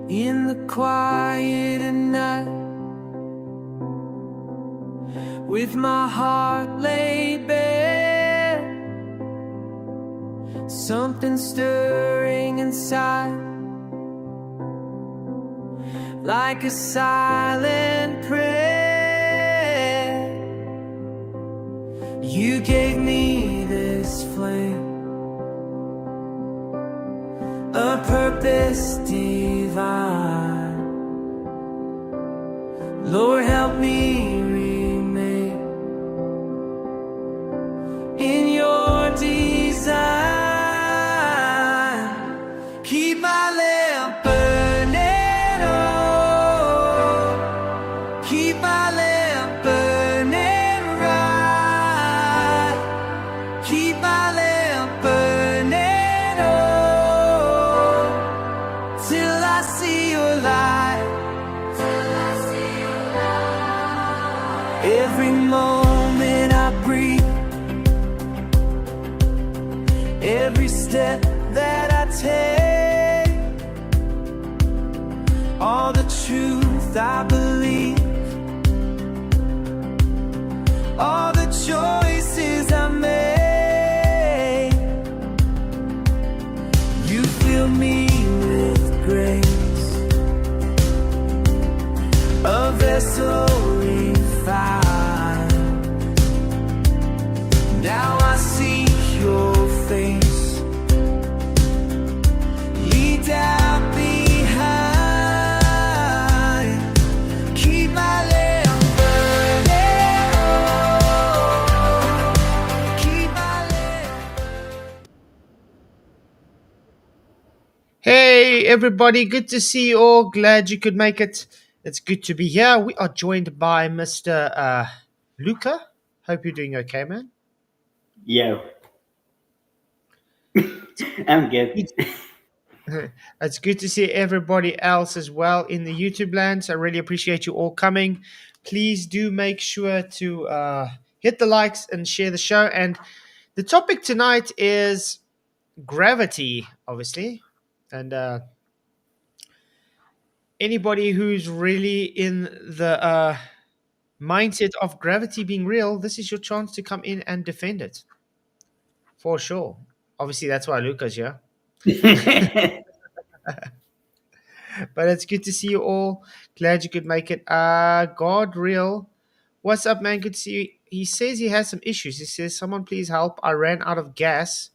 in the quiet of night, with my heart laid bare, something stirring inside, like a silent prayer. You gave me this flame, a purpose divine. Lord, help me remain in your design. Keep my lamp burning, oh, keep my lamp burning right, keep my lamp burning, oh, till I see your light. Every moment I breathe, every step that I take, all the truth I believe, all the choices I make, you fill me with grace, a vessel refined. Now I seek your face, lead down behind, keep my lamp burning, oh, keep my lamp. Hey everybody, good to see you all. Glad you could make it. It's good to be here. We are joined by Mr. Luca. Hope you're doing okay, man. Yo. I'm good. It's good to see everybody else as well in the YouTube land. So I really appreciate you all coming. Please do make sure to hit the likes and share the show. And the topic tonight is gravity, obviously. And anybody who's really in the mindset of gravity being real, this is your chance to come in and defend it. For sure. Obviously, that's why Luca's here. But it's good to see you all. Glad you could make it. God real. What's up, man? Good to see you. He says he has some issues. He says, someone please help. I ran out of gas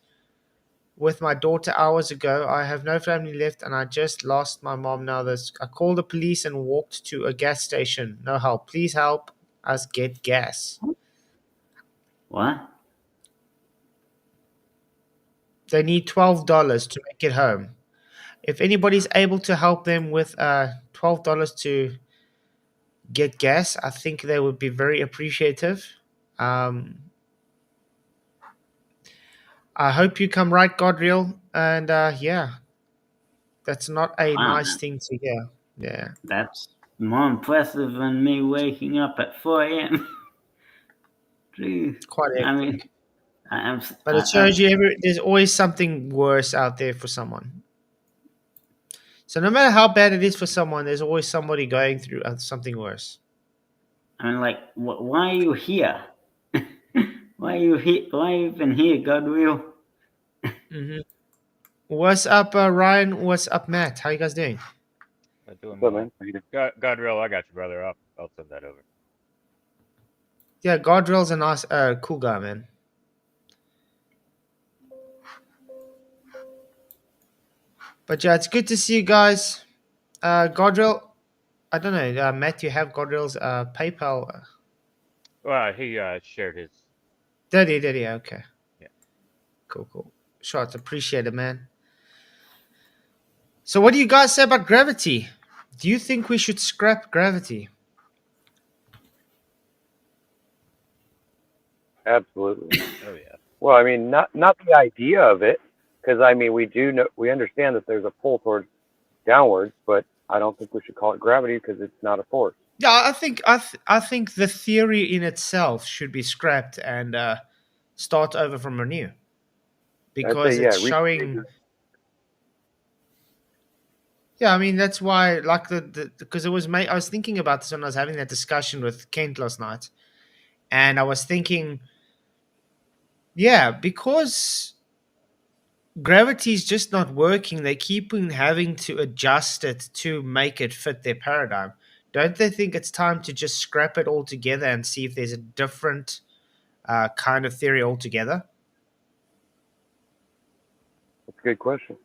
with my daughter hours ago. I have no family left and I just lost my mom now. I called the police and walked to a gas station. No help. Please help us get gas. What? They need $12 to make it home. If anybody's able to help them with $12 to get gas, I think they would be very appreciative. I hope you come right, Godreal. And yeah, that's not a Wow, nice thing to hear. Yeah, that's more impressive than me waking up at 4 a.m. Jeez. quite I mean, hectic. I'm, But it shows you there's always something worse out there for someone. So no matter how bad it is for someone, there's always somebody going through something worse. I mean, like, why are you here? Why are you here? Why are you even here, Godwill? Mm-hmm. What's up, Ryan? What's up, Matt? How you guys doing? Doing well, man. Godreal, I got you, brother. I'll send that over. Yeah, Godreal's a nice, cool guy, man. But yeah, it's good to see you guys. Godreal, I don't know, Matt, you have Godreal's PayPal. Well, he shared his. Did he? Okay. Yeah. Cool. Shots, appreciate it, man. So what do you guys say about gravity? Do you think we should scrap gravity? Absolutely. Oh yeah. Well, I mean, not the idea of it, because I mean, we understand that there's a pull towards downwards, but I don't think we should call it gravity because it's not a force. Yeah, I think the theory in itself should be scrapped and start over from anew, because it's showing. Yeah, I mean that's why, like because it was I was thinking about this when I was having that discussion with Kent last night, and I was thinking, yeah, because gravity is just not working. They keep on having to adjust it to make it fit their paradigm. Don't they think it's time to just scrap it altogether and see if there's a different kind of theory altogether? That's a good question.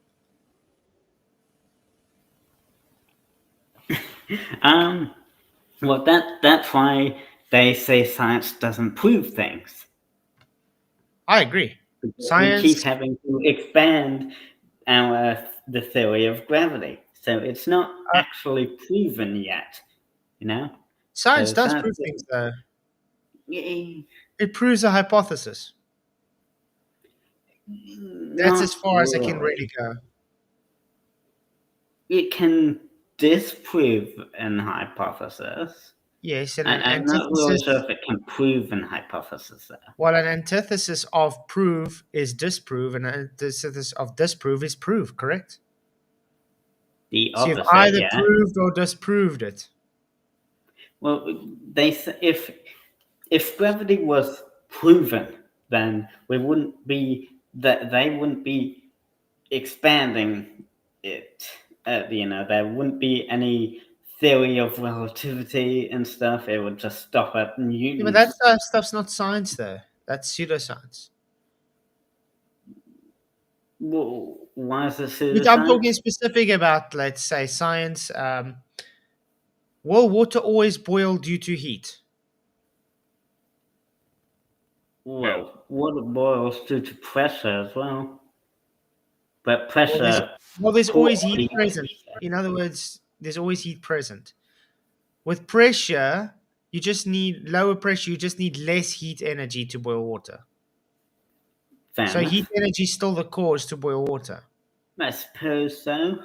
Well, that's why they say science doesn't prove things. I agree. We keep Science, having to expand the theory of gravity, so it's not uh, actually proven yet. You know, science so does science, prove things, though. eh, It proves a hypothesis. That's as not far as I can really really. go. It can disprove an hypothesis. Yes, and an I'm not really sure antithesis. if it can prove an hypothesis, though. Well, an antithesis of prove is disprove, and an antithesis of disprove is prove. Correct. The So you've opposite, either yeah. proved or disproved it. Well, if gravity was proven, then we wouldn't be that they wouldn't be expanding it. There wouldn't be any theory of relativity and stuff. It would just stop at Yeah, but Newton's. that stuff's not science, though. That's pseudoscience. Well, why is it I'm talking pseudoscience? specific about, let's say, science. Will water always boil due to heat? No. Well, water boils due to pressure as well, but Well, there's pressure well, there's always heat coordinates. present. In other words, there's always heat present. With pressure, you just need lower pressure. You just need less heat energy to boil water. Fair So heat enough. energy is still the cause to boil water. I suppose so.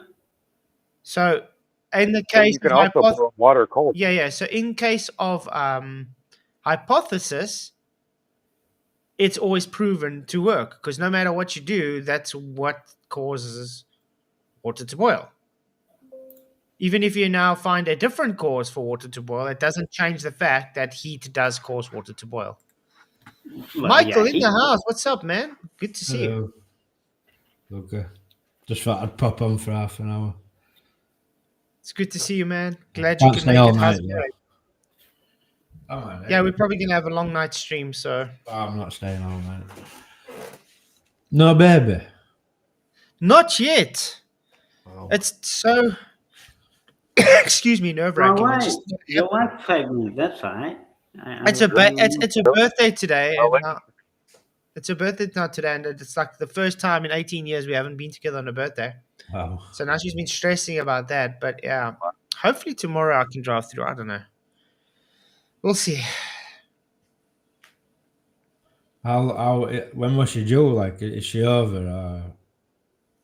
So in the But case you of can also boil water cold. yeah. So in case of hypothesis, it's always proven to work because no matter what you do, that's what causes water to boil. Even if you now find a different cause for water to boil, it doesn't change the fact that heat does cause water to boil. Well, yeah, Michael in the heat. house, what's up, man? Good to see you. Hello. Okay. Just thought I'd pop on for half an hour. It's good to see you, man. Glad you Can't could stay make all it. How's night it though. going? All right. Yeah, we're probably gonna have a long night stream, so I'm not staying all night. No, baby. not yet. Oh. It's so excuse me, nerve Well, wracking. It wait, just your wife's pregnant. That's right. it's a birthday today, Oh, and it's a birthday not today, and it's like the first time in 18 years we haven't been together on a birthday. Wow. So now she's been stressing about that, but yeah, hopefully tomorrow I can drive through. I don't know. We'll see. When was she due? Like, is she over or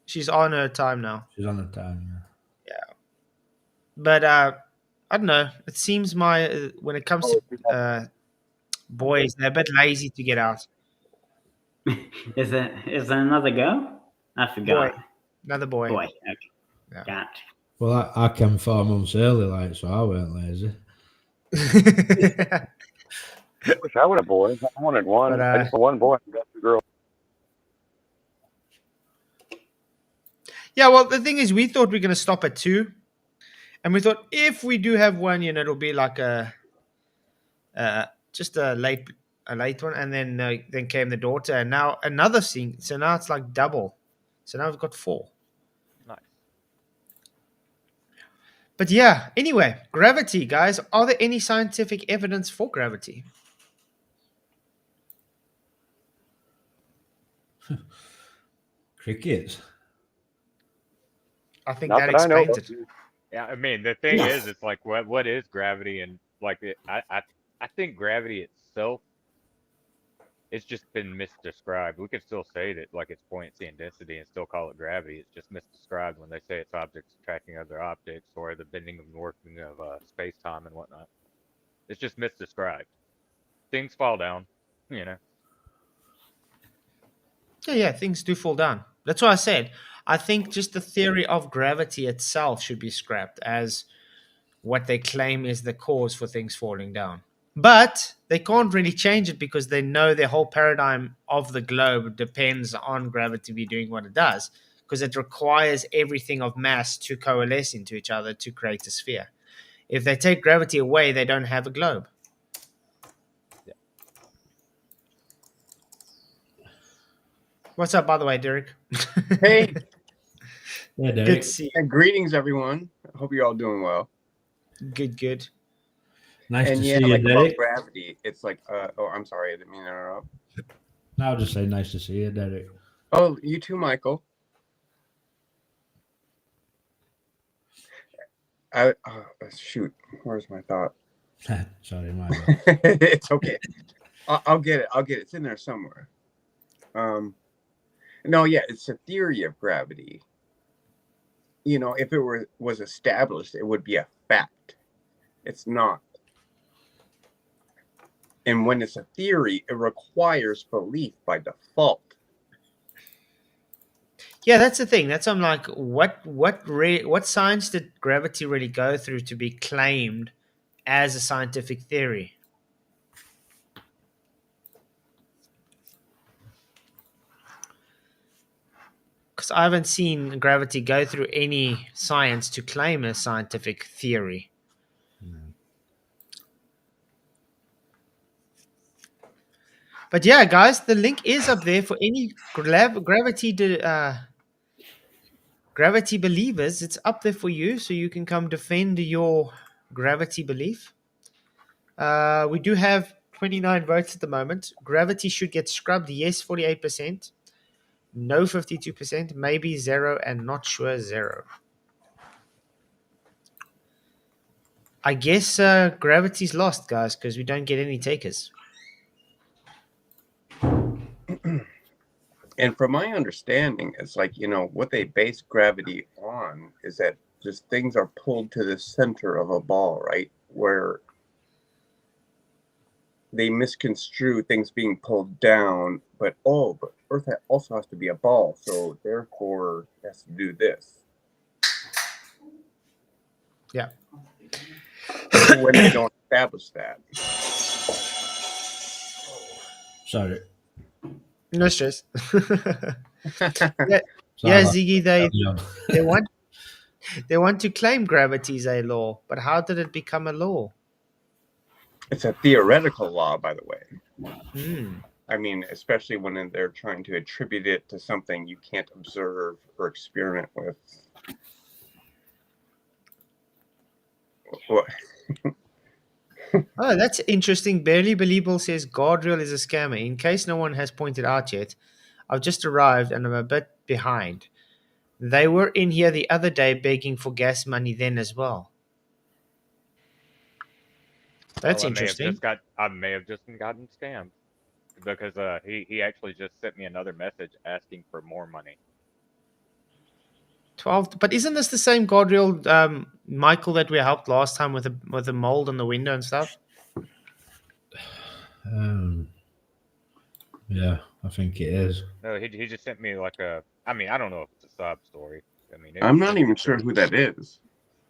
She's on her time now. she's on the time? But I don't know. It seems when it comes to boys, they're a bit lazy to get out. Is there another girl? I forgot. Another boy. Boy. Okay. Yeah. Gotcha. Well, I came 4 months early, like, so I weren't lazy. I wish I would have boys. I wanted one. But, I just want one boy. I got 2 girls. Yeah, well, the thing is, we thought we are going to stop at 2. And we thought if we do have one, it'll be like just a late one. And then came the daughter, and now another scene. So now it's like double. So now we've got 4. Nice. But yeah, anyway, gravity, guys. Are there any scientific evidence for gravity? Crickets. I think Not that that I know explains of. it. Yeah, I mean the thing Yes. is, it's like what is gravity, and like I think gravity itself, it's just been misdescribed. We could still say that like it's buoyancy and density and still call it gravity. It's just misdescribed when they say it's objects attracting other objects or the bending and warping of space time and whatnot. It's just misdescribed. Things fall down, you know. Yeah, things do fall down. That's why I said I think just the theory of gravity itself should be scrapped as what they claim is the cause for things falling down. But they can't really change it because they know their whole paradigm of the globe depends on gravity be doing what it does, because it requires everything of mass to coalesce into each other to create a sphere. If they take gravity away, they don't have a globe. What's up, by the way, Derek? Hey, Yeah, Good Derek. to see and greetings, everyone. I hope you're all doing well. you. Good. Nice And to yeah, see you, like about Derek. gravity, it's like, oh, I'm sorry, I didn't mean to interrupt. I'll just say nice to see you, Derek. Oh, you too, Michael. Shoot, where's my thought? Sorry, my bad. It's okay. I'll get it. It's in there somewhere. No, yeah, it's a theory of gravity. You know, if it was established, it would be a fact. It's not. And when it's a theory, it requires belief by default. Yeah, that's the thing. That's I'm like, what science did gravity really go through to be claimed as a scientific theory? Because I haven't seen gravity go through any science to claim a scientific theory. But yeah, guys, the link is up there for any gravity believers. It's up there for you, so you can come defend your gravity belief. We do have 29 votes at the moment. Gravity should get scrubbed. Yes, 48%. No, 52%. Maybe 0, and not sure 0. I guess gravity's lost, guys, because we don't get any takers. And from my understanding, it's like, you know, what they base gravity on is that just things are pulled to the center of a ball, right? Where they misconstrue things being pulled down, but Earth also has to be a ball, so therefore it has to do this. Yeah. When they don't establish that. Sorry. No stress. Sorry Yeah, about Ziggy, that. they want to claim gravity is a law, but how did it become a law? It's a theoretical law, by the way. Hmm. I mean, especially when they're trying to attribute it to something you can't observe or experiment with. What? Oh, that's interesting. Barely Believable says guardrail is a scammer. In case no one has pointed out yet, I've just arrived and I'm a bit behind. They were in here the other day begging for gas money then as well. That's interesting. I may have just gotten scammed because he actually just sent me another message asking for more money. 12, but isn't this the same guardrail, Michael, that we helped last time with the mold on the window and stuff? Yeah, I think it is. No, he just sent me like a. I mean, I don't know if it's a sob story. I mean, I'm not even sure who that is.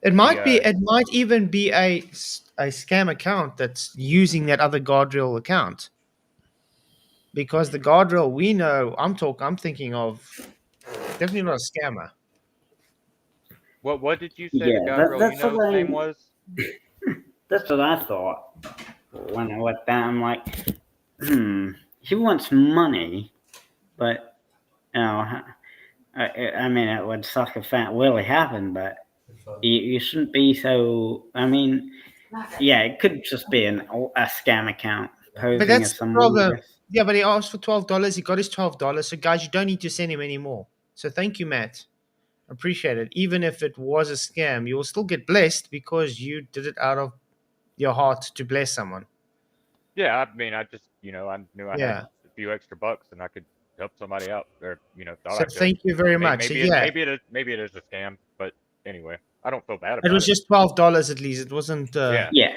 It might be. It might even be a scam account that's using that other guardrail account. Because the guardrail we know, I'm thinking of, definitely not a scammer. What did you say Yeah, the guardrail that's you know's what name was? That's what I thought when I looked at him. Like, he wants money, but you know, I mean, it would suck if that really happened. But you shouldn't be so. I mean, yeah, it could just be a scam account posing But that's as the someone. problem. Yeah, but he asked for $12. He got his $12. So, guys, you don't need to send him any more. So, thank you, Matt. Appreciate it. Even if it was a scam, you will still get blessed because you did it out of your heart to bless someone. Yeah, I mean, I just I knew I had Yeah. a few extra bucks and I could help somebody out, or thought So I could. thank you very much. Maybe So, yeah, maybe it is a scam, but anyway, I don't feel bad it about was it. just $12 at least. It wasn't. Yeah. Yeah.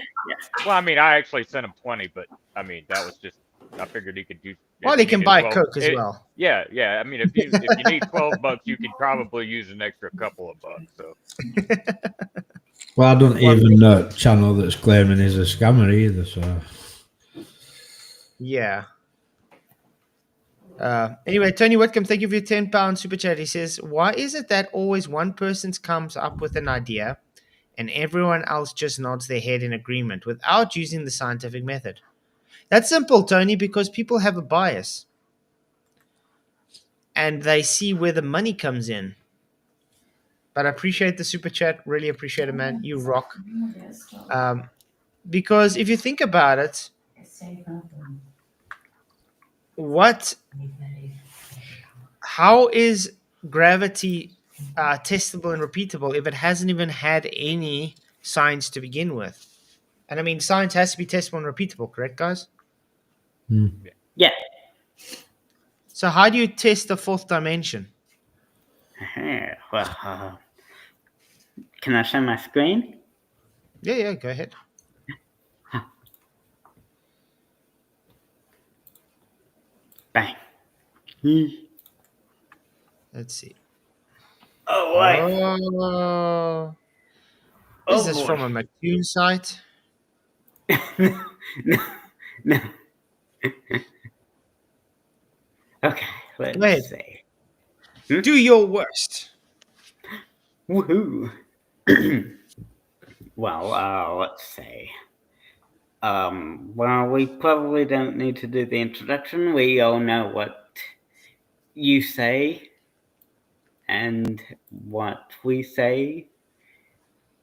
Well, I mean, I actually sent him 20, but I mean that was just I figured he could do. Well, if he you can needed buy 12, Coke as well. yeah, yeah. I mean, if you need $12, you could probably use an extra couple of bucks. So Well, I don't Well, even know a channel that's claiming he's a scammer either. So yeah. Anyway, Tony Whitcomb, thank you for your £10 super chat. He says, why is it that always one person comes up with an idea and everyone else just nods their head in agreement without using the scientific method? That's simple, Tony, because people have a bias and they see where the money comes in. But I appreciate the super chat. Really appreciate it, man. You rock. Because if you think about it, how is gravity testable and repeatable if it hasn't even had any science to begin with? And I mean, science has to be testable and repeatable, correct, guys? Yeah. So how do you test the fourth dimension? Well, can I show my screen? Yeah, go ahead. Bang. Let's see. Oh, wait. Oh, is this boy. from a McCune site? no. Okay, let's Go ahead. see. Do your worst. Woohoo. Well, let's see. Well, we probably don't need to do the introduction. We all know what you say and what we say.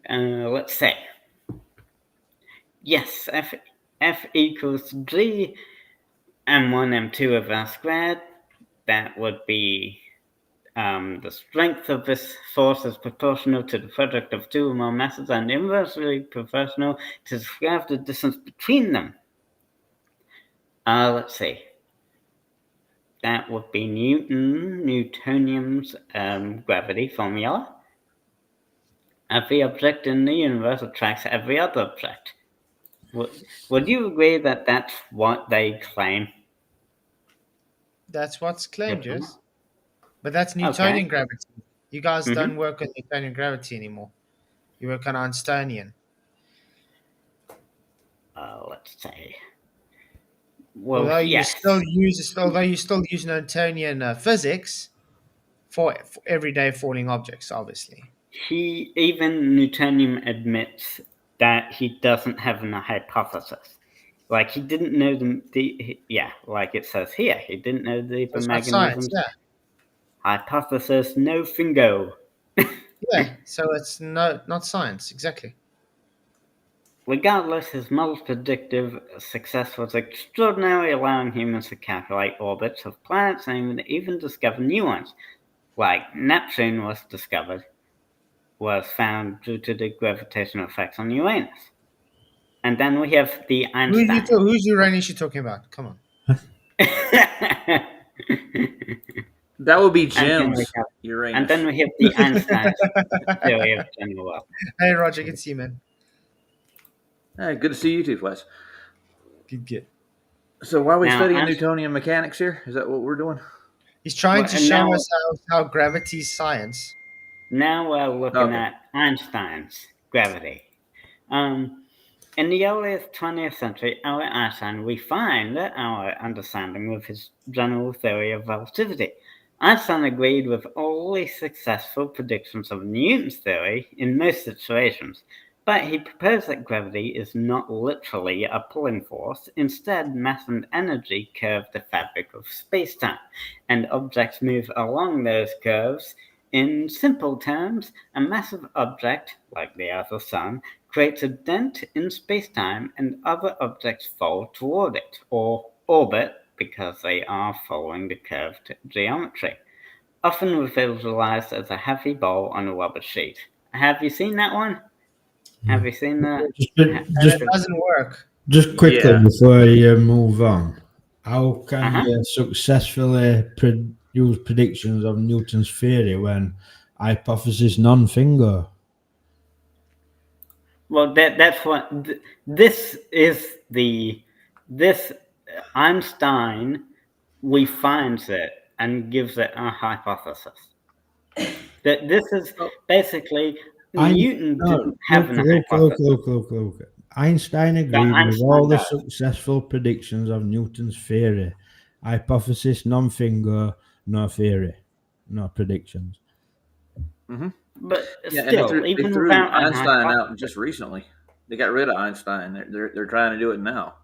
Let's say. Yes, F equals G M1, M2 of R squared. That would be the strength of this force is proportional to the product of two or more masses and inversely proportional to the square of the distance between them. Let's see. That would be Newtonian's gravity formula. Every object in the universe attracts every other object. Would you agree that that's what they claim? That's what's claimed, yes. But that's Newtonian gravity. You guys don't work on Newtonian gravity anymore. You work on Einsteinian. Let's say. Well, although yes. you still use Newtonian physics for everyday falling objects, obviously. Even Newtonian admits that he doesn't have a hypothesis. Like, he didn't know like it says here, he didn't know the mechanisms. Yeah. Hypothesis, no fingo. Yeah, so it's not science, exactly. Regardless, his model's predictive success was extraordinary, allowing humans to calculate orbits of planets and even discover new ones. Like Neptune was found due to the gravitational effects on Uranus. And then we have the Einstein. Who's Uranus you talking about? Come on. That would be Jim's Uranus. And then we have the Einstein theory of general relativity. Hey, Roger, good to see you, man. Hey, good to see you too, Flash. Good. So why are we studying Newtonian mechanics here? Is that what we're doing? He's trying to show us how gravity's science. Now we're looking at Einstein's gravity. In the earliest 20th century, Einstein refined our understanding of his general theory of relativity. Einstein agreed with all the successful predictions of Newton's theory in most situations, but he proposed that gravity is not literally a pulling force. Instead, mass and energy curve the fabric of spacetime, and objects move along those curves. In simple terms, a massive object, like the Earth or Sun, creates a dent in spacetime and other objects fall toward it, or orbit, because they are following the curved geometry, often visualized as a heavy ball on a rubber sheet. Have you seen that one? Have you seen that? It doesn't work. Just quickly before you move on, how can you successfully use predictions of Newton's theory when hypothesis non-fingo? Well, that's what this Einstein refines it and gives it a hypothesis. That this is basically Newton didn't have an hypothesis. Look. Einstein That agreed with all Einstein the does. successful predictions of Newton's theory. Hypothesis, non-finger, no theory, no predictions. Mm-hmm. But Yeah, and still, they even threw without an Einstein hypothesis, out just recently. They got rid of Einstein. They're trying to do it now.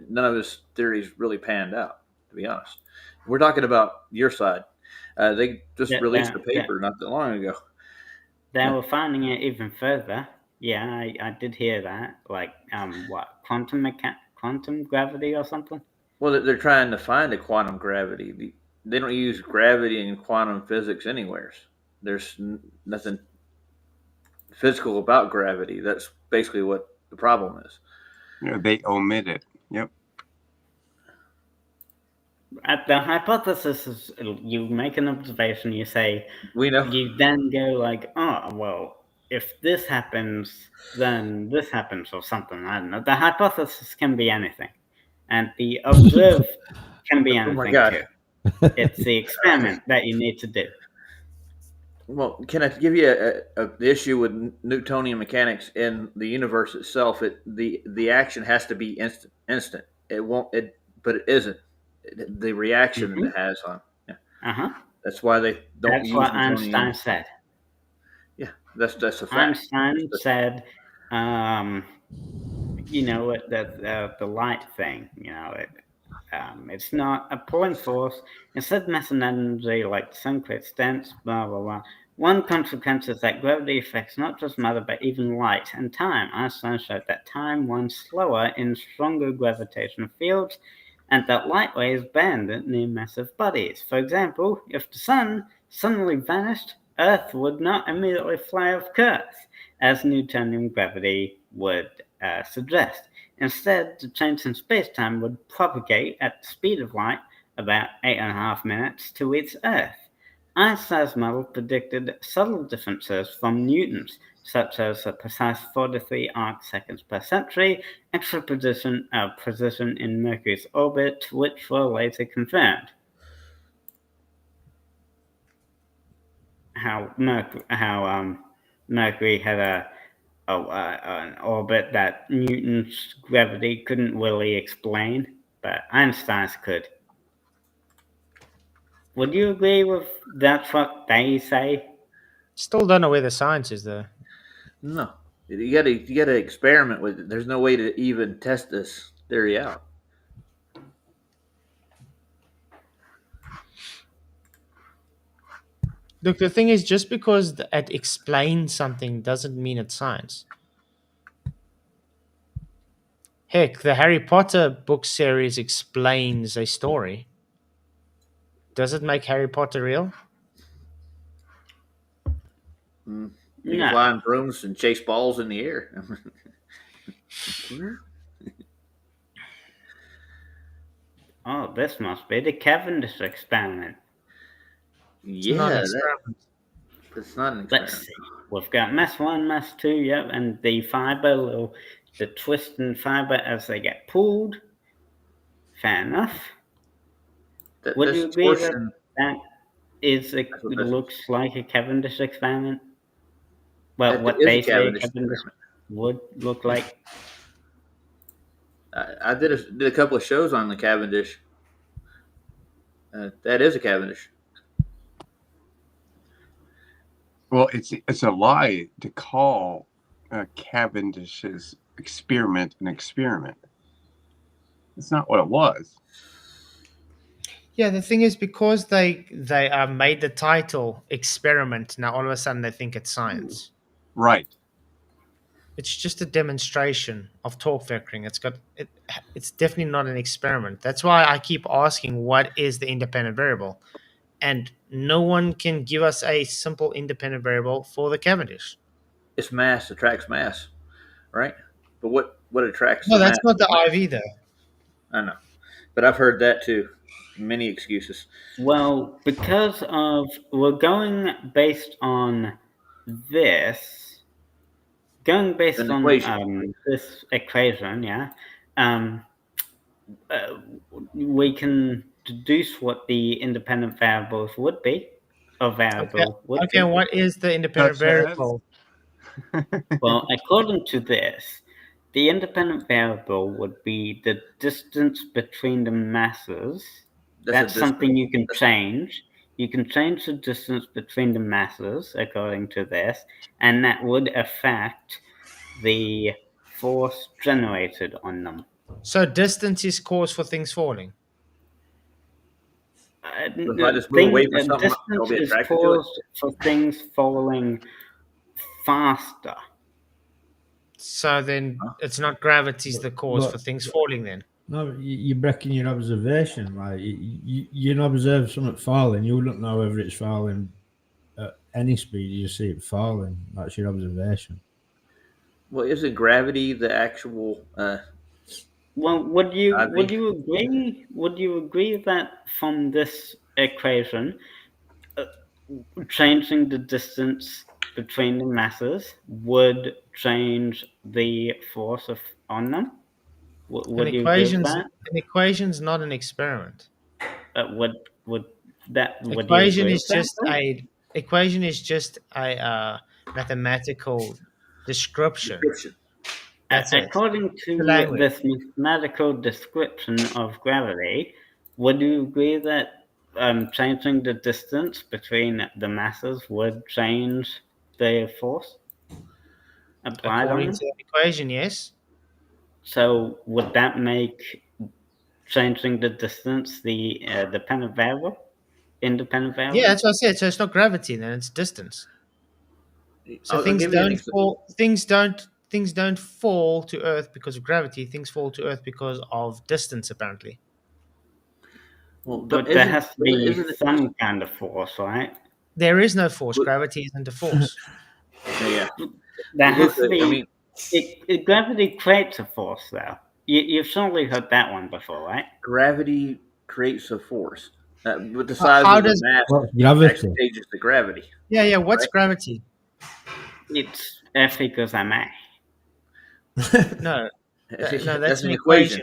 None of his theories really panned out. To be honest, we're talking about your side. They just released a paper not that long ago. they were finding it even further. Yeah, I did hear that. Like, what, quantum gravity or something? Well, they're trying to find a quantum gravity. They don't use gravity in quantum physics anywhere. There's nothing physical about gravity. That's basically what the problem is. Yeah, they omit it. Yep. The hypothesis is you make an observation, you say, We know. you then go like, oh, well, if this happens, then this happens or something. I don't know. The hypothesis can be anything. And the observed can be Oh my anything God. too. It's the experiment that you need to do. Well, can I give you a issue with Newtonian mechanics in the universe itself? The action has to be instant. It won't. But it isn't. The reaction that it has on. Yeah. Uh-huh. That's why they don't That's use what Newtonian. Einstein said. Yeah, that's a fact. Einstein said, you know, the light thing, you know, it's not a pulling force. Instead, mass and energy, like the sun, creates dense, blah, blah, blah. One consequence is that gravity affects not just matter, but even light and time. Einstein showed that time runs slower in stronger gravitational fields, and that light waves bend near massive bodies. For example, if the sun suddenly vanished, Earth would not immediately fly off course, as Newtonian gravity would suggest. Instead, the change in space-time would propagate at the speed of light, about 8.5 minutes, to its Earth. Einstein's model predicted subtle differences from Newton's, such as a precise 43 arc seconds per century, extra precision in Mercury's orbit, which were later confirmed. How Mercury had an orbit that Newton's gravity couldn't really explain, but Einstein's could. Would you agree with that's what they say? Still don't know where the science is though. No, you gotta experiment with it. There's no way to even test this theory out. Look, the thing is, just because it explains something doesn't mean it's science. Heck, the Harry Potter book series explains a story. Does it make Harry Potter real? You can fly on brooms and chase balls in the air. Oh, this must be the Cavendish experiment. Yeah, that's not an experiment. Let's see. We've got mass 1, mass 2, yep, and the fiber, the twist in fiber as they get pulled. Fair enough. Would you agree that looks like a Cavendish experiment? Well, what they say Cavendish would look like. I did a couple of shows on the Cavendish. That is a Cavendish. Well, it's a lie to call Cavendish's experiment an experiment. It's not what it was. Yeah, the thing is, because they made the title experiment, now all of a sudden they think it's science. Right. It's just a demonstration of torque vectoring. It's definitely not an experiment. That's why I keep asking, what is the independent variable? And no one can give us a simple independent variable for the Cavendish. It's mass attracts mass, right? But what attracts? No, that's not the IV though. I know, but I've heard that too. Many excuses. Well, because we're going based on this. Going based on this equation, yeah. we can deduce what the independent variables would be. A Okay. variable would Okay. be. What is the independent Such as? variable? Well, according to this, the independent variable would be the distance between the masses. That's something you can change. You can change the distance between the masses according to this, and that would affect the force generated on them. So distance is cause for things falling. If I just move away from something, I'll Distance be is attracted to it. caused for things falling faster. So then it's not gravity's the cause But- for things falling then. No, you're breaking your observation. Like you observe something falling, you wouldn't know whether it's falling at any speed. You just see it falling. That's your observation. Well, isn't gravity the actual? Well, would you I think- agree? Would you agree that from this equation, changing the distance between the masses would change the force on them? Would you agree with that? An equation's not an experiment. Would you Equation agree is with that? just a equation is just a mathematical description. That's it. According The to language. this mathematical description of gravity, would you agree that changing the distance between the masses would change the force applied on According them? to the equation, yes. So would that make changing the distance the dependent variable, independent variable? Yeah, that's what I said. So it's not gravity then; it's distance. So I'll things give you an don't fall. Things don't fall to Earth because of gravity. Things fall to Earth because of distance, apparently. Well, But there has to be some kind of force, right? There is no force. But- Gravity isn't a force. Yeah. There has to be. I mean, Gravity creates a force, though. You've surely heard that one before, right? gravity creates a force, but the size How of the does- mass What's gravity? actually changes the gravity. Yeah. What's Right. gravity? It's F equals ma. No, That's that's an an equation. equation.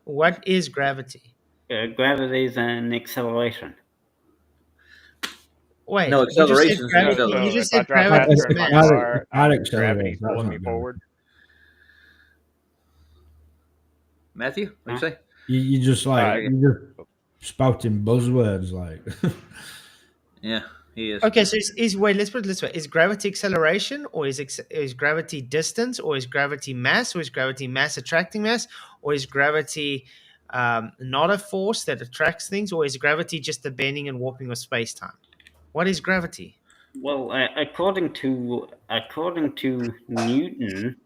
What is gravity? Gravity is an acceleration. Wait, No, you just said acceleration is an gravity. acceleration. You So just if I said drive gravity is faster in my mass. car, Direct gravity's acceleration, that's pulling me not forward. Matthew, what do you say? You just like Uh, you just spouting buzzwords like. Yeah, he is. Okay, so wait, let's put it this way: is gravity acceleration, or is gravity distance, or is gravity mass, or is gravity mass attracting mass, or is gravity not a force that attracts things, or is gravity just the bending and warping of space time? What is gravity? Well, according to Newton,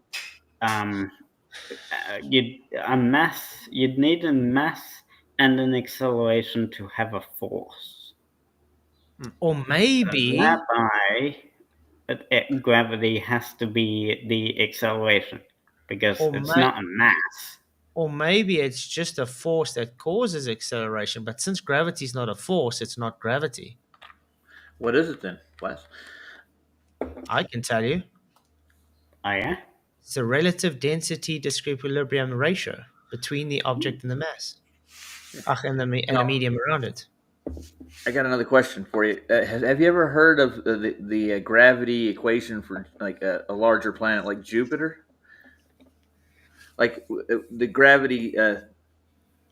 you'd need a mass and an acceleration to have a force. Or maybe, Thereby, gravity has to be the acceleration because Or it's ma- not a mass. or maybe it's just a force that causes acceleration. But since gravity is not a force, it's not gravity. What is it then, Wes? I can tell you. Oh yeah. It's a relative density disequilibrium ratio between the object and the mass. And the medium around it. I got another question for you. Have you ever heard of the gravity equation for like a larger planet like Jupiter? Like the gravity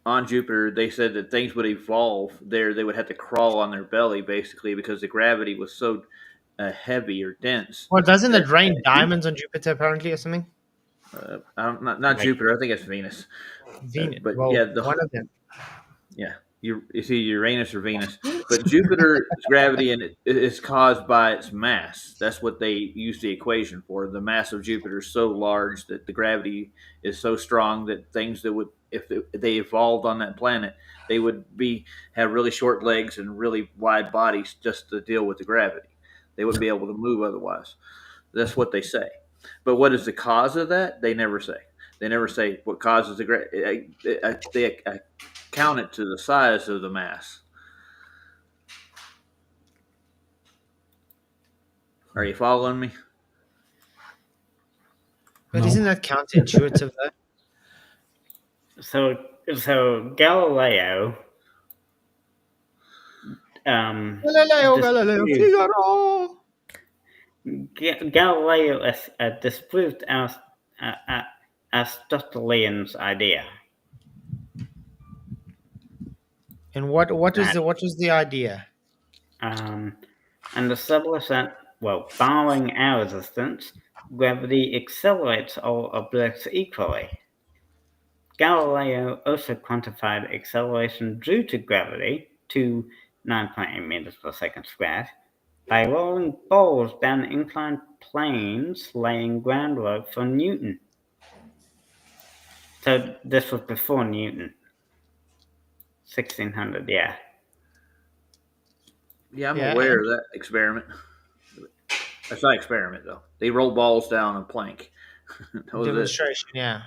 on Jupiter, they said that things would evolve there. They would have to crawl on their belly basically because the gravity was so heavy or dense. Well, doesn't it rain diamonds on Jupiter apparently or something? Not Like- Jupiter. I think it's Venus. Venus. But Well, yeah, one of them. Yeah, you see Uranus or Venus, but Jupiter's gravity and it is caused by its mass. That's what they use the equation for. The mass of Jupiter is so large that the gravity is so strong that things that would, if they evolved on that planet, they would have really short legs and really wide bodies just to deal with the gravity. They wouldn't be able to move otherwise. That's what they say. But what is the cause of that? They never say. They never say what causes the gravity. They count it to the size of the mass. Are you following me? But No. isn't that counterintuitive though? So So Galileo Galileo disproved, Figaro. Galileo disproved Aristotelian's idea And what that was the idea? and established that, well, barring our resistance, gravity accelerates all objects equally. Galileo also quantified acceleration due to gravity to 9.8 meters per second squared by rolling balls down inclined planes, laying groundwork for Newton. So this was before Newton. 1600, yeah. Yeah, I'm Yeah, aware of that experiment. That's not experiment though. They roll balls down a plank. That was it. demonstration. Yeah.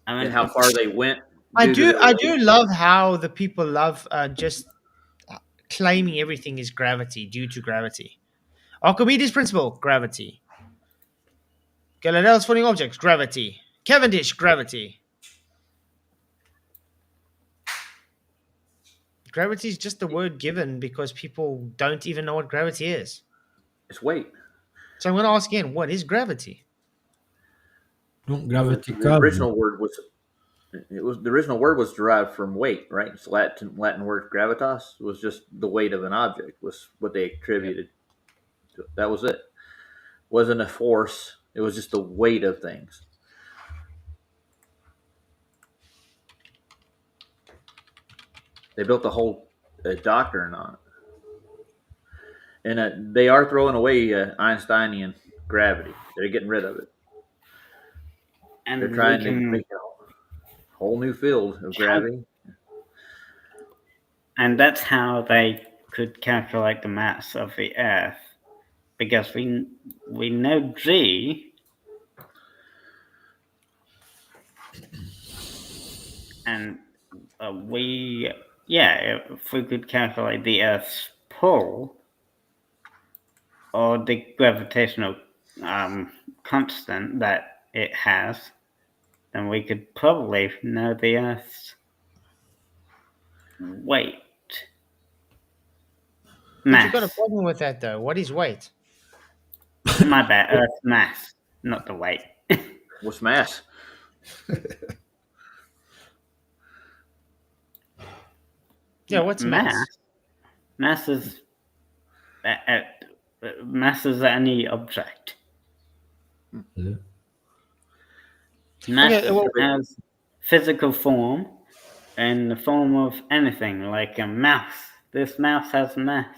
I mean, And how far they went. I due to do. their I weight. do love how the people love just claiming everything is gravity due to gravity. Archimedes' principle, gravity. Galileo's falling objects, gravity. Cavendish, gravity. Gravity is just the word given because people don't even know what gravity is. It's weight. So I'm going to ask again, what is gravity? Don't gravity The cause original word was. The original word was derived from weight, right? It's Latin word gravitas was just the weight of an object was what they attributed. That was it. Wasn't a force. It was just the weight of things. They built the whole doctrine on it, and they are throwing away Einsteinian gravity. They're getting rid of it. and They're we trying to can, make a whole new field of gravity. and that's how they could calculate the mass of the Earth, because we know G, and if we could calculate the Earth's pull or the gravitational constant that it has, then we could probably know the Earth's weight. But you've got a Mass. problem with that, though. What is weight? My bad. Earth's mass, not the weight. What's mass? Yeah, what's mass? Mass is mass is any object. Yeah. Mass Okay, well- has physical form in the form of anything, like a mouse. This mouse has mass.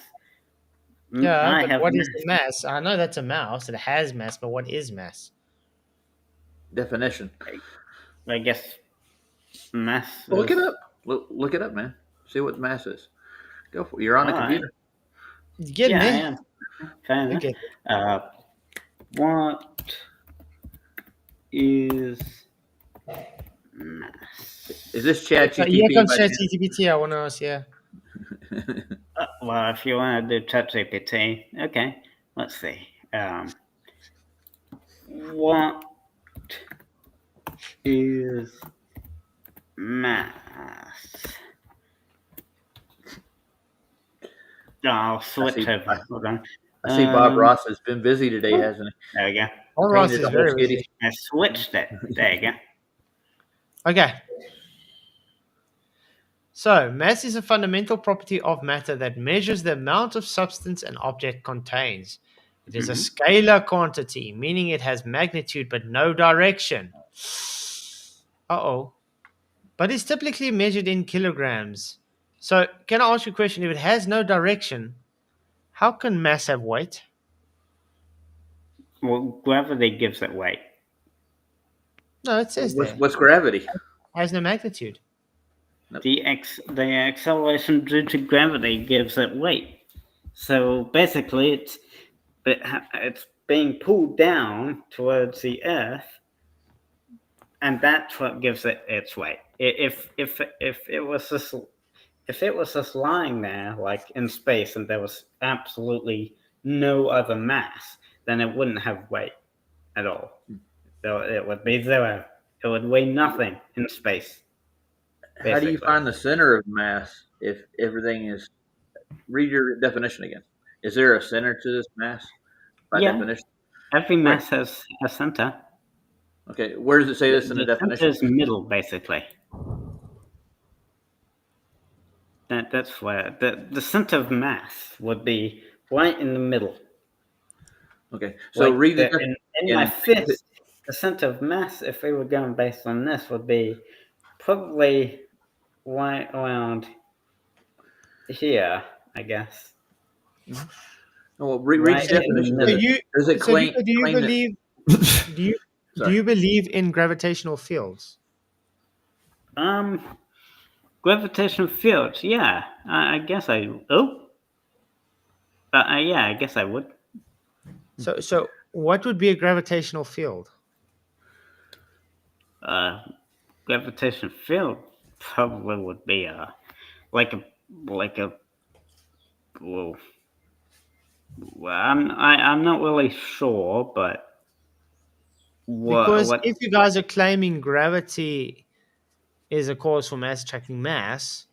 Yeah, I but have what mass. is the mass? I know that's a mouse. It has mass, but what is mass? Definition. I guess mass. Well, look is- it up. Look it up, man. See what mass is. Go for it. You're on the All right. computer. You getting Yeah, I there? am. Fair enough. Okay. What is mass? Is this Chat Here GTP? comes ChatGPT. I want to ask. Yeah. Well, if you want to do ChatGPT, okay. Let's see. What is mass? I'll switch over. Hold on. I see Bob Ross has been busy today, hasn't he? There we go. All Ross Painted is the whole very skitty. busy. I switched it. There you go. Okay. So, mass is a fundamental property of matter that measures the amount of substance an object contains. It is a scalar quantity, meaning it has magnitude but no direction. Uh-oh. But it's typically measured in kilograms. So, can I ask you a question? If it has no direction, how can mass have weight? Well, gravity gives it weight. No, it says there. What's gravity? It has no magnitude. The acceleration due to gravity gives it weight. So basically, it's being pulled down towards the Earth, and that's what gives it its weight. If it was just lying there like in space and there was absolutely no other mass, then it wouldn't have weight at all. So it would be zero. It would weigh nothing in space. How do you Basically. find the center of mass if everything is? Read your definition again. Is there a center to this mass by Yeah, definition? every Where? mass has a center. Okay, where does it say this in the The center definition? is middle, basically. That's where the center of mass would be right in the middle. Okay, so Like read the in my fist, the center of mass, if we were going based on this, would be probably right around here, I guess. well, read Right the in the definition. So middle. you, Does it so claim Nico, do you claim that? believe? Do you Sorry. believe in gravitational fields? Gravitational fields. Yeah, I guess I. Oh, yeah, I guess I would. So what would be a gravitational field? Gravitational field probably would be like a well, I'm not really sure, but Because what if you guys are claiming gravity is a cause for mass attracting mass,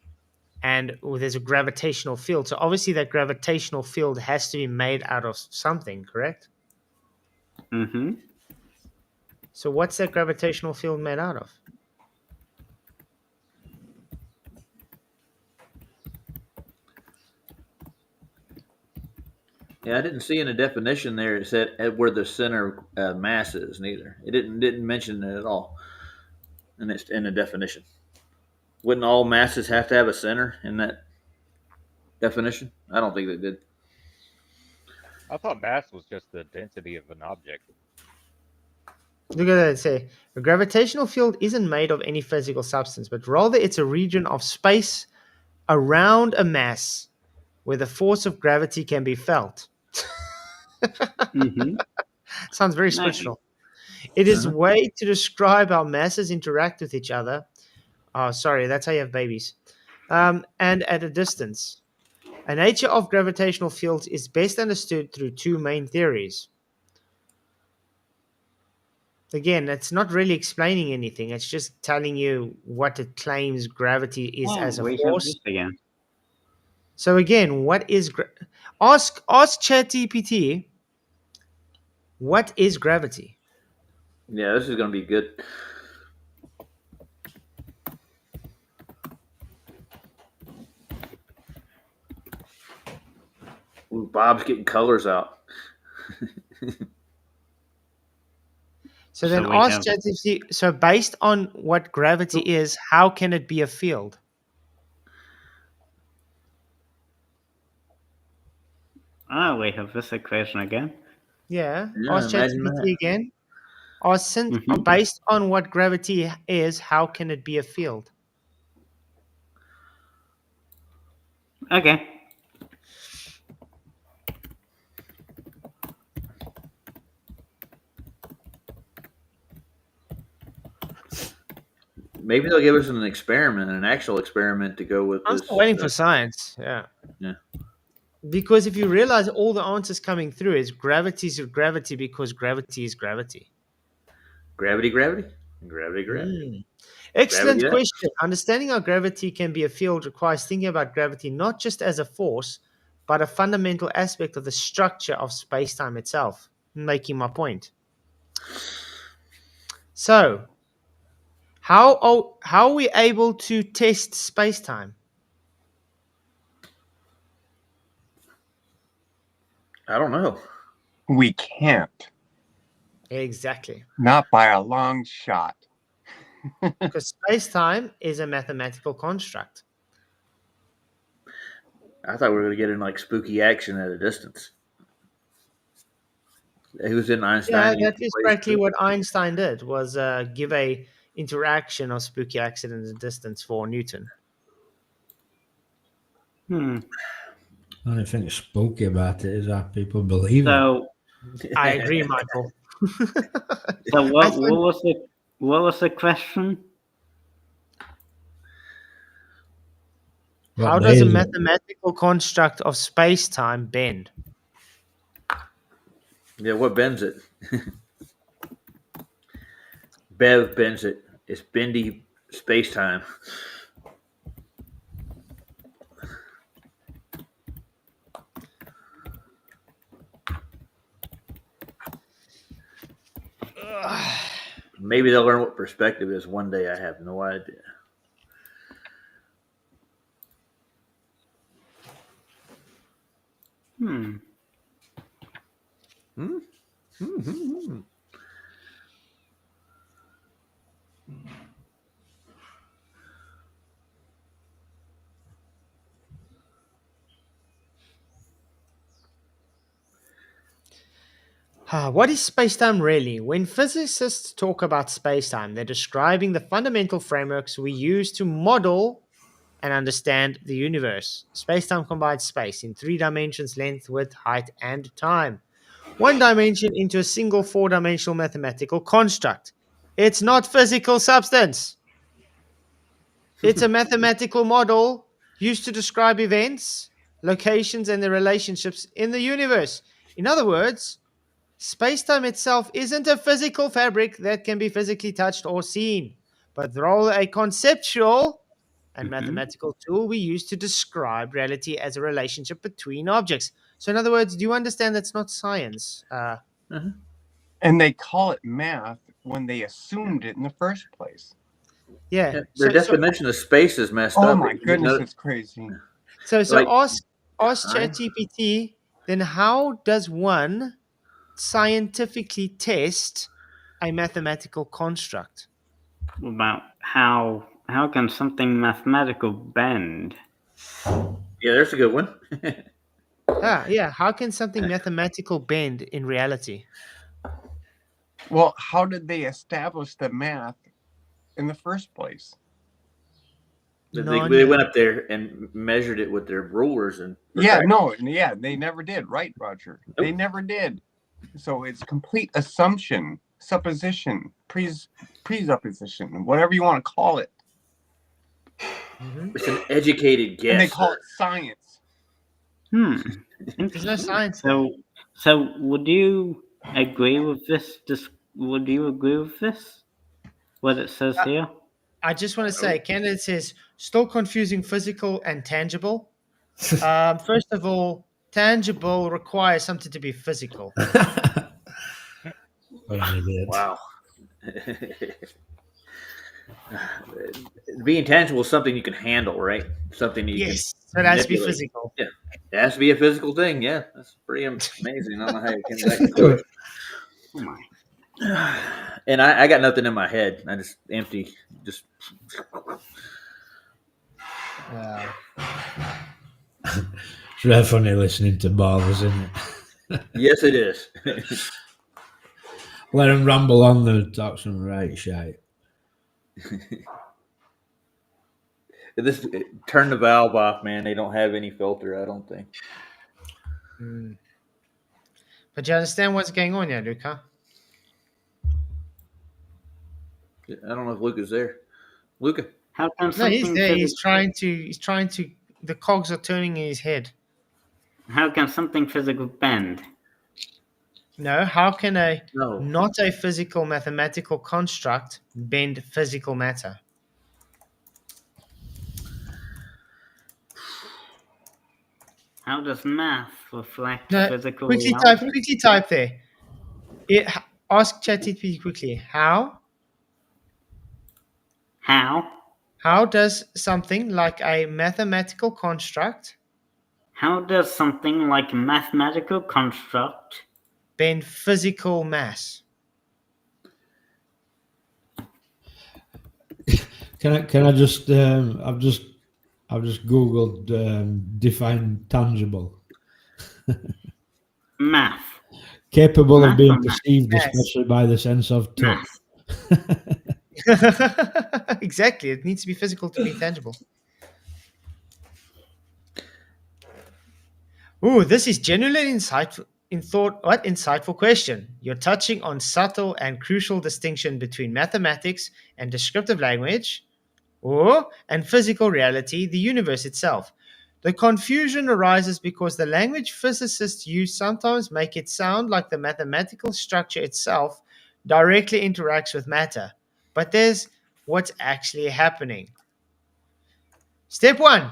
and there's a gravitational field, so obviously that gravitational field has to be made out of something, correct? Mm-hmm. So what's that gravitational field made out of? Yeah, I didn't see in the definition there it said where the center mass is. Neither it didn't mention it at all in the definition. Wouldn't all masses have to have a center in that definition? I don't think they did. I thought mass was just the density of an object. Look at that. It say a gravitational field isn't made of any physical substance, but rather it's a region of space around a mass where the force of gravity can be felt. Mm-hmm. Sounds very Nice. spiritual. It is a way to describe how masses interact with each other. Oh, sorry, that's how you have babies. And at a distance. A nature of gravitational fields is best understood through two main theories. Again, it's not really explaining anything. It's just telling you what it claims gravity is as a We have force. this again. So again, what is ask ChatGPT, what is gravity? Yeah, this is going to be good. Ooh, Bob's getting colors out. So then we ask have- ChatGPT. So based on what gravity is, how can it be a field? We have this equation again. Yeah. Yeah, Ask imagine ChatGPT that. again. Ask based on what gravity is, how can it be a field? Okay. Maybe they'll give us an experiment, an actual experiment to go with I'm this. still waiting for science. Yeah. Yeah. Because if you realize all the answers coming through is gravity's gravity because gravity is gravity. Gravity. Excellent Gravity, yeah. question. Understanding how gravity can be a field requires thinking about gravity not just as a force, but a fundamental aspect of the structure of space-time itself. Making my point. So, how are we able to test space-time? I don't know. We can't. Exactly. Not by a long shot. Because space-time is a mathematical construct. I thought we were going to get in like spooky action at a distance. He was in Einstein. Yeah, that is practically what Einstein did, was give a interaction of spooky accident at distance for Newton. The only thing spooky about it is that people believe it. So, I agree, Michael. so what was the question? How does a mathematical construct of space-time bend? Yeah, what bends it? Bev bends it. It's bendy space time. Maybe they'll learn what perspective is one day. I have no idea. Hmm. What is spacetime really? When physicists talk about spacetime, they're describing the fundamental frameworks we use to model and understand the universe. Spacetime combines space in 3 dimensions: length, width, height, and time. 1 dimension into a single 4 dimensional mathematical construct. It's not physical substance. It's a mathematical model used to describe events, locations, and their relationships in the universe. In other words, spacetime itself isn't a physical fabric that can be physically touched or seen, but rather a conceptual and mathematical tool we use to describe reality as a relationship between objects. So, in other words, do you understand that's not science? And they call it math when they assumed it in the first place. Yeah. Their So, definition of space is messed Oh up. my You goodness, know, it's crazy. so like ask time. ChatGPT. Then, how does one scientifically test a mathematical construct? About how can something mathematical bend? Yeah, there's a good one. Yeah. How can something mathematical bend in reality? Well, how did they establish the math in the first place? They went up there and measured it with their rulers and They never did, right, Roger? They Nope. never did. So it's complete assumption, supposition, presupposition, whatever you want to call it. It's an educated guess. And they call it science. There's no science there. So would you agree with this? Would you agree with this? What it says here? I just want to say, candidate says, still confusing physical and tangible. First of all, tangible requires something to be physical. What an idiot. Wow. Being tangible is something you can handle, right? Something you Yes, so can it has to be manipulate. physical. Yeah, it has to be a physical thing. Yeah, that's pretty amazing. I don't know how you came to that conclusion. Oh my. And I got nothing in my head. I just empty. Just It's really funny listening to ballers, isn't it? yes, it is. Let them ramble on and talk some right shite. This turn the valve off, man. They don't have any filter. I don't think. But you understand what's going on here, Luca? I don't know if Luca's there. Luca. How can No, something he's there. physical? He's trying to. The cogs are turning in his head. How can something physical bend? No, how can No. not a physical mathematical construct bend physical matter? How does math reflect No, physical quickly reality? type there. Ask ChatGPT quickly. How does something like a mathematical construct How does something like a mathematical construct bend physical mass? Can I just I've just googled define tangible. math? Capable Math of being or math? perceived, Yes. especially by the sense of touch. Math. Exactly. It needs to be physical to be tangible. Ooh, this is genuinely insightful question. You're touching on subtle and crucial distinction between mathematics and descriptive language, and physical reality, the universe itself. The confusion arises because the language physicists use sometimes make it sound like the mathematical structure itself directly interacts with matter, but there's what's actually happening. Step 1.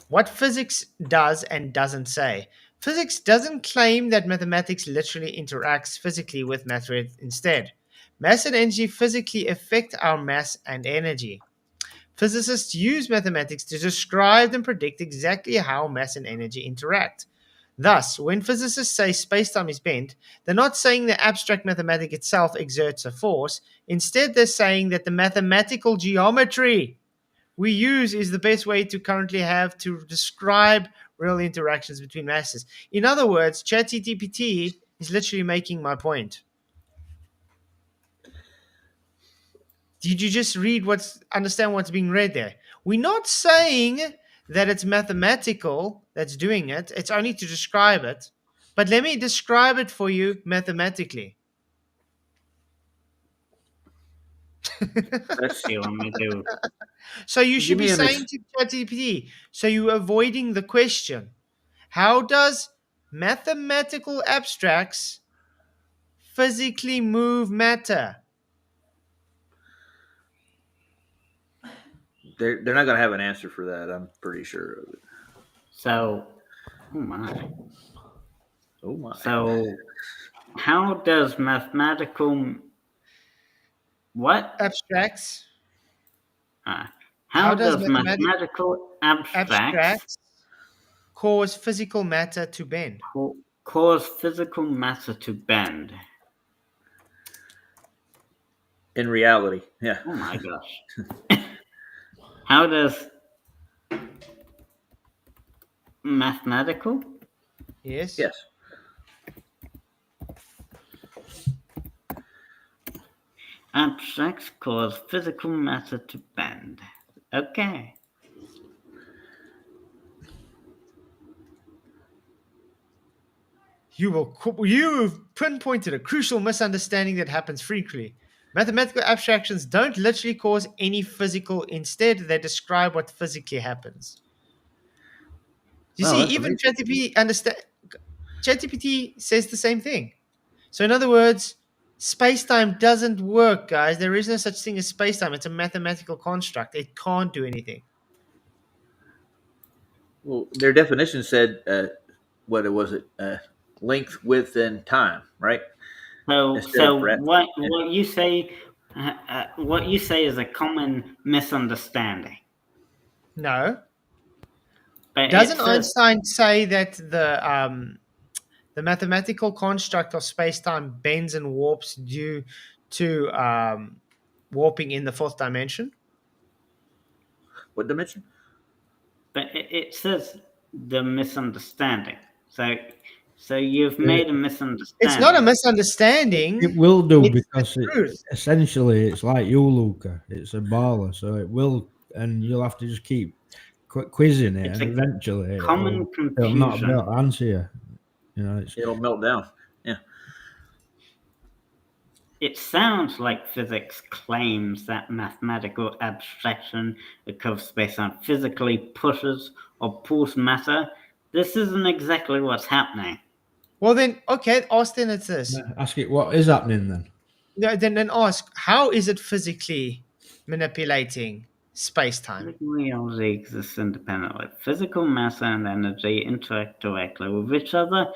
What physics does and doesn't say. Physics doesn't claim that mathematics literally interacts physically with matter instead. Mass and energy physically affect our mass and energy. Physicists use mathematics to describe and predict exactly how mass and energy interact. Thus, when physicists say spacetime is bent, they're not saying the abstract mathematics itself exerts a force. Instead, they're saying that the mathematical geometry we use is the best way to currently have to describe real interactions between masses. In other words, ChatGPT is literally making my point. Did you just understand what's being read there? We're not saying that it's mathematical that's doing it. It's only to describe it. But let me describe it for you mathematically. That's You want me to? So you Give should be me an saying to ChatGPT, so you're avoiding the question. How does mathematical abstracts physically move matter? they're not going to have an answer for that. I'm pretty sure of it. So, oh my. Oh my! So, how does mathematical what? Abstracts. Uh, How how does does mathematical abstracts abstracts cause physical matter to bend? cause physical matter to bend? In reality, yeah. Oh my gosh. How does mathematical Yes. Yes. abstracts cause physical matter to bend? Okay. You've pinpointed a crucial misunderstanding that happens frequently. Mathematical abstractions don't literally cause any physical, instead, they describe what physically happens. You Oh, see, that's even amazing. ChatGPT says the same thing. So, in other words, space-time doesn't work, guys. There is no such thing as space-time. It's a mathematical construct. It can't do anything. Well, their definition said, what was it? Length, width, and time, right? So, Instead of breadth. Yeah. what you say is a common misunderstanding. No. But it Doesn't says Einstein say that the mathematical construct of space-time bends and warps due to warping in the fourth dimension? What dimension? but it says the misunderstanding. So you've made a It's not a misunderstanding. It misunderstanding. will do It's the because truth. essentially it's like you, Luca. It's a baller, so it will, and you'll have to just keep quizzing it, It's and a eventually common it'll not be able confusion. to answer you. You know, it's It'll melt down. Yeah. It sounds like physics claims that mathematical abstraction of space-time physically pushes or pulls matter. This isn't exactly what's happening. Well, then, okay, ask then it's this. ask it what is happening then. No, then ask, how is it physically manipulating space-time? Physical reality exists independently. Physical matter and energy interact directly with each other.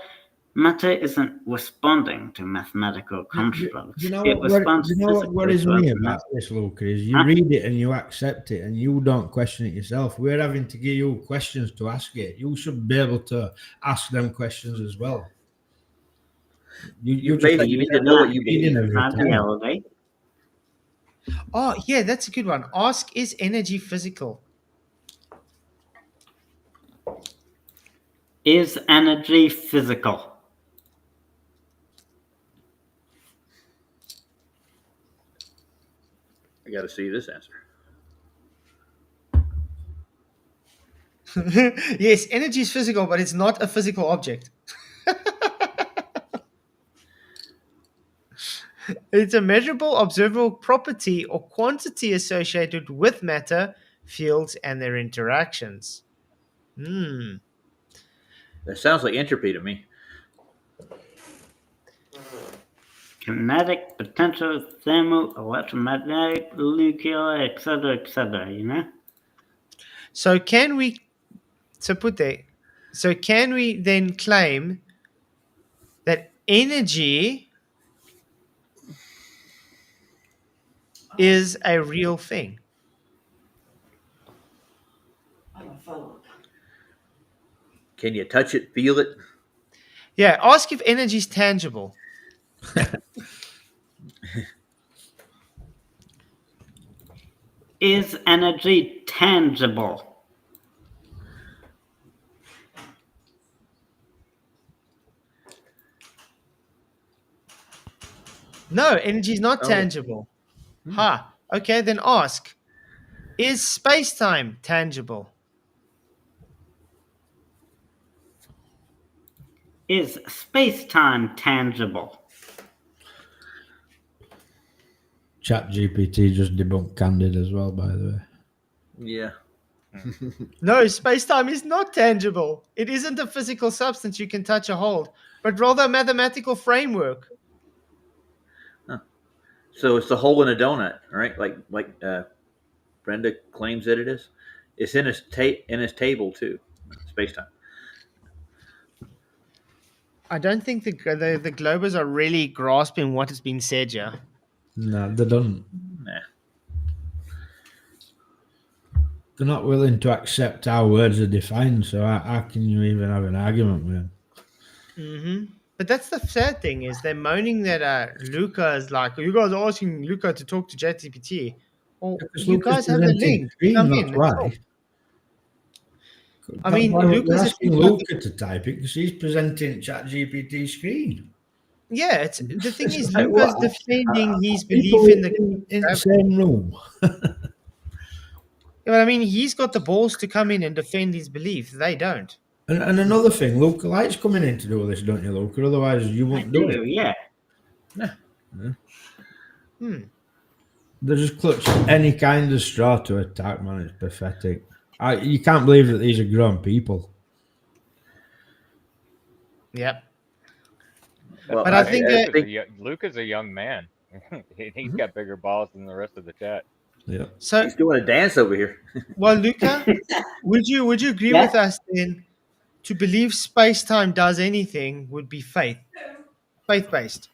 Matter isn't responding to mathematical constructs. You know It responds you know what physically worries to me other about matter. this, Luca, is you Huh? read it and you accept it and you don't question it yourself. We're having to give you questions to ask it. You should be able to ask them questions as well. You just Basically, you need to know what you reading believe. every time. Reality. Oh, yeah, that's a good one. Ask, is energy physical? Is energy physical? I got to see this answer. Yes, energy is physical, but it's not a physical object. It's a measurable, observable property or quantity associated with matter, fields, and their interactions. Hmm. That sounds like entropy to me. kinetic, potential, thermal, electromagnetic, nuclear, etc., you know? So can we then claim that energy is a real thing? Can you touch it, feel it? Yeah, ask if energy is tangible. Is energy tangible? No, energy is not Oh. tangible. Ha. Okay, then ask. Is space-time tangible? Is space-time tangible? ChatGPT just debunked Candid as well, by the way. Yeah. No, space-time is not tangible. It isn't a physical substance you can touch or hold, but rather a mathematical framework. So it's the hole in a donut, right? Like Brenda claims that it is. It's in his table too, space time. I don't think the Globers are really grasping what has been said here. No, they don't. Nah. They're not willing to accept how words are defined, so how can you even have an argument with them? Mm-hmm. But that's the sad thing is they're moaning that Luca is like, you guys are asking Luca to talk to ChatGPT. Well, Because you Luca's guys have the presenting link. screen, Come that's in. why. Talk. I That's mean, why Luca's we're a asking thing- Luca to type it, because he's presenting ChatGPT screen. Yeah, it's the thing is Like, Luca's what? defending his People belief in the in the gravity. same room. Yeah, but I mean, he's got the balls to come in and defend his belief. They don't. And another thing, Luca likes coming in to do this, don't you, Luca? Otherwise, you I won't do do, it. yeah. Hmm. They just clutch any kind of straw to attack, man. It's pathetic. You can't believe that these are grown people. Yep. Well, But I think Luca's a young man. He's got bigger balls than the rest of the chat. Yeah. so. he's doing a dance over here. Well, Luca, would you agree Yeah. with us then? To believe space time does anything would be faith based.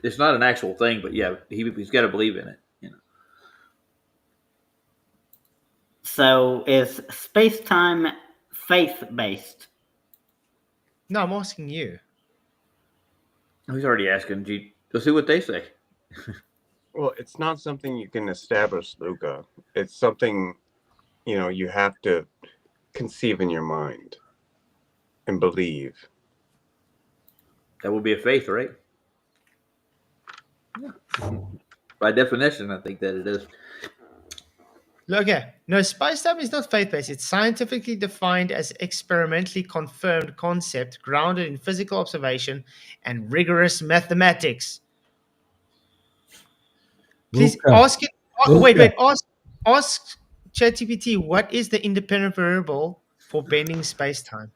It's not an actual thing, but yeah, he's got to believe in it. You know. So is space-time faith-based? No, I'm asking you. He's already asking. Let's see what they say. Well, it's not something you can establish, Luca. It's something, you have to conceive in your mind and believe. That would be a faith, right? Yeah. By definition, I think that it is. Okay, no, space-time is not faith-based. It's scientifically defined as experimentally confirmed concept grounded in physical observation and rigorous mathematics. Please Luca. ask it. Luca. Wait. Ask ChatGPT what is the independent variable for bending space-time.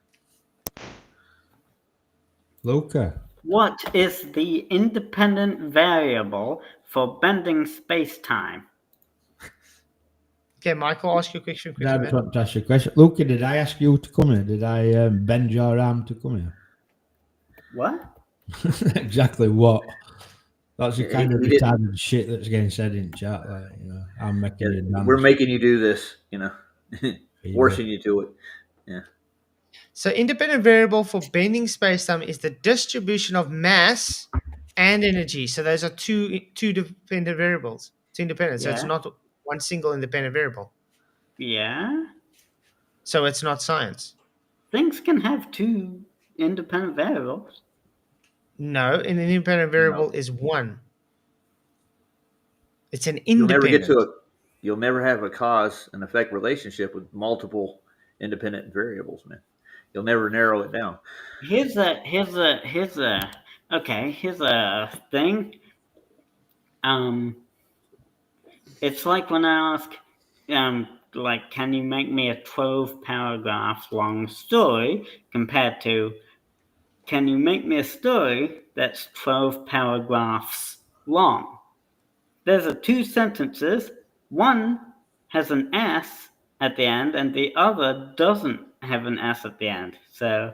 Luca. What is the independent variable for bending space-time? Okay, Michael, ask your question quickly. I just want to ask you a question. Luca, did I ask you to come here? Did I bend your arm to come here? What? Exactly what? That's the kind of He didn't. retarded shit that's getting said in chat. Like, I'm making you dance. We're making you do this, forcing you to it. Yeah. So independent variable for bending spacetime is the distribution of mass and energy. So those are two dependent variables. It's independent. So it's Yeah. not one single independent variable. Yeah. So it's not science. Things can have two independent variables. No, an independent variable is one. It's an You'll never independent. you'll never have a cause and effect relationship with multiple independent variables, man. You'll never narrow it down. Here's a thing. It's like when I ask, can you make me a 12 paragraph long story compared to can you make me a story that's 12 paragraphs long? There's two sentences. One has an S at the end, and the other doesn't have an S at the end. So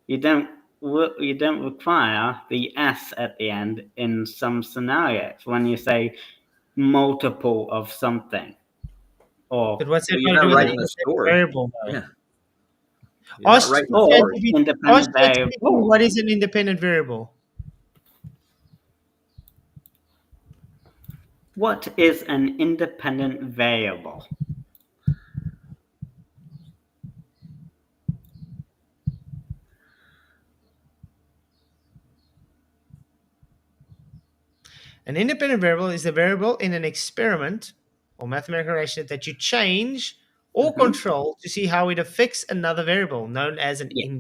you don't require the S at the end in some scenarios when you say multiple of something. Or But what's that Well, you're got to do not with an writing a independent story. variable? Though? Yeah. You're not Ask writing a or story. ChatGPT independent variable. what is an independent variable? What is an independent variable? An independent variable is a variable in an experiment or mathematical relation that you change or control to see how it affects another variable, known as an Yeah.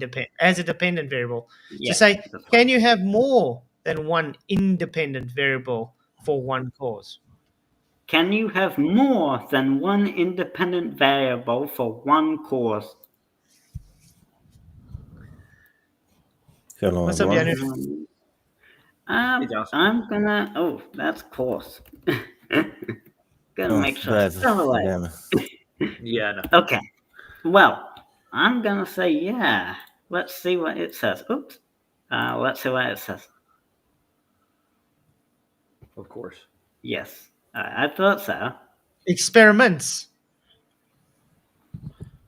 a dependent variable. Yeah, So say, that's right. can you have more than one independent variable for one cause? Can you have more than one independent variable for one cause? Hello, What's up, everyone. Yanu? Um, Hey, Johnson. I'm gonna. Oh, that's cause. Gonna Oh, make sure. bad Oh, wait. again. Yeah, no. Okay. Well, I'm gonna say yeah. Let's see what it says. Oops. Let's see what it says. Of course. Yes, I thought so. Experiments.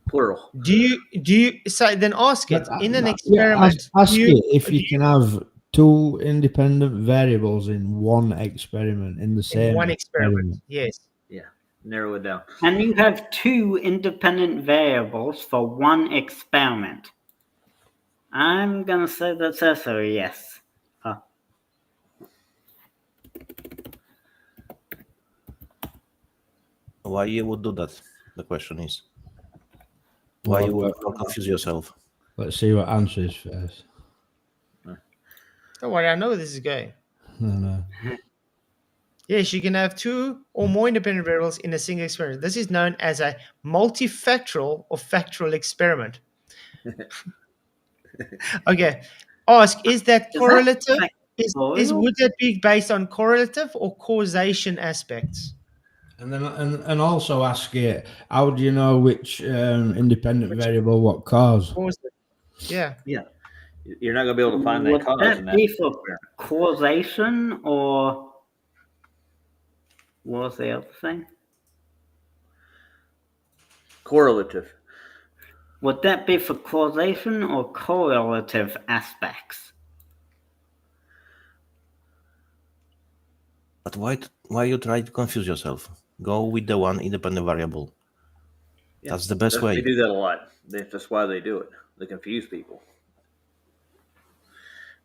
Plural. Do you so then ask it in an Yeah, experiment? ask do you- it if you can have two independent variables in one experiment in the in same one experiment. Yes. Yeah. Narrow it down. Can you have two independent variables for one experiment? I'm gonna say that's also a yes. Why you would do that? The question is. Why you would not confuse yourself? Let's see what answer is first. Don't worry, I know where this is going. No. Yes, you can have two or more independent variables in a single experiment. This is known as a multifactorial or factorial experiment. Okay. Ask, is that Is correlative? that Is would that be based on correlative or causation aspects? And then and also ask it, how do you know which independent variable what cause? Yeah. Yeah. You're not going to be able to find that Would cause in that that. be for causation or what was the other thing? Correlative. Would that be for causation or correlative aspects? But why you try to confuse yourself? Go with the one independent variable. Yeah. That's the best way. They do that a lot. That's why they do it. They confuse people.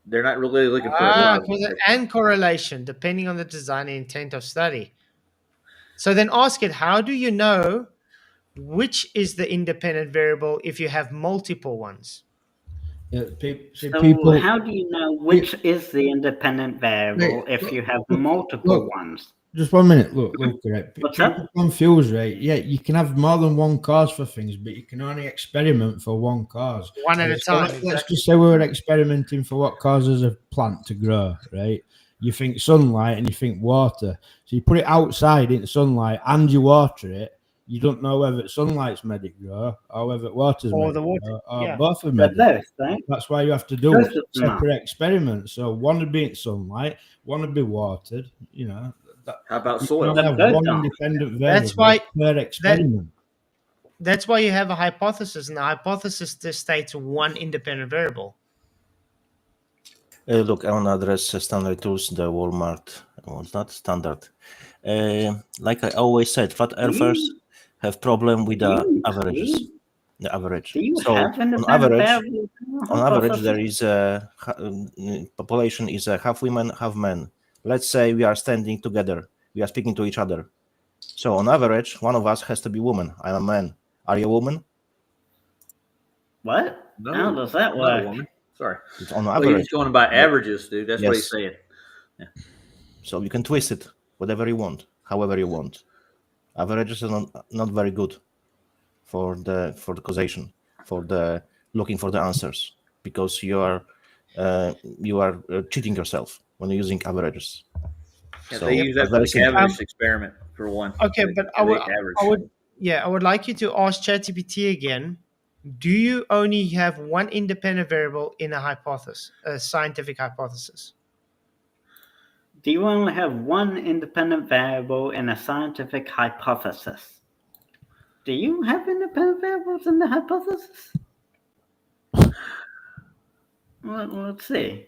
They're not really looking for a cause. And correlation, depending on the design and intent of study. So then ask it, how do you know which is the independent variable if you have multiple ones? So how do you know which is the independent variable if you have multiple ones? Just 1 minute. Look at it. What's People confuse, right? Yeah, you can have more than one cause for things, but you can only experiment for one cause. One at a So time. let's just say we were experimenting for what causes a plant to grow, right? You think sunlight and you think water. So you put it outside in sunlight and you water it. You don't know whether sunlight's made it grow or whether water's Or made the it water, grow, or yeah. both of They're them. both, right? That's why you have to do Both of them are. separate experiments. So one would be in sunlight, one would be watered. You know. How about You soil? can have They're both one on. independent That's variable why- per experiment. That's why you have a hypothesis, and the hypothesis just states one independent variable. Look, I want to address standard tools, the Walmart. Well, it's not standard. Like I always said, flat earthers have problem with the averages. The average. Do you So have on independent average, variables? on average, there is a population is half women, half men. Let's say we are standing together. We are speaking to each other. So on average, one of us has to be woman. I'm a man. Are you a woman? What? No, How does that I'm not a work? woman. Sorry. It's on Well, average. you're just going by averages, dude. That's what he's Yes. saying. So you can twist it whatever you want, however you want. Averages are not very good for the causation, for the looking for the answers, because you are you are cheating yourself when you're using averages. Yeah, So they use that that's for very the simple. Cavendish experiment for one. Okay, They- but they average. I would like you to ask ChatGPT again. Do you only have one independent variable in a scientific hypothesis? Do you only have one independent variable in a scientific hypothesis? Do you have independent variables in the hypothesis? Let's see.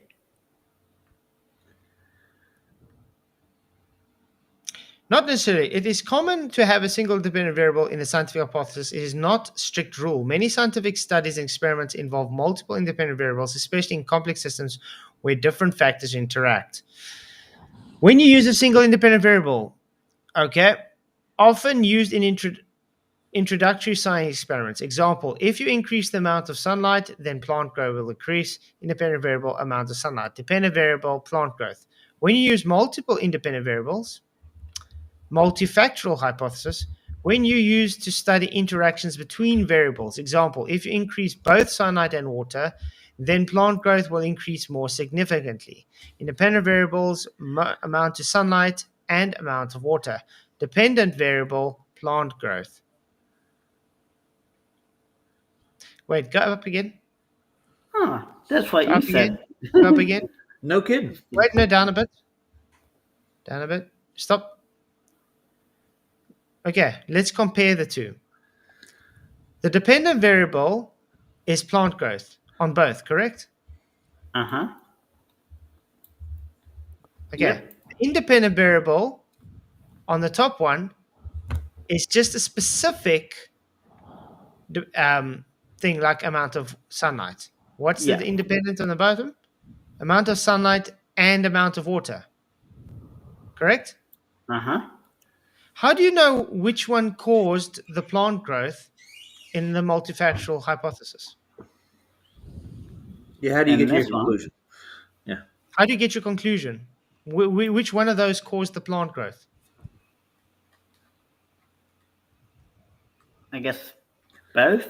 Not necessarily. It is common to have a single dependent variable in a scientific hypothesis. It is not strict rule. Many scientific studies and experiments involve multiple independent variables, especially in complex systems where different factors interact. When you use a single independent variable, okay, often used in introductory science experiments. Example, if you increase the amount of sunlight, then plant growth will increase. Independent variable, amount of sunlight. Dependent variable, plant growth. When you use multiple independent variables, multifactorial hypothesis, when you use to study interactions between variables. Example, if you increase both sunlight and water, then plant growth will increase more significantly. Independent variables, amount to sunlight and amount of water. Dependent variable, plant growth. Wait, go up again. Huh, that's what Go you up again. said. Go up again. No kidding. Wait, no, down a bit. Down a bit. Stop. Okay, let's compare the two. The dependent variable is plant growth on both, correct? Uh-huh. Okay. Yep. The independent variable on the top one is just a specific thing like amount of sunlight. What's Yeah. the independent on the bottom? Amount of sunlight and amount of water. Correct? Uh-huh. How do you know which one caused the plant growth in the multifactorial hypothesis? Yeah, how do you And get to your this one, conclusion? How do you get your conclusion? Which one of those caused the plant growth? I guess both.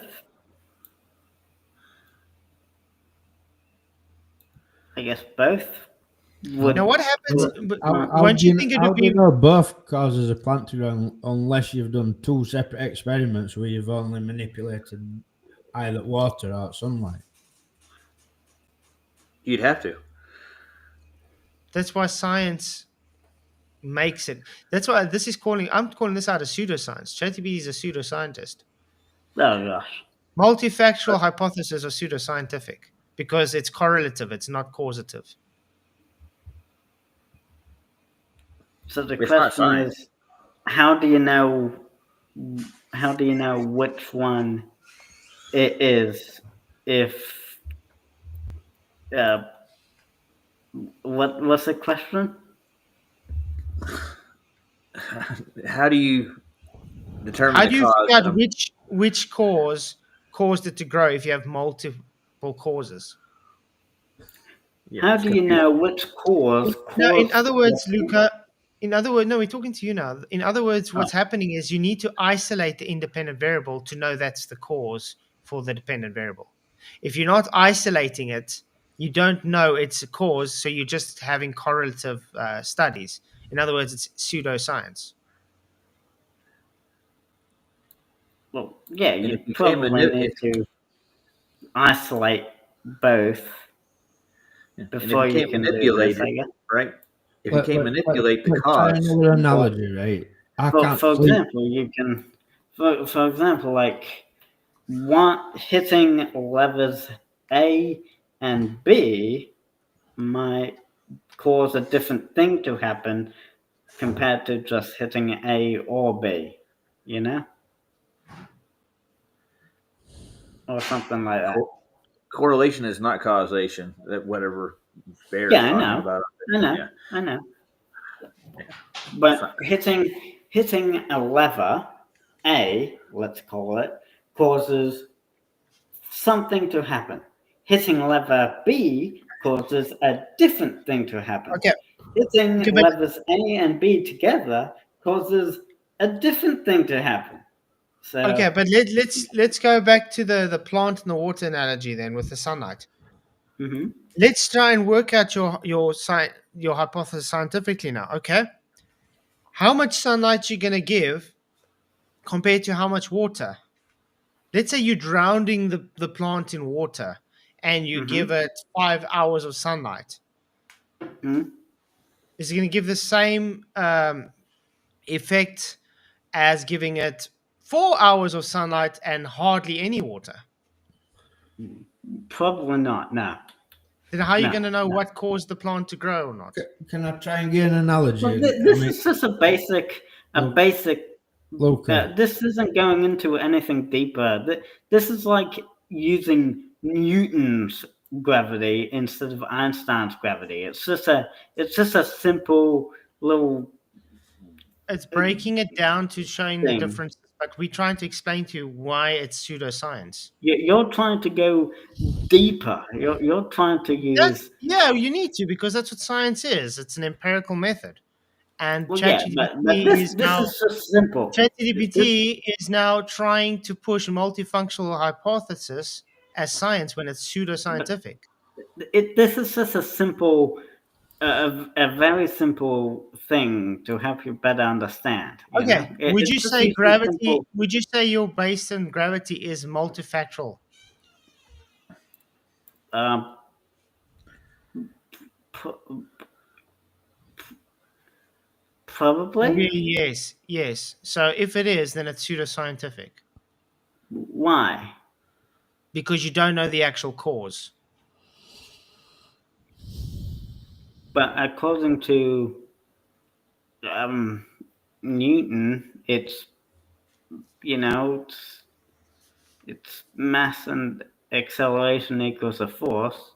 I guess both would. Now, what happens? How Won't do you you, think it how would do you be? know both causes a plant to grow unless you've done two separate experiments where you've only manipulated either water or sunlight? You'd have to. That's why science makes it. That's why this is calling. I'm calling this out as pseudoscience. ChatGPT is a pseudoscientist. Oh gosh. Multifactorial hypotheses are pseudoscientific because it's correlative. It's not causative. So the It's not question science. is, how do you know? How do you know which one it is? If what's the question? How do you determine How the do you cause? figure out which cause caused it to grow if you have multiple causes? Yeah, How it's do you confusing. know which cause No, in caused? other words, Luca. In other words, no, we're talking to you now. In other words, what's happening is you need to isolate the independent variable to know that's the cause for the dependent variable. If you're not isolating it, you don't know it's a cause, so you're just having correlative studies. In other words, it's pseudoscience. Well, yeah, And you if you can probably need to isolate both and if before you you can't can do manipulate this, I it, guess. right? If you can't manipulate the Let's try cause, another analogy, right? I can't For sleep. example, you can, for example, like hitting levers A and B might cause a different thing to happen compared to just hitting A or B, you know, or something like that. correlation is not causation. That whatever Bear Yeah, is I talking know, about. I know, Yeah. I know. Yeah. But hitting a lever A, let's call it, causes something to happen. Hitting lever B causes a different thing to happen. Okay. Hitting Okay, but- levers A and B together causes a different thing to happen. So Okay, but let's go back to the plant and the water analogy then with the sunlight. Mm-hmm. Let's try and work out your hypothesis scientifically now. Okay, how much sunlight you're gonna give compared to how much water? Let's say you're drowning the plant in water, and you give it 5 hours of sunlight. Mm-hmm. Is it going to give the same effect as giving it 4 hours of sunlight and hardly any water? Probably not. No. Then how are you No, going to know no. what caused the plant to grow or not? Can I try and give an analogy? Well, this is just a basic. Luca. This isn't going into anything deeper. This is like using Newton's gravity instead of Einstein's gravity. It's just a simple little It's breaking it down to showing the thing. differences, but we're trying to explain to you why it's pseudoscience. You're trying to go deeper. You're trying to use. Yeah, you need to, because that's what science is. It's an empirical method. And Well, yeah, but this is just simple. ChatGPT is now trying to push a multifunctional hypothesis as science when it's pseudoscientific. This is just a simple, a very simple thing to help you better understand. Okay. Would you It's just say using gravity? simple- Would you say your base in gravity is multifactorial? Probably. Yes. So if it is, then it's pseudoscientific Why? because you don't know the actual cause. But according to Newton, it's it's mass and acceleration equals a force.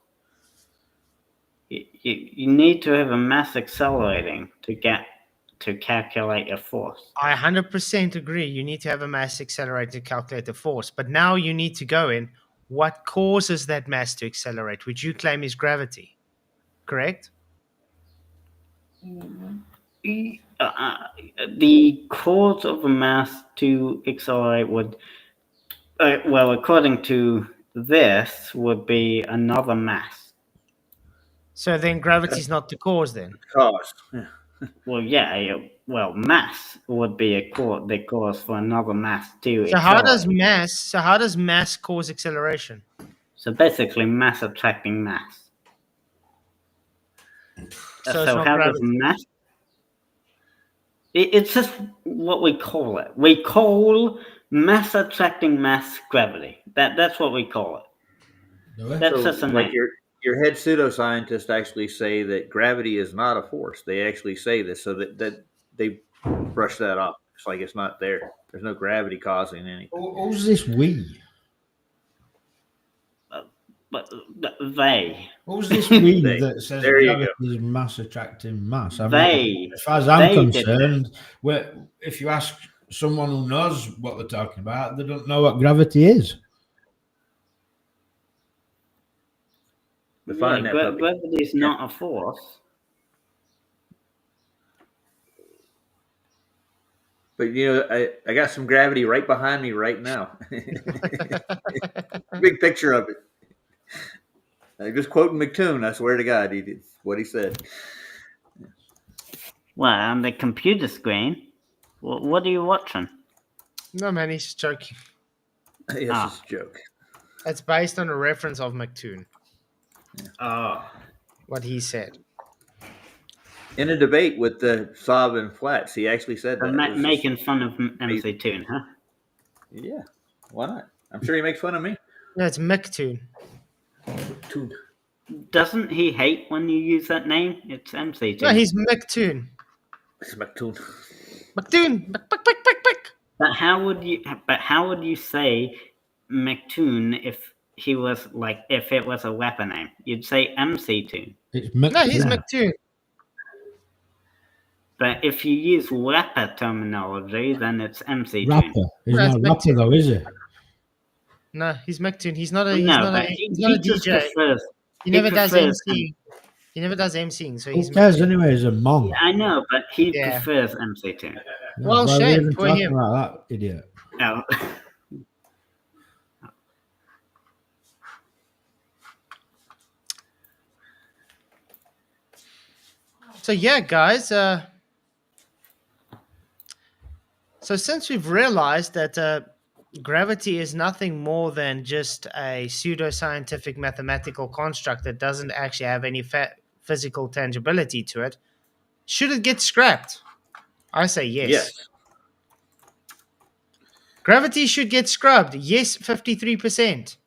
You need to have a mass accelerating to calculate a force. I 100% agree. You need to have a mass accelerator to calculate the force. But now you need to go in what causes that mass to accelerate, which you claim is gravity. Correct? The cause of a mass to accelerate would, according to this, would be another mass. So then gravity is not the cause then. Cause. Yeah. Well, yeah. Mass would be the cause for another mass to So accelerate. how does mass cause acceleration? So basically, mass attracting mass. So it's So not how does gravity. mass? It's just what we call it. We call mass attracting mass gravity. That's what we call it. That's just a like name. your head pseudoscientists actually say that gravity is not a force. They actually say this, so that they brush that off. It's like it's not there. There's no gravity causing anything. Who's this we? But they. Who's this we They. that says There you go. gravity is mass attracting mass? I mean, They. as far as I'm They did concerned, if you ask someone who knows what they're talking about, they don't know what gravity is. We find that puppy. Gravity is not a force. But I got some gravity right behind me right now. Big picture of it. I'm just quoting McToon. I swear to God, he did what he said. Well, on the computer screen. What are you watching? No, man, he's just joking. Yes, it's a joke. It's based on a reference of McToon, Oh. what he said. In a debate with the Saab and Flats, he actually said that. Making fun of MC Toon, huh? Yeah, why not? I'm sure he makes fun of me. No, it's McToon. Doesn't he hate when you use that name? It's MC Toon. No, he's McToon. It's McToon. McToon. But how would you say McToon if he was if it was a rapper name? You'd say MC Toon. No, he's McToon. But if you use rapper terminology, then it's MC Toon. Rapper. He's That's not a rapper though, is he? No, he's McToon. He's not a. He just DJ. prefers. He never does prefers MC. He never does MCing. So Who he's cares McToon. anyway? He's a mong. Yeah, I know, but he Yeah. prefers MC Toon. Well, Why are we shame even for talking him. about that idiot? Oh. So yeah, guys. So since we've realized that gravity is nothing more than just a pseudoscientific mathematical construct that doesn't actually have any physical tangibility to it, should it get scrapped? I say yes. Yes. Gravity should get scrubbed. Yes, 53%.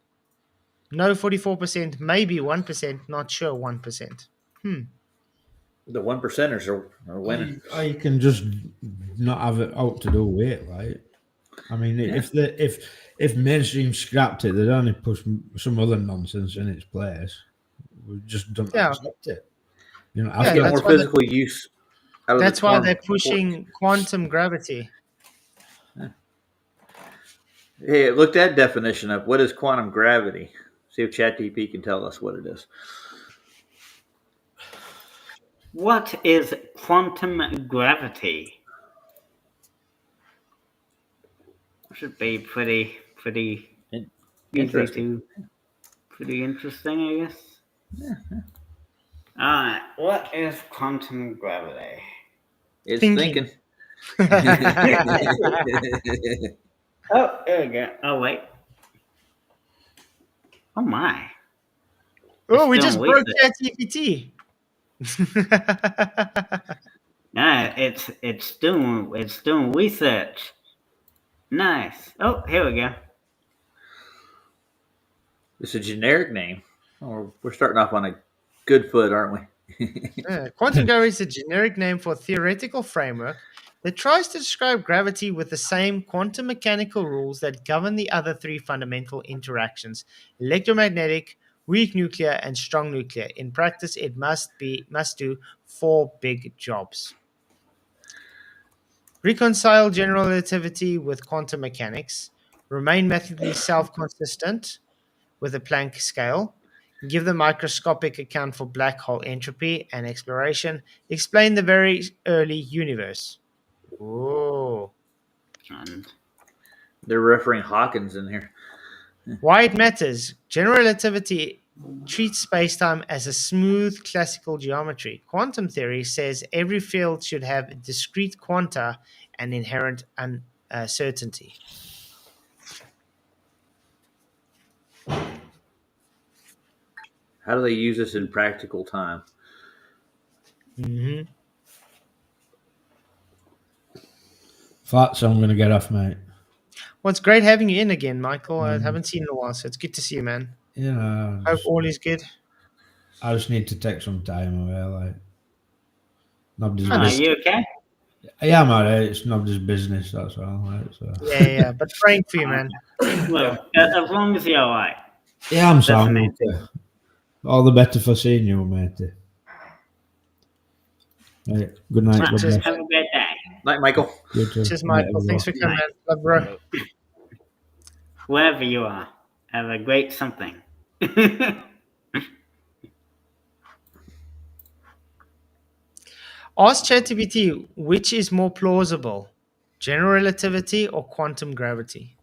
No, 44%. Maybe 1%. Not sure, 1%. The 1%ers are winning. Or you can just not have it out to do with it, like. I mean, if mainstream scrapped it, they'd only push some other nonsense in its place. We just don't Yeah. accept it. You know, Yeah, after Get that's more why physical use out of That's the why quantum they're pushing quantum gravity. Hey, look that definition up. What is quantum gravity? See if ChatGPT can tell us what it is. What is quantum gravity? Should be pretty easy Interesting. pretty interesting, I guess. Alright, what is quantum gravity? It's Thinking. thinking. Oh, there we go. Oh wait. Oh my. Oh, we It's just doing broke research. ChatGPT. No, it's doing research. Nice. Oh, here we go. It's a generic name. Oh, we're starting off on a good foot, aren't we? Quantum gravity is a generic name for a theoretical framework that tries to describe gravity with the same quantum mechanical rules that govern the other three fundamental interactions: electromagnetic, weak nuclear, and strong nuclear. In practice, it must do four big jobs: reconcile general relativity with quantum mechanics, remain mathematically self-consistent with the Planck scale, give the microscopic account for black hole entropy and exploration, explain the very early universe. Whoa. And They're referring Hawkins in here. Why it matters. General relativity treats spacetime as a smooth classical geometry. Quantum theory says every field should have discrete quanta and inherent uncertainty. How do they use this in practical time? Mm-hmm. Flat, so I'm going to get off, mate. Well, it's great having you in again, Michael. I haven't seen you in a while, so it's good to see you, man. You know, Hope all is good. I just need to take some time away. Like, nobody's are business. you okay? Yeah, I'm alright. It's nobody's business. That's all. Right, so. Yeah. But praying for you, man. Well, as long as you're alright. Yeah, I'm That's sound. amazing. All the better for seeing you, mate. Right, good night. God Cheers. bless. Have a great day. Night, Michael. You too. Cheers, Night, Michael. Thanks for everyone. coming, man. Love, bro. Wherever you are, have a great something. Ask ChatGPT which is more plausible, general relativity or quantum gravity?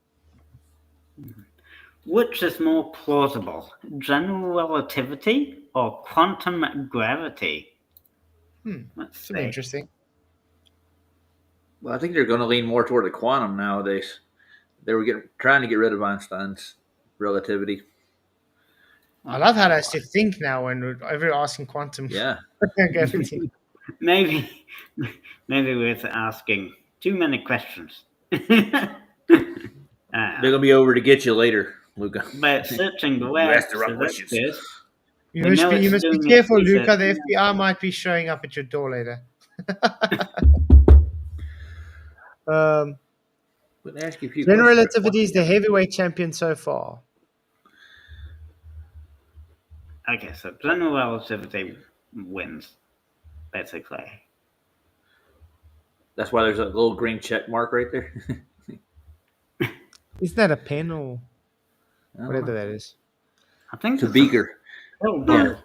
Which is more plausible, general relativity or quantum gravity? Let's Should be see. interesting. Well, I think they're going to lean more toward the quantum nowadays. They were trying to get rid of Einstein's relativity. I love how they have to think now when we're asking quantum Yeah. gravity. Maybe we're asking too many questions. They're going to be over to get you later, Luca. But searching the You web, asked the wrong so that's questions. good. You We must know be it's doing its careful, research Luca. The now. FBI might be showing up at your door later. Let me ask you a few General questions. relativity is the heavyweight champion so far. Okay, so general relativity wins, basically. That's why there's a little green check mark right there. Isn't that a pen or whatever that is? I think To it's Beaker. Oh, Yeah.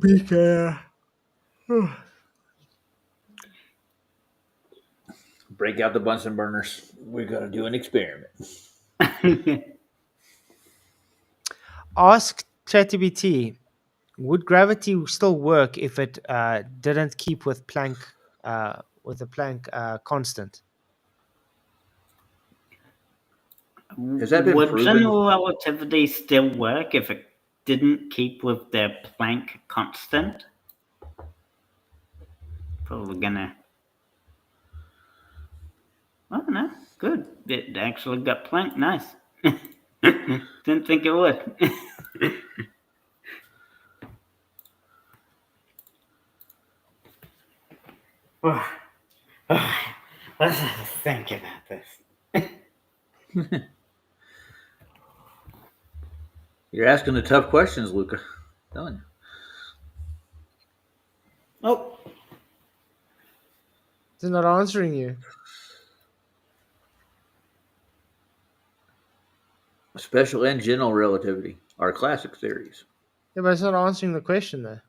Beaker. Break out the Bunsen burners. We're going to do an experiment. Ask ChatGPT would gravity still work if it didn't keep with Planck with the Planck constant? Has that been Would proven? general relativity still work if it didn't keep with the Planck constant? Probably gonna. Oh no, good. It actually got Planck. Nice. Didn't think it would. Let's think about this. You're asking the tough questions, Luca. I'm telling you. Oh, It's not answering you. Special and general relativity are classic theories. Yeah, but it's not answering the question though.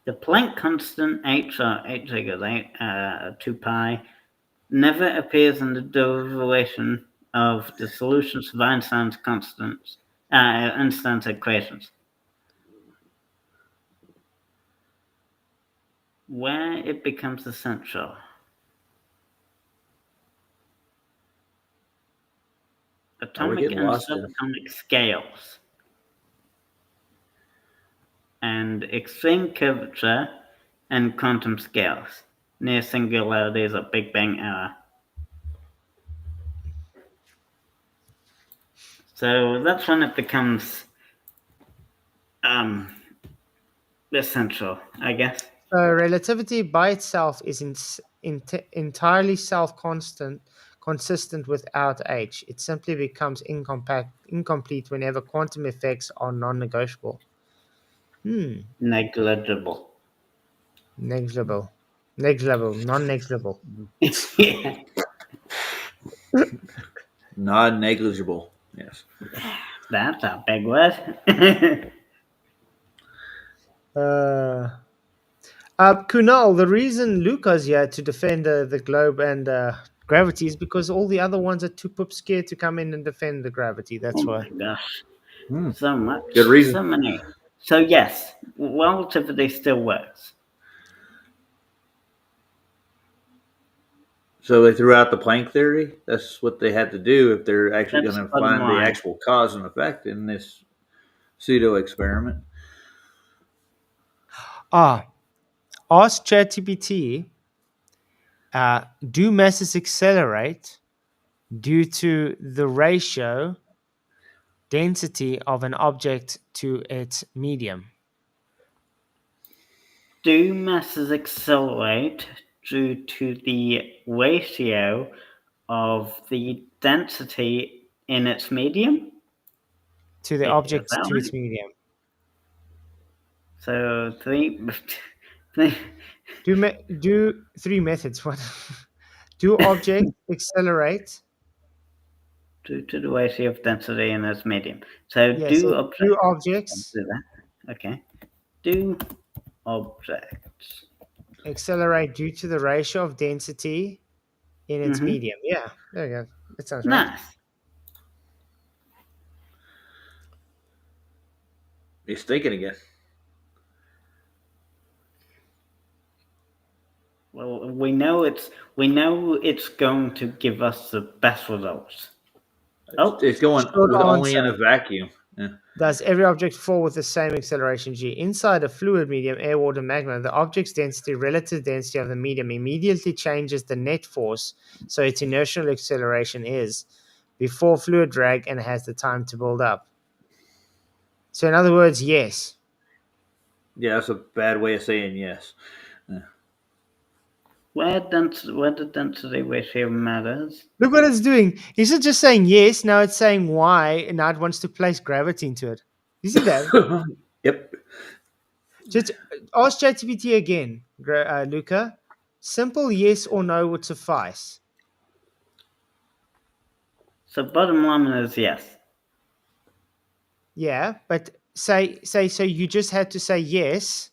the Planck constant h equals 2 pi never appears in the derivation of the solutions of Einstein's constants, Einstein's equations. Where it becomes essential. Atomic getting and lost in- subatomic scales. And extreme curvature and quantum scales. Near singularities of Big Bang era. So that's when it becomes essential, I guess. Relativity by itself is entirely consistent without H. It simply becomes incomplete whenever quantum effects are non-negotiable. Negligible. Negligible, non-negligible. Yeah. Non-negligible. Yes. That's a big word. Kunal, the reason Luca's here to defend the globe and gravity is because all the other ones are too poop scared to come in and defend the gravity. That's Oh why. my gosh. Hmm. So much. Good reason. So many. So yes, relativity still works. So they threw out the Planck theory. That's what they had to do if they're actually That's going to bottom find the line. actual cause and effect in this pseudo experiment. Ask ChatGPT, do masses accelerate due to the ratio density of an object to its medium? Do masses accelerate due to the ratio of the density in its medium? To the Is object that to its right? medium. So Do three methods. What? Do objects accelerate? due to the ratio of density in its medium. So Yes. do Do objects. objects Do that. Okay. Do objects. accelerate due to the ratio of density in its medium? Yeah. There you go. That sounds right. Nice. He's thinking again. Well, we know it's going to give us the best results. It's going Short with only in answer. a vacuum. Yeah. Does every object fall with the same acceleration g? Inside a fluid medium, air, water, magma, the object's density, relative density of the medium, immediately changes the net force, so its inertial acceleration is, before fluid drag and has the time to build up. So in other words, yes. Yeah, that's a bad way of saying yes. Where the density ratio matters. Look what it's doing. Instead of just saying yes, now it's saying why, and now it wants to place gravity into it. You see that? Yep. Just ask ChatGPT again, Luca. Simple yes or no would suffice. So bottom line is yes. Yeah, but say so you just had to say yes.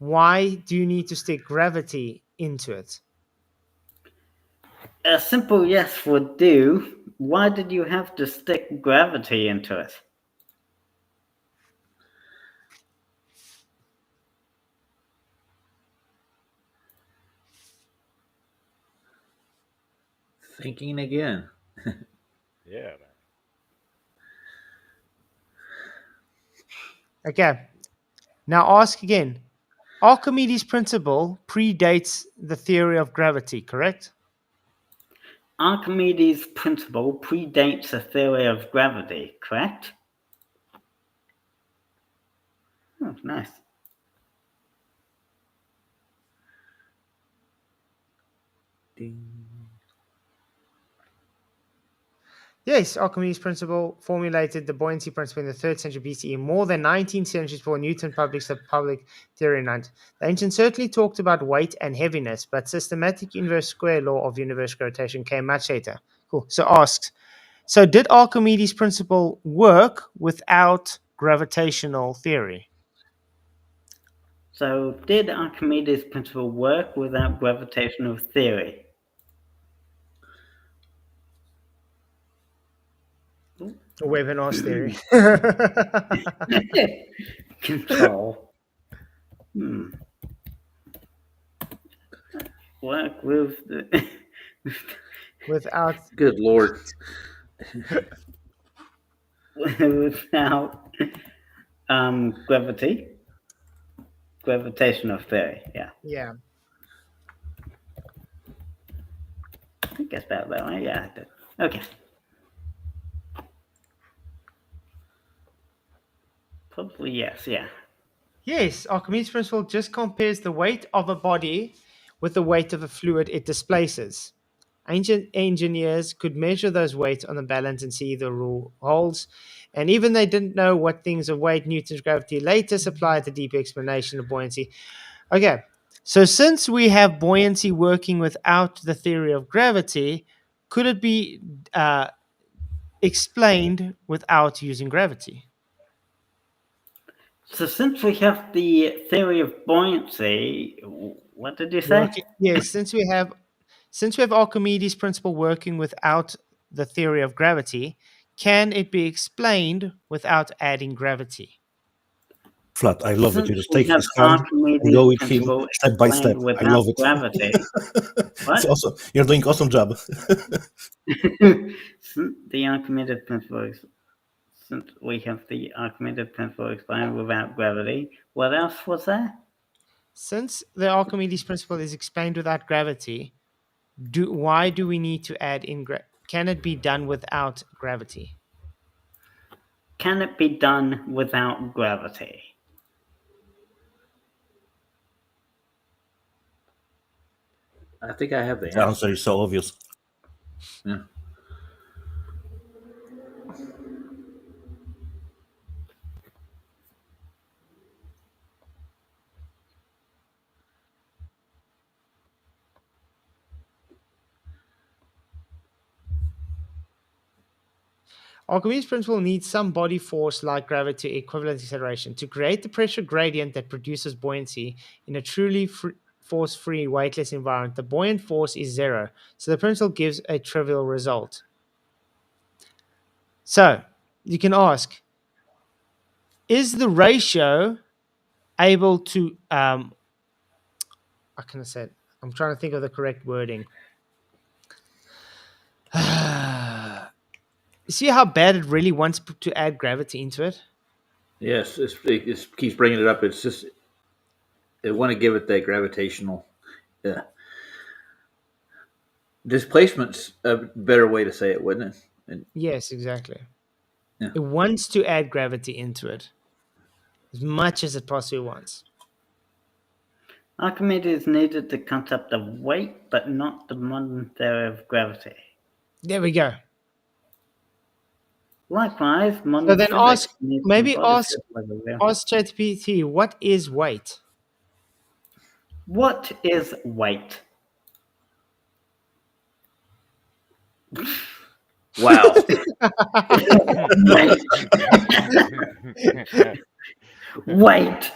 Why do you need to stick gravity into it? A simple yes would do. Why did you have to stick gravity into it? Thinking again. Yeah, man. Okay. Now ask again. Archimedes' principle predates the theory of gravity, correct? Archimedes' principle predates the theory of gravity, correct? Oh, nice. Yes, Archimedes' principle formulated the buoyancy principle in the 3rd century BCE. More than 19 centuries before Newton published the public theory in 19. The ancients certainly talked about weight and heaviness, but systematic inverse square law of universal gravitation came much later. Cool. So asks, so did Archimedes' principle work without gravitational theory? So, did Archimedes' principle work without gravitational theory? Webinars theory. Control. Work with the Without Good Lord. without gravity. Gravitational theory, yeah. yeah. I think that's about that, right? Yeah, I did. Okay. Probably yes, yeah. Yes, Archimedes' principle just compares the weight of a body with the weight of a fluid it displaces. Ancient engineers could measure those weights on the balance and see the rule holds. And even they didn't know what things of weight, Newton's gravity later supplied the deep explanation of buoyancy. Okay, so since we have buoyancy working without the theory of gravity, could it be explained without using gravity? So since we have the theory of buoyancy, what did you say? Yes, since we have Archimedes' principle working without the theory of gravity, can it be explained without adding gravity? Flat, I love it. You Since just we take have his hand and Archimedes' go with him principle step by step. explained I without love it. gravity. It's What? awesome. You're doing awesome job. Since the Archimedes principle, since we have the Archimedes principle explained without gravity, what else was there? Since the Archimedes principle is explained without gravity, why do we need to add in can it be done without gravity? Can it be done without gravity? I think I have the The answer. answer is so obvious. Yeah. Archimedes' principle needs some body force like gravity to equivalent acceleration. To create the pressure gradient that produces buoyancy in a truly force-free, weightless environment, the buoyant force is zero. So the principle gives a trivial result. So you can ask, is the ratio able to, how can I say it? I'm trying to think of the correct wording. See how bad it really wants to add gravity into it? Yes, it keeps bringing it up. It's just they want to give it that gravitational displacement's a better way to say it, wouldn't it? And Yes, exactly. Yeah. It wants to add gravity into it as much as it possibly wants. Archimedes needed the concept of weight, but not the modern theory of gravity. There we go. Likewise, modern So then physics needs maybe some body force like a real. ask ChatGPT, what is weight? What is weight? wow, Weight. WEIGHT.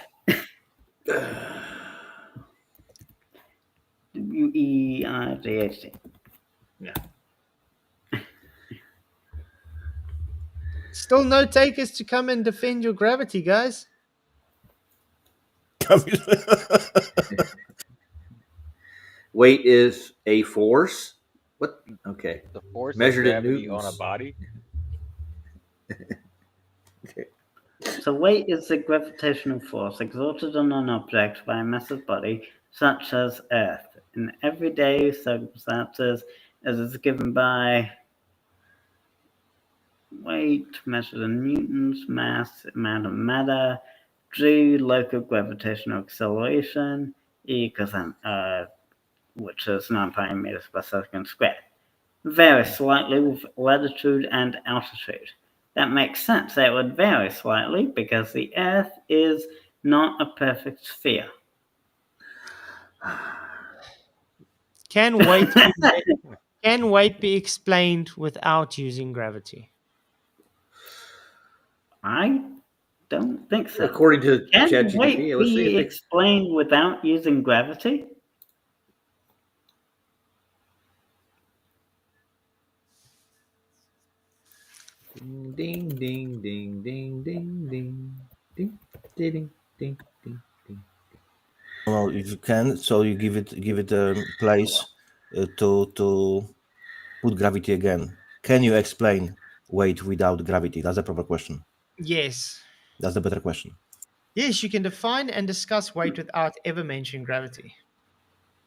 Still no takers to come and defend your gravity, guys. weight is a force What? Okay. The force Measured of in gravity on a newtons. body. Okay. So weight is the gravitational force exerted on an object by a massive body, such as Earth. In everyday circumstances, it is given by weight measured in newtons, mass, amount of matter, g, local gravitational acceleration, e equals which is 9 meters per second squared. Varies slightly with latitude and altitude. That makes sense. That would vary slightly because the Earth is not a perfect sphere. Can weight be explained without using gravity? I don't think so. According to Can ChatGPT, weight let's see be if they. explained without using gravity? Ding ding ding ding ding ding ding ding ding ding ding ding. Well, if you can, so you give it a place to put gravity again. Can you explain weight without gravity? That's a proper question. Yes. That's the better question. Yes, you can define and discuss weight without ever mentioning gravity.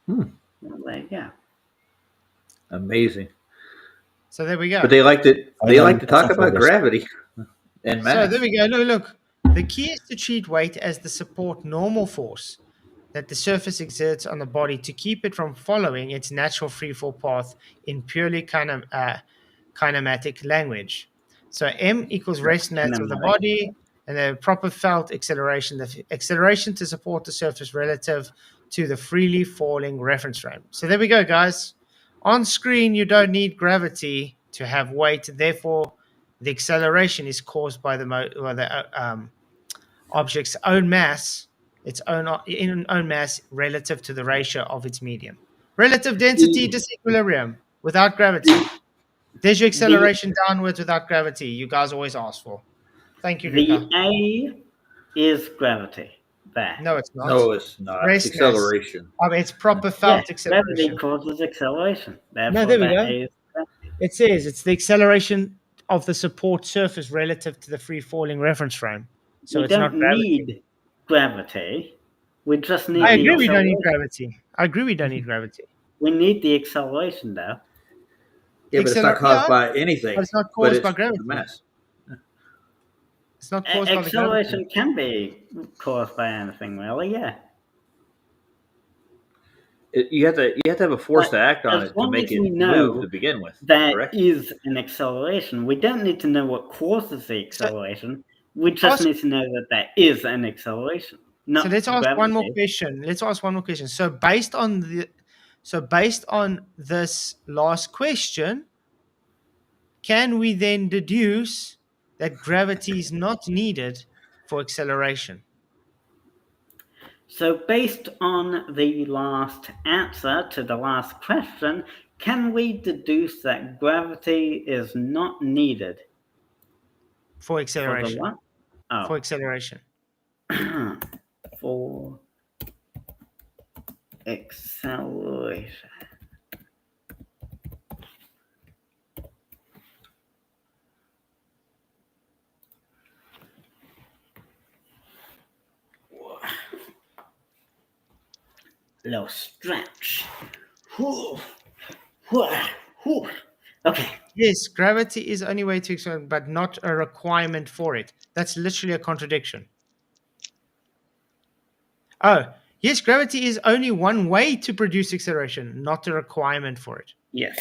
Well, there you go. Amazing. So there we go. But they like to Finally, talk some about progress. gravity and So mass. there we go. Look. The key is to treat weight as the support normal force that the surface exerts on the body to keep it from following its natural freefall path in purely kinematic language. So M equals rest mass of the Kinematic. body and the proper felt acceleration, the acceleration to support the surface relative to the freely falling reference frame. So there we go, guys. On screen, you don't need gravity to have weight. Therefore, the acceleration is caused by the object's own mass, its own mass relative to the ratio of its medium. Relative density disequilibrium without gravity. There's your acceleration downwards without gravity. You guys always ask for. Thank you, The Luca. A is gravity. There. No, it's not. No, it's not. Rest It's acceleration. mass. It's proper Yes, felt gravity acceleration. causes acceleration. No, Therefore, there we that go. A is gravity. It says it's the acceleration of the support surface relative to the free falling reference frame. So We it's not don't gravity. need gravity. We just need I the agree we don't need acceleration. gravity. I agree we don't need gravity. We need the acceleration, though. Yeah, but it's not caused Yeah, by anything. but it's not But caused it's by the gravity. mass. It's not caused by the gravity. Acceleration can be caused by anything, really. Yeah. You have to have a force But to act on as it to long make as it we move know to begin with. There Correct? is an acceleration. We don't need to know what causes the acceleration. We just ask- need to know that there is an acceleration. Not So let's ask gravity. one more question. So based on this last question, can we then deduce that gravity is not needed for acceleration? So, based on the last answer to the last question, can we deduce that gravity is not needed For for the acceleration. what? For Oh, acceleration. for acceleration. Little stretch. Okay. Yes, gravity is only way to accelerate, but not a requirement for it. That's literally a contradiction. Oh, yes, gravity is only one way to produce acceleration, not a requirement for it. Yes.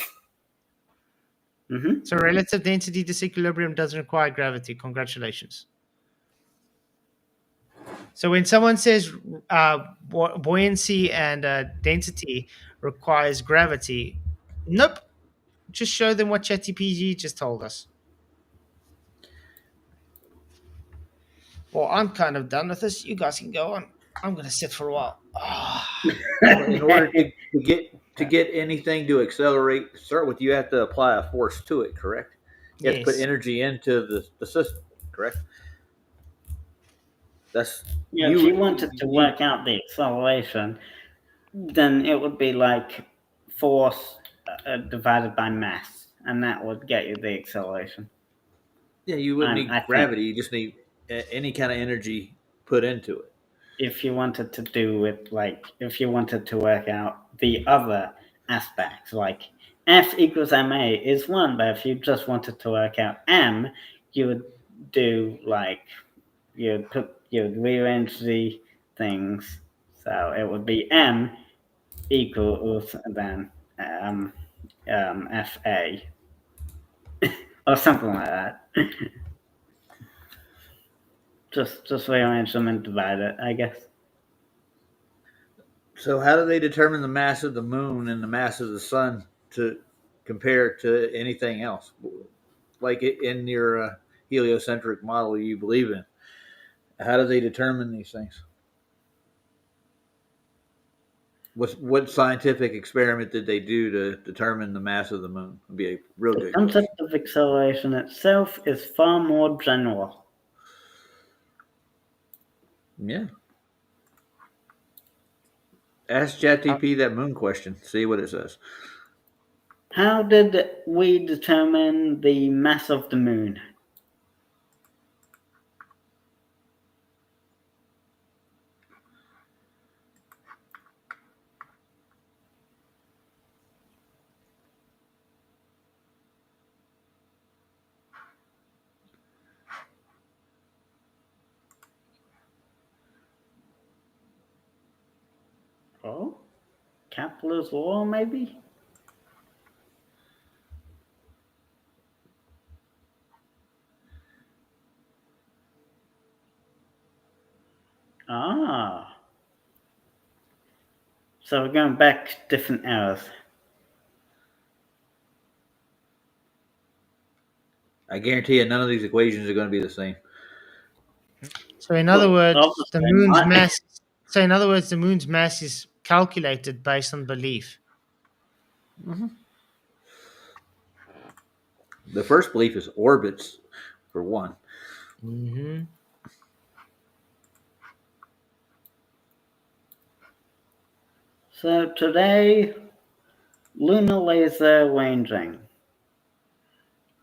Mm-hmm. So relative density disequilibrium doesn't require gravity. Congratulations. So when someone says buoyancy and density requires gravity, nope. Just show them what ChatGPT just told us. Well, I'm kind of done with this. You guys can go on. I'm going to sit for a while. In order to get anything to accelerate, start with you have to apply a force to it. Correct? You have to put Yes. energy into the system. Correct? That's Yeah, if you wanted to work out the acceleration, then it would be like force divided by mass, and that would get you the acceleration. Yeah, you wouldn't I need think- gravity. You just need any kind of energy put into it. If you wanted to do it, like, if you wanted to work out the other aspects, like F equals ma is 1, but if you just wanted to work out m, you would do, like, you'd rearrange the things, so it would be m equals then fa, or something like that. just rearrange them and divide it, I guess. So, how do they determine the mass of the moon and the mass of the sun to compare to anything else? Like in your heliocentric model you believe in, how do they determine these things? What scientific experiment did they do to determine the mass of the moon? Would be a real The good question. concept of acceleration itself is far more general. Yeah. Ask ChatGPT that moon question. See what it says. How did we determine the mass of the moon? Oh? Kepler's law, maybe? Ah. So we're going back to different eras. I guarantee you, none of these equations are going to be the same. So in other Well, words, obviously the moon's not. mass. So in other words, the moon's mass is calculated based on belief. The first belief is orbits, for one. Mm-hmm. So today, lunar laser ranging,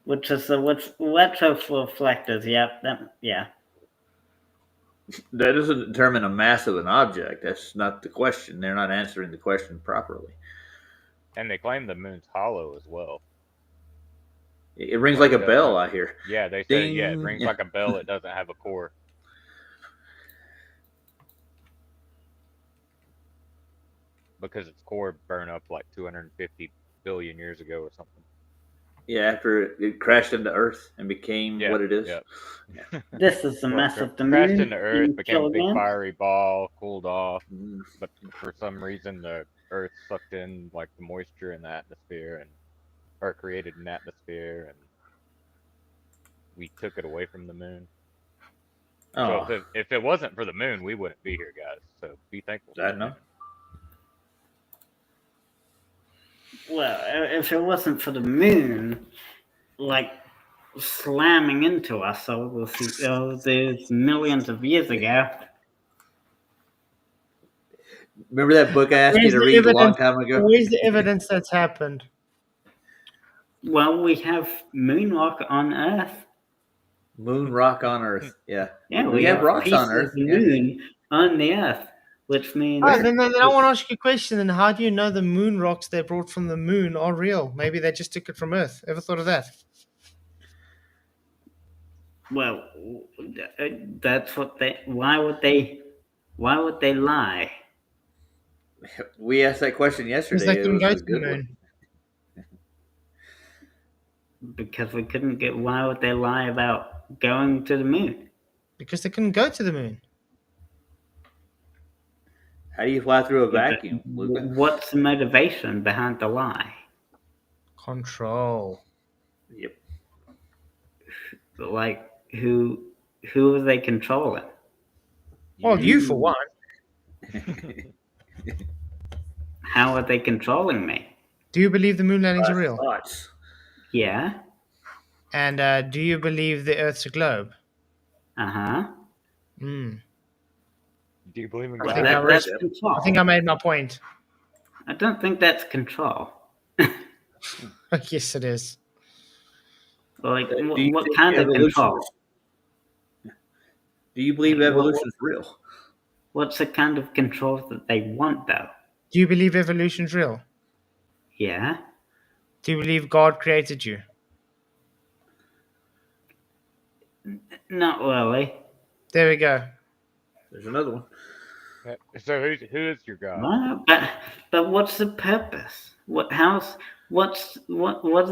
which is the retroreflectors. Yep, yeah. That doesn't determine a mass of an object. That's not the question. They're not answering the question properly. And they claim the moon's hollow as well. It rings like a it doesn't bell, have- I hear. Yeah, they say Ding. it rings like a bell. It doesn't have a core. Because its core burned up like 250 billion years ago or something. Yeah, after it crashed into Earth and became Yeah, what it is. yeah. This is the Well, mass of the crashed moon into Earth, in became a big kilograms. fiery ball, cooled off, Mm. but for some reason the Earth sucked in like the moisture in the atmosphere or created an atmosphere, and we took it away from the moon. Oh, So if it wasn't for the moon, we wouldn't be here, guys. So be thankful for I the know. moon. Well, if it wasn't for the moon, like, slamming into us all these millions of years ago. remember that book I asked you Where's to the read a long evidence? time ago? Where's the evidence that's happened? Well, we have moon rock on Earth. Moon rock on Earth. Yeah. Yeah, we have rocks pieces on Earth. of the Yeah. moon on the Earth, which means. Oh, then I want to ask you a question. Then how do you know the moon rocks they brought from the moon are real? Maybe they just took it from Earth. Ever thought of that? Well, that's what they. Why would they lie? We asked that question Because yesterday. they It couldn't was go a to the good one. moon. Because we couldn't get. Why would they lie about going to the moon? Because they couldn't go to the moon. How do you fly through a Yeah, but vacuum, Luca? what's the motivation behind the lie? Control. Yep. Like, who are they controlling? Well, you for one. How are they controlling me? Do you believe the moon landings are real? Thoughts. Yeah. And do you believe the Earth's a globe? Uh-huh. Hmm. Do you believe in I think gravity? That's I control. think I made my point. I don't think that's control. Yes, it is. Like, Do you what think kind of evolution control? Do you believe evolution is real? What's the kind of control that they want, though? Do you believe evolution's real? Yeah? Do you believe God created you? Not really. There we go. There's another one. So who is your God? Well, but what's the purpose? What are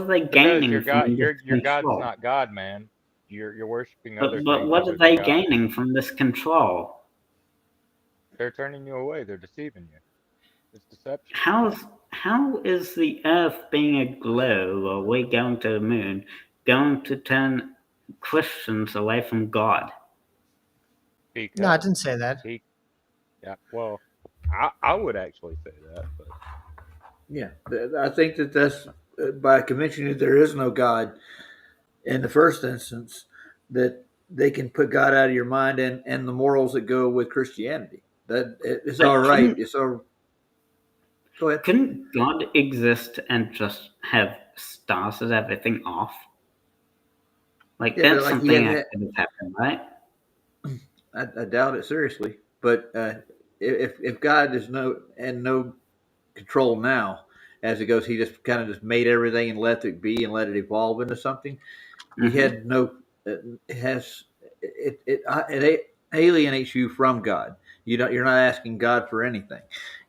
they Because gaining your from God, this your God's control? not God, man. You're worshiping other But things what are other than they God. gaining from this control? They're turning you away. They're deceiving you. It's deception. How is the Earth being a globe, or we going to the moon, going to turn Christians away from God? No, I Because didn't say that. he, yeah, well, I would actually say that, but Yeah, I think that's by convincing you there is no God in the first instance, that they can put God out of your mind and the morals that go with Christianity. That it's But all right. It's all. Go ahead. couldn't God exist and just have started everything off? Like, Yeah, but that's like he something had, that could have happened, right? I doubt it seriously. But if God is no control now as it goes, he just kind of just made everything and let it be and let it evolve into something. He Mm-hmm. had no. It has it alienates you from God. You're not asking God for anything.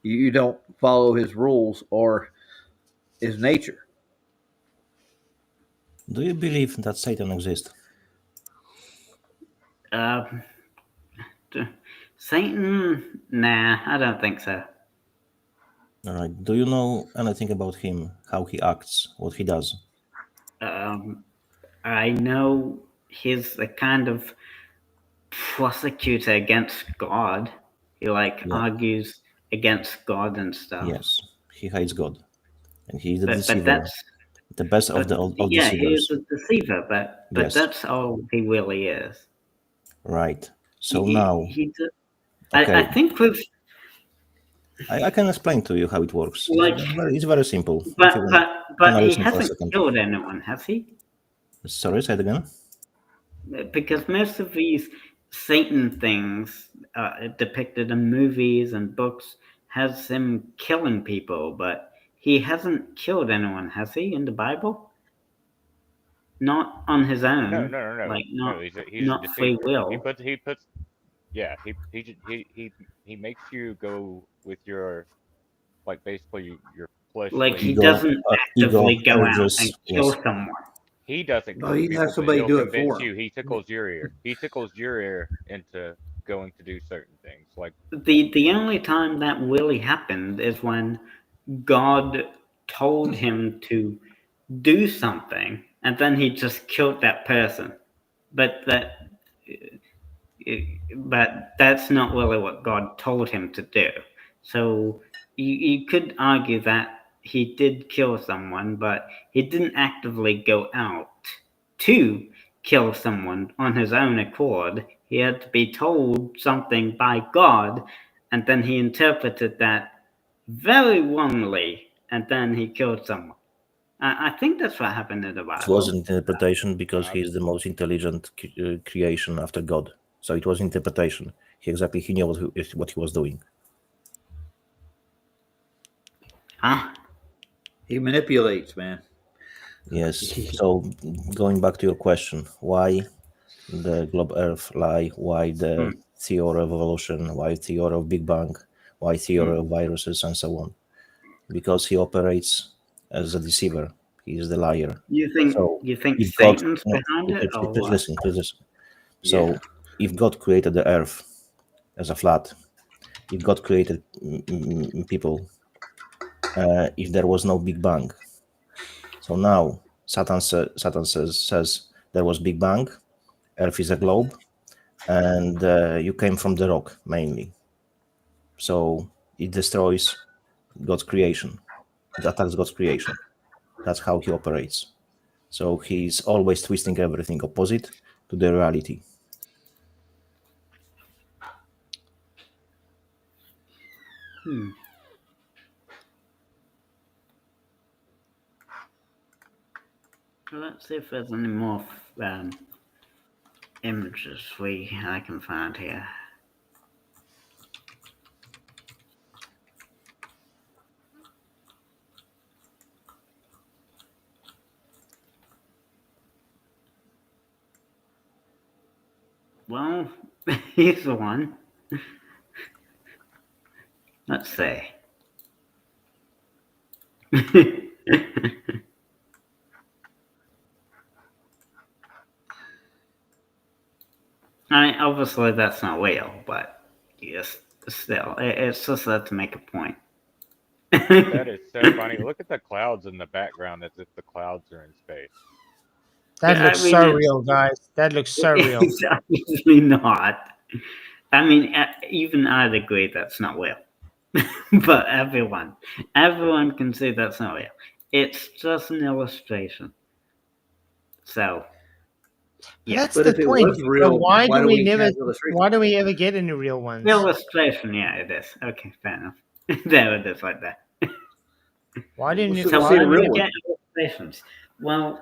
You don't follow His rules or His nature. Do you believe that Satan exists? Um, Satan? Nah, I don't think so. All right. Do you know anything about him? How he acts? What he does? I know he's a kind of prosecutor against God. He Yeah. argues against God and stuff. Yes. He hates God, and he is the But deceiver, the best of but the all yeah, he is deceivers. a deceiver. But Yes. that's all he really is. Right. He, So he, now, he d- I okay, think with I can explain to you how it works. like, It's very simple. If you but want, but can but I he listen for a hasn't second? killed anyone, has he? Sorry, say it again. Because most of these Satan things depicted in movies and books has him killing people, but he hasn't killed anyone, has he, in the Bible? Not on his no, own, no, no, no, like no. He's a not free deceiver. will. He puts yeah. He makes you go with your like basically your Like he fleshly. doesn't Ego, actively go out and urges. kill Yes, someone. He doesn't No, kill he has people, but somebody he'll do it convince for him. you. He tickles your ear. He tickles your ear into going to do certain things. Like The only time that really happened is when God told him to do something, and then he just killed that person. But that's not really what God told him to do. So you could argue that he did kill someone, but he didn't actively go out to kill someone on his own accord. He had to be told something by God, and then he interpreted that very wrongly, and then he killed someone. I think that's what happened in the it was Bible. interpretation because uh, he is the most intelligent creation after God. So it was interpretation. He knew what he was doing. Huh? He manipulates, man. Yes. So going back to your question, why the globe Earth lie? Why the Hmm. theory of evolution? Why theory of Big Bang? Why theory Hmm. of viruses and so on? Because he operates as a deceiver. He is the liar. So You think if God, Satan's no, behind it, or please what? listen, please listen. Yeah. So if God created the Earth as a flat, if God created people, if there was no Big Bang, so now Satan says there was Big Bang, Earth is a globe, and you came from the rock mainly. So it destroys God's creation. It attacks God's creation. That's how he operates. So he's always twisting everything opposite to the reality. Hmm. let's see if there's any more images I can find here. Well, here's the one. Let's see. I mean, obviously that's not real, but yes, still, it's just there to make a point. That is so funny. Look at the clouds in the background as if the clouds are in space. That I looks mean, so it's- real, guys. That looks so real. It's obviously not. I mean, even I'd agree that's not real. But everyone can see that's not real. It's just an illustration. So, yeah, That's But the if it point. was So real, why do we never? have illustrations? Why do we ever get any real ones? illustration. Yeah, it is. Okay, fair enough. There it is, like that. Why didn't you? So So we'll Why see why the do real we one. get illustrations? Well,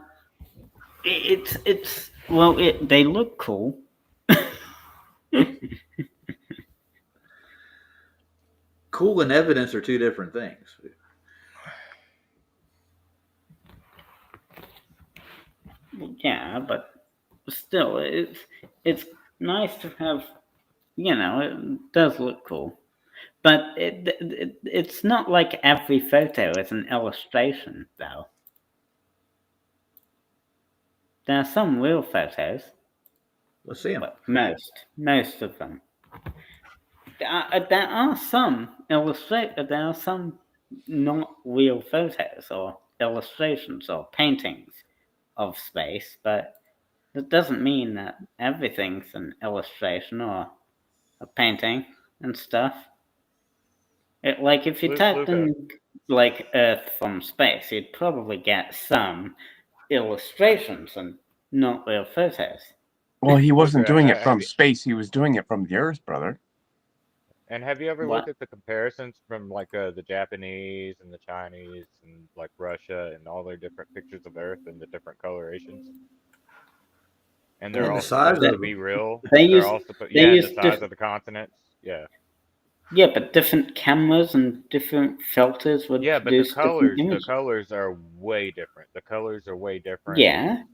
they look cool. Cool and evidence are two different things. Yeah, but still, it's nice to have. It does look cool, but it's not like every photo is an illustration, though. There are some real photos, Let's see them. but most of them. There are some There are some not real photos or illustrations or paintings of space, but that doesn't mean that everything's an illustration or a painting and stuff. Like if you typed Luca, in like Earth from space, you'd probably get some illustrations and not real photos. Well, he wasn't Luca, doing it have from you, space. He was doing it from the Earth, brother. and have you ever What? looked at the comparisons from like the Japanese and the Chinese and like Russia and all their different pictures of Earth and the different colorations? And they're And the all size supposed of to be them. real. They They're use all they and use the size of the continents. Yeah. Yeah, but different cameras and different filters would Yeah, but the produce different images. colors are way different. The colors are way different. Yeah.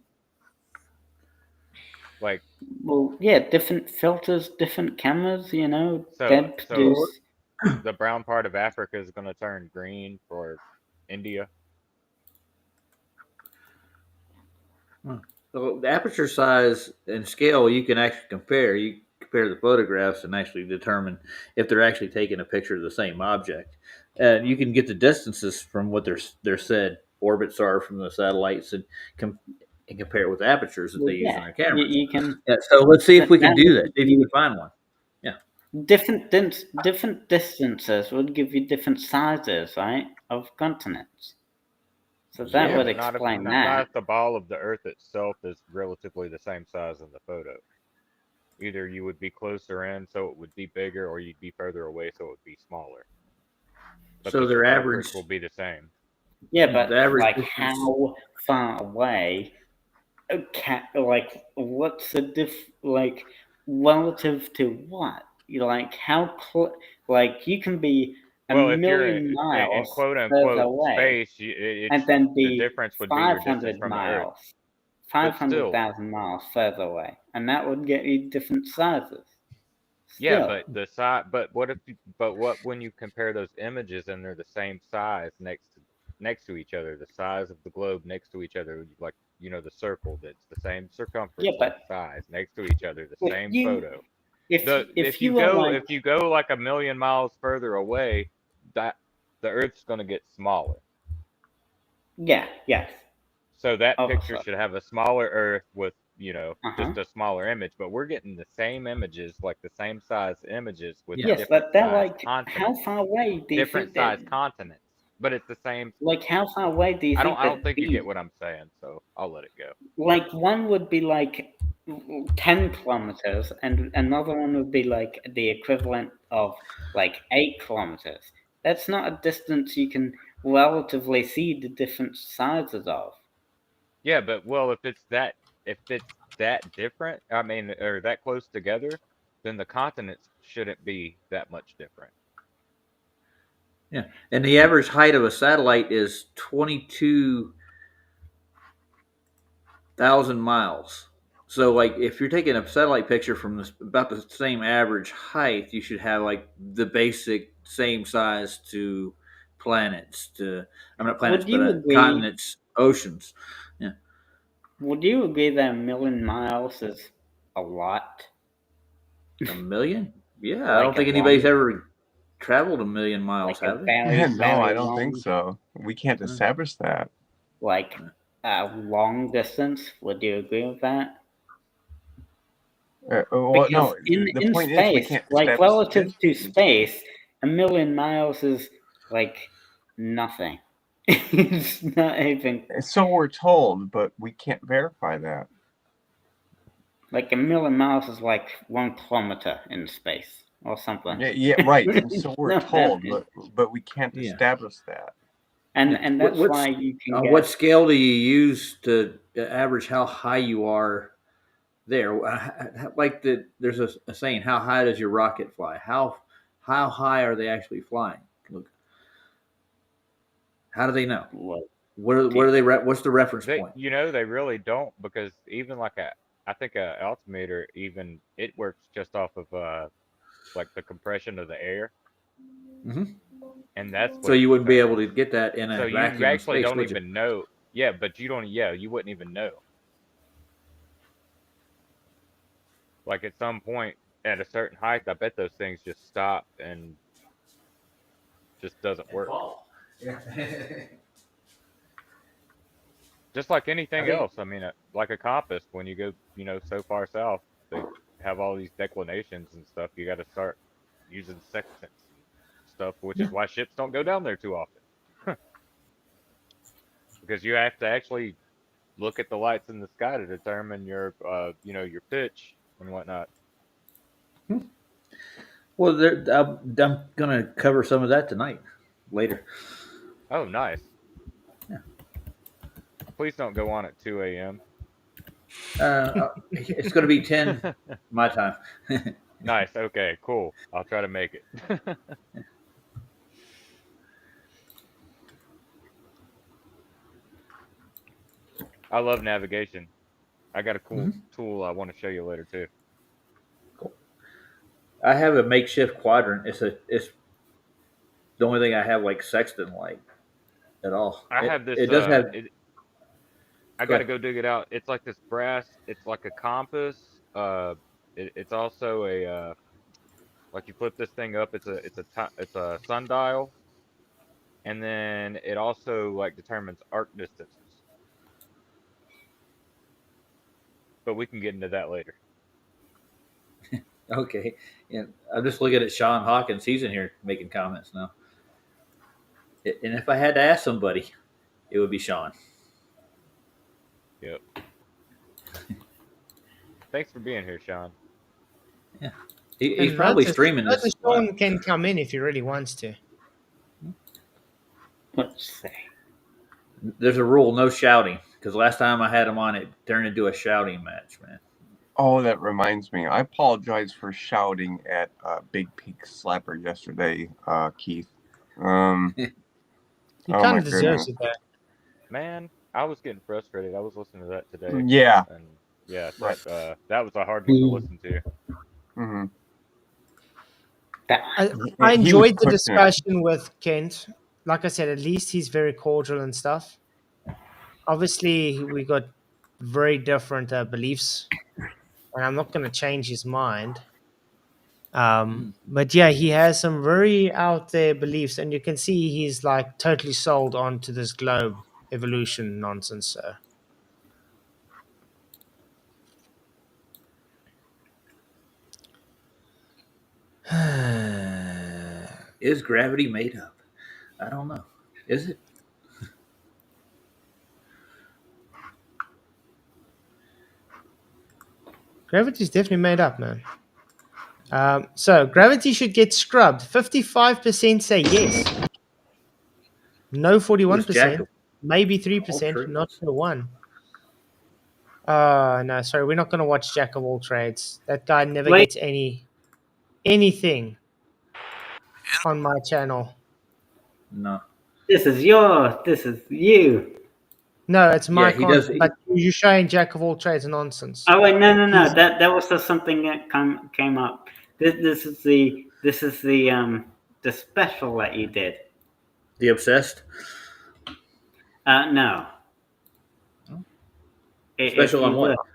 Like Well, yeah, different filters, different cameras, so they'd produce. the brown part of Africa is going to turn green for India. So the aperture size and scale you can actually compare. You compare the photographs and actually determine if they're actually taking a picture of the same object. And you can get the distances from what their said orbits are from the satellites and compare it with the apertures that Well, they use yeah, on their cameras. you can. Yeah, so let's see if we can That do would that. give See if you you can find one. Yeah. different distances would give you different sizes, right, of continents. So that Yeah, would but not explain not that. if the ball of the Earth itself is relatively the same size in the photo. Either you would be closer in, so it would be bigger, or you'd be further away, so it would be smaller. But So the their average, circumference will be the same. Yeah, the but average like distance. how far away? Like what's the like relative to what? Like how like you can be a Well, if you're million in miles quote further unquote away space, and it's then the be difference would be your distance 500 from the Earth. miles, But still, 500,000 miles further away, and that would get you different sizes. yeah, Still, but the size. But what if? But what when you compare those images and they're the same size next to each other, the size of the globe next to each other, like the circle that's the same yeah, circumference and but size next to each other, the if same you photo. if The if you are like if you go like a million miles further away, that the Earth's going to get smaller. yes, So that picture obviously, should have a smaller Earth with, uh-huh. just a smaller image, but we're getting the same images, like the same size images with Yeah. Yes, different but they're size like how continents. far away do you Different think that? size continents. But it's the same. Like how far away do you I think don't they'd think you get be? what I'm saying, so I'll let it go. Like one would be like 10 kilometers and another one would be like the equivalent of like 8 kilometers. That's not a distance you can relatively see the different sizes of. Yeah, but well, if it's that different, I mean, or that close together, then the continents shouldn't be that much different. Yeah, and the average height of a satellite is 22,000 miles. So, like, if you're taking a satellite picture from about the same average height, you should have like the basic same size to planets. I'm not planets, Would but you agree? continents, oceans. Yeah, Would you agree that 1,000,000 miles is a lot? a million. Yeah, I don't Like a think anybody's long, ever traveled a million miles, like a have they? very, No, I very don't think long, so. We can't Uh, establish that. like a long distance? Would you agree with that? Well, Because no. in The in point is, we space, can't like establish the relative to distance. space, 1,000,000 miles is like nothing. It's not even So we're told, but we can't verify that. like 1,000,000 miles is like 1 kilometer in space or something. Yeah, right. It's So we're not told, happening. but we can't yeah. establish that. And What that's what's why you can what get scale do you use to average how high you are there? Like there's a saying, how high does your rocket fly? How high are they actually flying? Look, how do they know? what What are they? What's the reference They, point? they really don't, because even like I think a altimeter, even it works just off of like the compression of the air, Hmm. and that's So what you wouldn't be determines. able to get that in So a you vacuum of actually space, don't would you? even know. Yeah, but you don't. Yeah, you wouldn't even know. Like at some point at a certain height, I bet those things just stop and just doesn't work. Yeah. Just like I anything think. else. I mean, like a compass, when you go, so far south, they have all these declinations and stuff. You got to start using sextants and stuff, which is why ships don't go down there too often. Because you have to actually look at the lights in the sky to determine your, your pitch and whatnot. Well, I'm going to cover some of that tonight, later. Oh, nice. Yeah. Please don't go on at 2 a.m. It's going to be 10 my time. Nice. Okay, cool. I'll try to make it. I love navigation. I got a cool tool I want to show you later too. Cool. I have a makeshift quadrant. It's the only thing I have like sextant like at all. I have this It does have. I Go got to ahead. go dig it out. It's like this brass, it's like a compass. It's also a like you flip this thing up, it's a sundial, and then it also like determines arc distances. But we can get into that later. Okay. And I'm just looking at Sean Hawkins. He's in here making comments now. And if I had to ask somebody, it would be Sean. Yep. Thanks for being here, Sean. Yeah. He's And probably streaming Roger this. Sean can come in if he really wants to. let's say. There's a rule, no shouting. Because last time I had him on, it turned into a shouting match, man. Oh, that reminds me. I apologize for shouting at Big Pig Slapper yesterday, Keith. He Oh kind my of deserves goodness. it though. Man, I was getting frustrated. I was listening to that today. Yeah. And yeah, Right. that was a hard one to listen to. Mm-hmm. I He enjoyed was the pushing it. discussion with Kent. Like I said, at least he's very cordial and stuff. Obviously, we got very different beliefs, and I'm not going to change his mind. But yeah, he has some very out there beliefs, and you can see he's like totally sold onto this globe evolution nonsense. So. Is gravity made up? I don't know. Is it? Gravity is definitely made up, man. So gravity should get scrubbed. 55% say yes. No, It was 41%. Jack Maybe of all 3%. Not trades. sure one. No, sorry, we're not going to watch Jack of all trades. That guy never Wait. gets anything on my channel. No. This is you. No, it's my Yeah, he does. content, but you're showing Jack of all trades nonsense. Oh wait, no. He's- That was just something that came up. This is the special that you did. The obsessed No. If special on you what? look,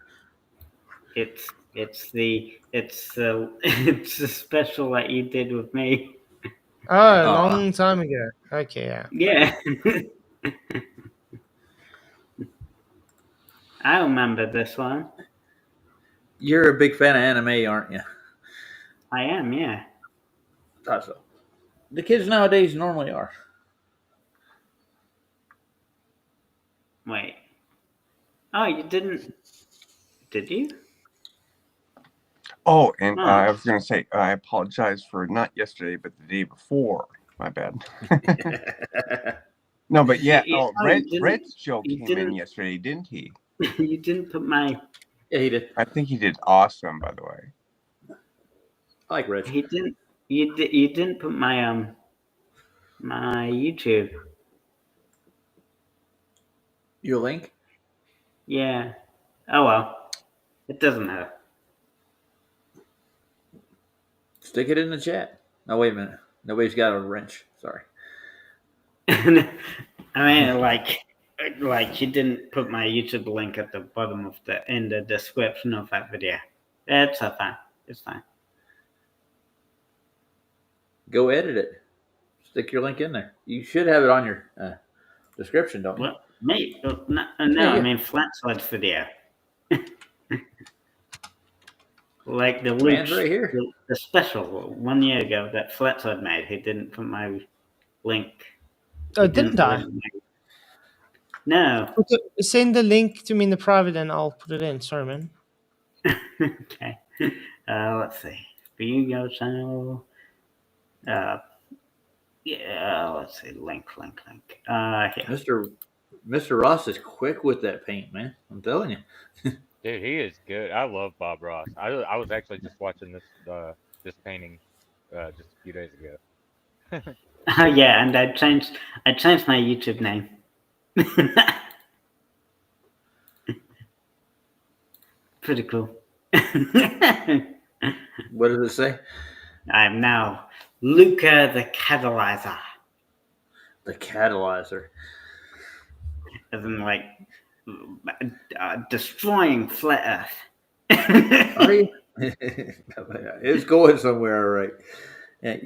it's the it's the special that you did with me. Oh, a Oh, long time ago. Okay, yeah. Yeah. I remember this one. you're a big fan of anime, aren't you? I am, yeah. Thought so. The kids nowadays normally are. Wait. Oh, you didn't? Did you? Oh, and Oh. I was going to say, I apologize for not yesterday, but the day before. My bad. No, but yeah. You- Oh, oh, you didn't- Red's joke you came in didn't- yesterday, didn't he? You didn't put my. Yeah, he did. I think he did awesome, by the way. I like Reg. He didn't. You didn't put my my YouTube. Your link? Yeah. Oh well. It doesn't matter. Stick it in the chat. No, wait a minute. Nobody's got a wrench. Sorry. I mean, like you didn't put my YouTube link at the bottom of in the description of that video. It's fine. It's fine. Go edit it. Stick your link in there. You should have it on your description, don't you? Well, me? No, Yeah. I mean Flatzoid video. Like the Luke's, right here. the special 1 year ago that Flatzoid made. He didn't put my link. Oh, He didn't I? put my- No. Okay, send the link to me in the private and I'll put it in. Sorry, man. Okay. Let's see. For you, go channel. Yeah. Let's see. Link. Here. Mr. Ross is quick with that paint, man. I'm telling you. Dude, he is good. I love Bob Ross. I was actually just watching this painting just a few days ago. Yeah, and I changed my YouTube name. Pretty cool. What does it say? I'm now Luca the Catalyzer. The catalyzer. As in, like, destroying flat Are Earth. you? It's going somewhere, all right. Yeah,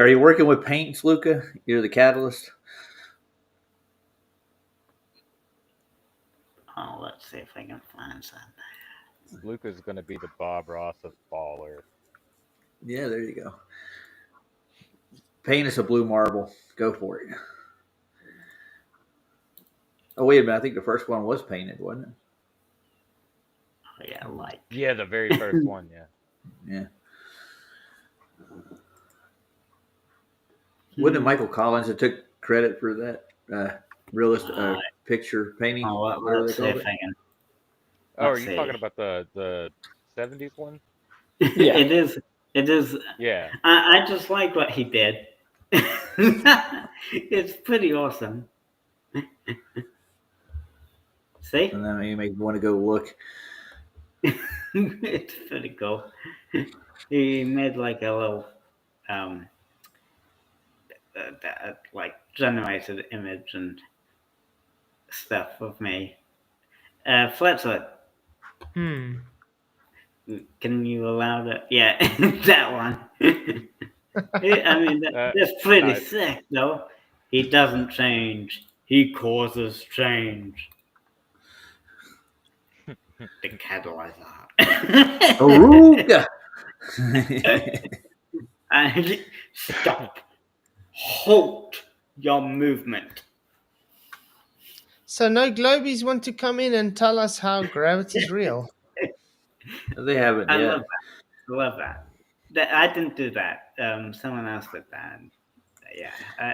are you working with paints, Luca? You're the catalyst. Oh, let's see if I can find something. Luca's gonna be the Bob Ross of Baller. Yeah, there you go. Paint us a blue marble. Go for it. Oh, wait a minute. I think the first one was painted, wasn't it? Oh, yeah, like. Yeah, the very first one. Yeah. Yeah. Wasn't it Michael Collins that took credit for that realist picture painting? Oh, whatever let's they see called if it? I can. Oh, are Let's you see. talking about the 70s one? Yeah. It is. Yeah. I just like what he did. It's pretty awesome. See? And then you make me want to go look. It's pretty cool. He made like a little like generated image and stuff of me. Flatzoid, can you allow that? Yeah, that one. I mean, that's pretty sick, though. He doesn't change. He causes change. The catalyzer. Aruga! Stop. Halt your movement. So no globies want to come in and tell us how gravity's real. They haven't I yet. love that. I didn't do that. Someone else did that. And, yeah,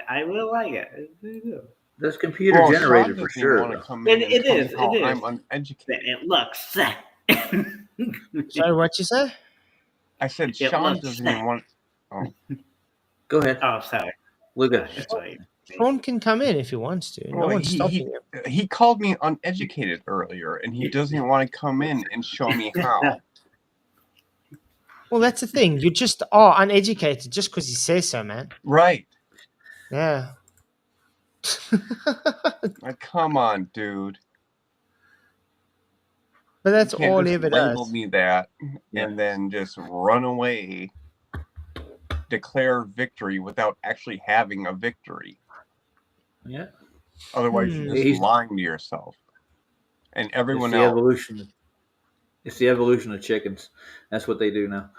I really like it. It's pretty good. That's computer Well, generated Sean for doesn't even want sure. to come in It and tell me is. how It I'm is. uneducated. It looks that. Sorry, what you say? I said It Sean looks doesn't that. even want. Oh, Go ahead, Oh, sorry. Luca. That's right. Sean can come in if he wants to. No well, one's stopping him. he called me uneducated earlier, and he doesn't want to come in and show me how. Well, that's the thing. You just are uneducated just because he says so, man. Right? Yeah. Like, come on, dude. But that's You can't all he just ever label does. me that Yeah. and then just run away, declare victory without actually having a victory. Yeah, Otherwise, you're just He's- lying to yourself and everyone it's the else. evolution. It's the evolution of chickens. That's what they do now.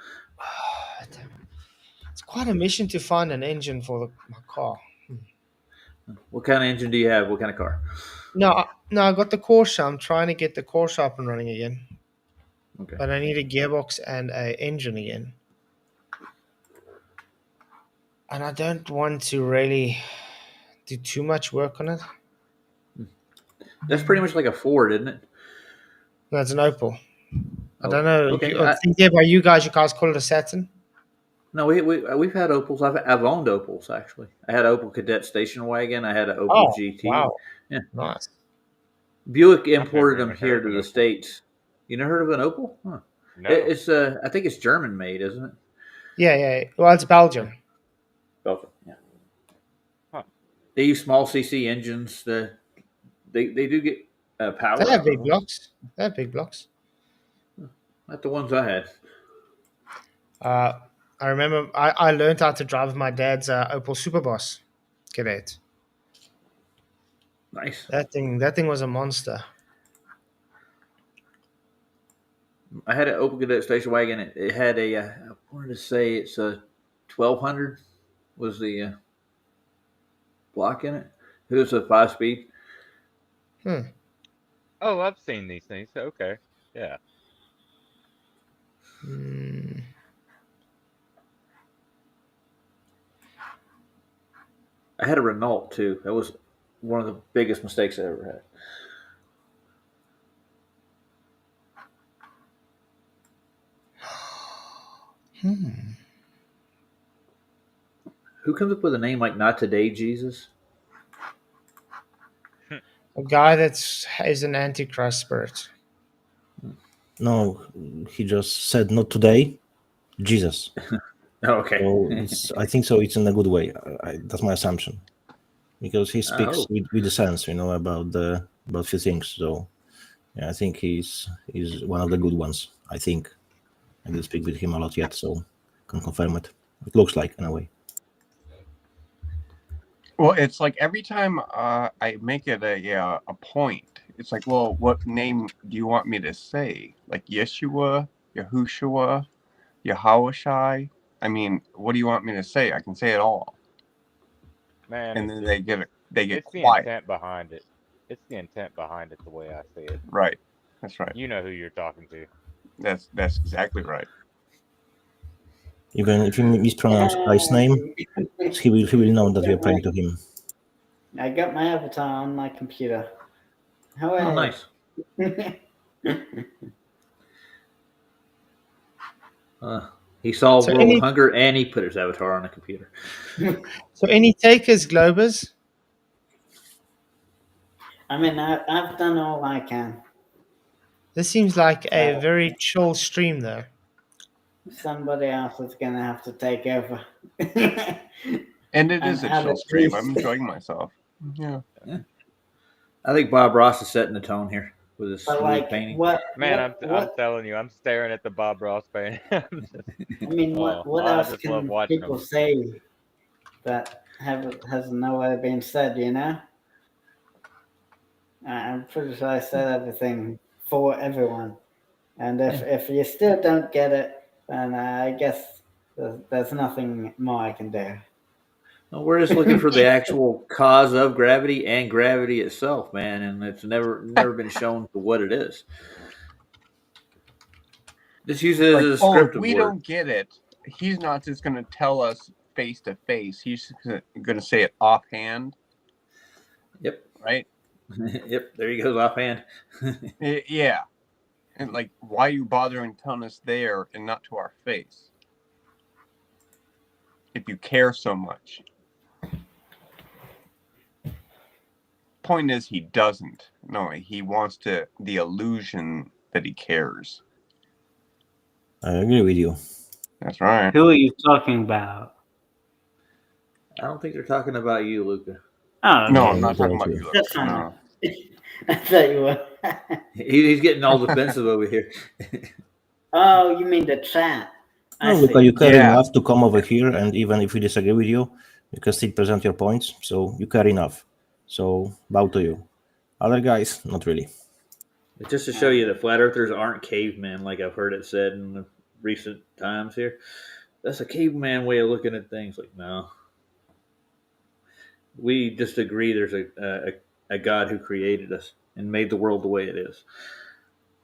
It's quite a mission to find an engine for my car. What kind of engine do you have? What kind of car? No, I got the Corsa. I'm trying to get the Corsa up and running again. Okay. But I need a gearbox and an engine again. And I don't want to really do too much work on it. That's pretty much like a Ford, isn't it? No, it's an Opel. I Oh, don't know. okay. I think by you guys call it a Saturn. No, we've had Opels. I've owned Opels actually. I had an Opel Cadet station wagon. I had an Opel Oh, GT. wow. Yeah. Nice. Buick never imported them even here heard to of the an Opel. States. You never heard of an Opel? Huh. No. It's I think it's German made, isn't it? Yeah. Well, it's Belgium. Belgium. Yeah. Huh. They use small CC engines. They do get power. They out have of big them. blocks. They have big blocks. Not the ones I had. I remember I learned how to drive my dad's Opel Superboss Cadet. Nice. That thing was a monster. I had an Opel Cadet station wagon. It had a I wanted to say it's a 1200 was the block in it. It was a 5-speed. Oh, I've seen these things. Okay. Yeah. Hmm. I had a Renault too. That was one of the biggest mistakes I ever had. Who comes up with a name like "Not Today, Jesus"? A guy is an antichrist spirit. No, he just said not today, Jesus. Oh, okay. So I think so. It's in a good way. That's my assumption, because he speaks with the sense, about few things. So yeah, I think he's one of the good ones. I think I didn't speak with him a lot yet, so can confirm it. It looks like in a way. Well, it's like every time I make it a point, it's like, well, what name do you want me to say? Like Yeshua, Yahushua, Yahawashai? I mean, what do you want me to say? I can say it all. Man, And it's then just- they get it's the quiet. intent behind it. It's the intent behind it, the way I see it. Right. That's right. You know who you're talking to. That's exactly right. Even if you mispronounce Christ's name, he will know that we are praying to him. I got my avatar on my computer. How Oh, nice. He solved So world hunger and he put his avatar on the computer. So any takers, Globers? I mean, I've done all I can. This seems like a very chill stream, though. Somebody else is going to have to take over. And it I'm is a out chill of stream. juice. I'm enjoying myself. Yeah. I think Bob Ross is setting the tone here with his But smooth like, painting. Man, what, I'm telling you, I'm staring at the Bob Ross painting. I mean, what I else just love can watching people them. say that has nowhere been said? You know, I'm pretty sure I said everything for everyone. And if you still don't get it, then I guess there's nothing more I can do. Well, we're just looking for the actual cause of gravity and gravity itself, man, and it's never been shown for what it is. Just use it as a If descriptive we word. don't get it, he's not just going to tell us face to face. He's going to say it offhand. Yep. right? Yep. There he goes offhand. Yeah. And like, why are you bothering telling us there and not to our face? If you care so much. Point is, he doesn't. No, he wants the illusion that he cares. I agree with you. That's right. Who are you talking about? I don't think they're talking about you, Luca. Oh, No, okay. I'm not talking about you. That's Luke. fine. No. I thought you were. He's getting all defensive over here. Oh, you mean the chat? I No, because see. you care Yeah. enough to come over here, and even if we disagree with you, you can still present your points. So you care enough. So bow to you. Other guys, not really. Just to show you that flat earthers aren't cavemen, like I've heard it said in the recent times here. That's a caveman way of looking at things. Like, no. We just agree there's a God who created us and made the world the way it is.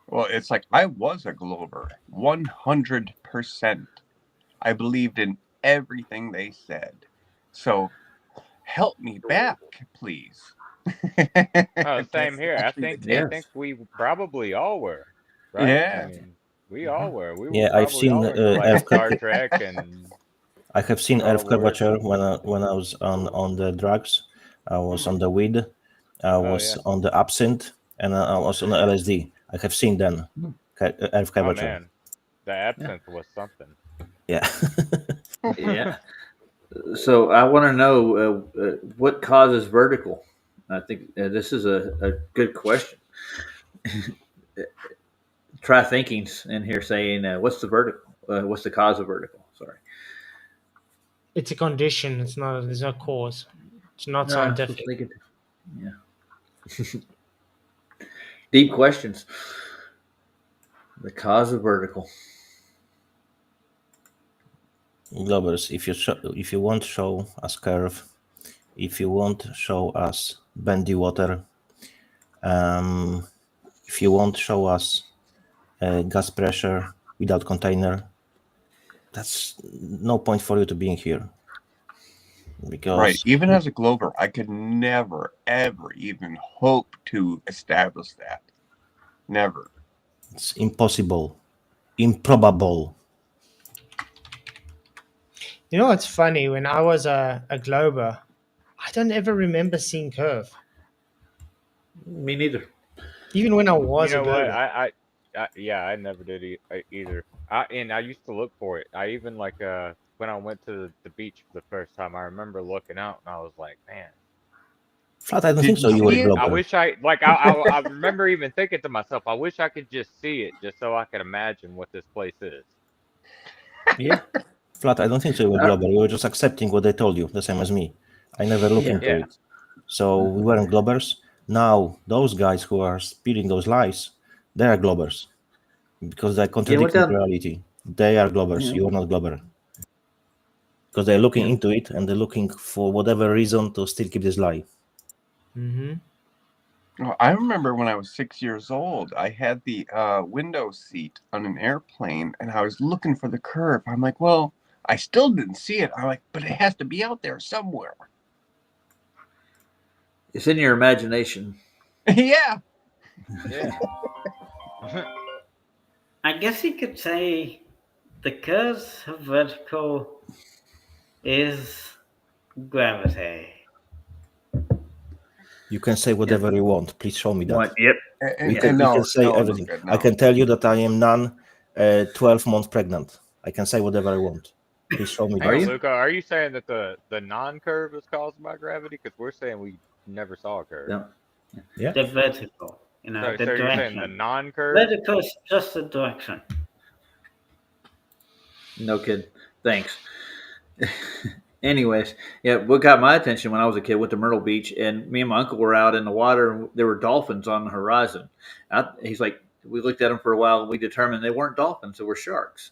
Well, it's like I was a Glober, 100%. I believed in everything they said. So help me back, please. Oh, same That's here. I actually the think I Yeah. case. think we probably all were, right? I Yeah. mean, we all were. We were Yeah, I've probably seen all into like Star RFK. Trek and I have seen Star Earth Wars. curvature when I was on the drugs. I was on the weed. I Oh was yeah. on the absinthe, and I was on the LSD. I have seen then Earth Oh curvature. man, the absinthe was something. Yeah. Yeah. So I want to know what causes vertical. I think this is a good question. Try thinking in here saying, what's the vertical? What's the cause of vertical? Sorry. It's a condition. It's not. There's no cause. It's not scientific. Yeah. Deep questions. The cause of vertical. Globbers, if you want show us curve, if you want show us bendy water, if you want show us gas pressure without container, that's no point for you to being here. Because Right. Even as a Glober, I could never, ever even hope to establish that. Never. it's impossible, improbable. You know what's funny? When I was a Glober, I don't ever remember seeing curve. Me neither. Even when I You was a know what? Glober. Yeah, I never did either. I used to look for it. I even like when I went to the beach for the first time, I remember looking out and I was like, man, Flat, I don't Did think so. you You were see it? I global. wish I remember even thinking to myself, I wish I could just see it just so I could imagine what this place is. Yeah. Flat, I don't think so. You were global. You were just accepting what they told you, the same as me. I never looked Yeah. into Yeah. it. So we weren't globbers. Now those guys who are speaking those lies, they are globbers because they're contradicting reality. They are globbers. Yeah. You are not globber because they're looking Yeah. into it and they're looking for whatever reason to still keep this lie. Mm-hmm. Well, I remember when I was 6 years old, I had the window seat on an airplane and I was looking for the curve. I'm like, well, I still didn't see it. I'm like, but it has to be out there somewhere. It's in your imagination. Yeah. Yeah. I guess you could say the cause of vertical is gravity. You can say whatever you want. Please show me that. What? Yep. We And can no, say no, everything. Luca, I no. can tell you that I am 12 months pregnant. I can say whatever I want. Please show me Hang that. on, you? Luca. Are you saying that the non-curve is caused by gravity? Because we're saying we never saw a curve. Yeah. Yeah. The vertical, the So you're saying direction. the non-curve? Vertical is just the direction. No kid. Thanks. Anyways, yeah, what got my attention when I was a kid went to Myrtle Beach, and me and my uncle were out in the water, and there were dolphins on the horizon. He's like, we looked at them for a while, and we determined they weren't dolphins; they were sharks.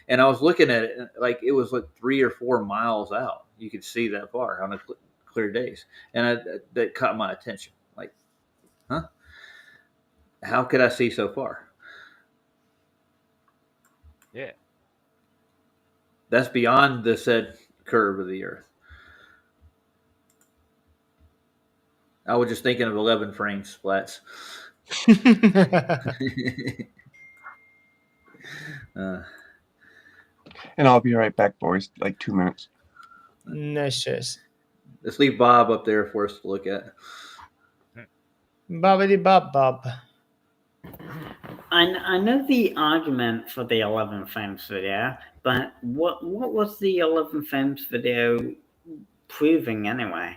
And I was looking at it, and like it was like 3 or 4 miles out. You could see that far on clear days, and that caught my attention. Like, huh? How could I see so far? Yeah. That's beyond the said curve of the Earth. I was just thinking of 11 frames, Flats. And I'll be right back, boys. Like 2 minutes. No stress. Let's leave Bob up there for us to look at. Bobbity bob bob. I know the argument for the 11 frames video, but what was the 11 frames video proving anyway?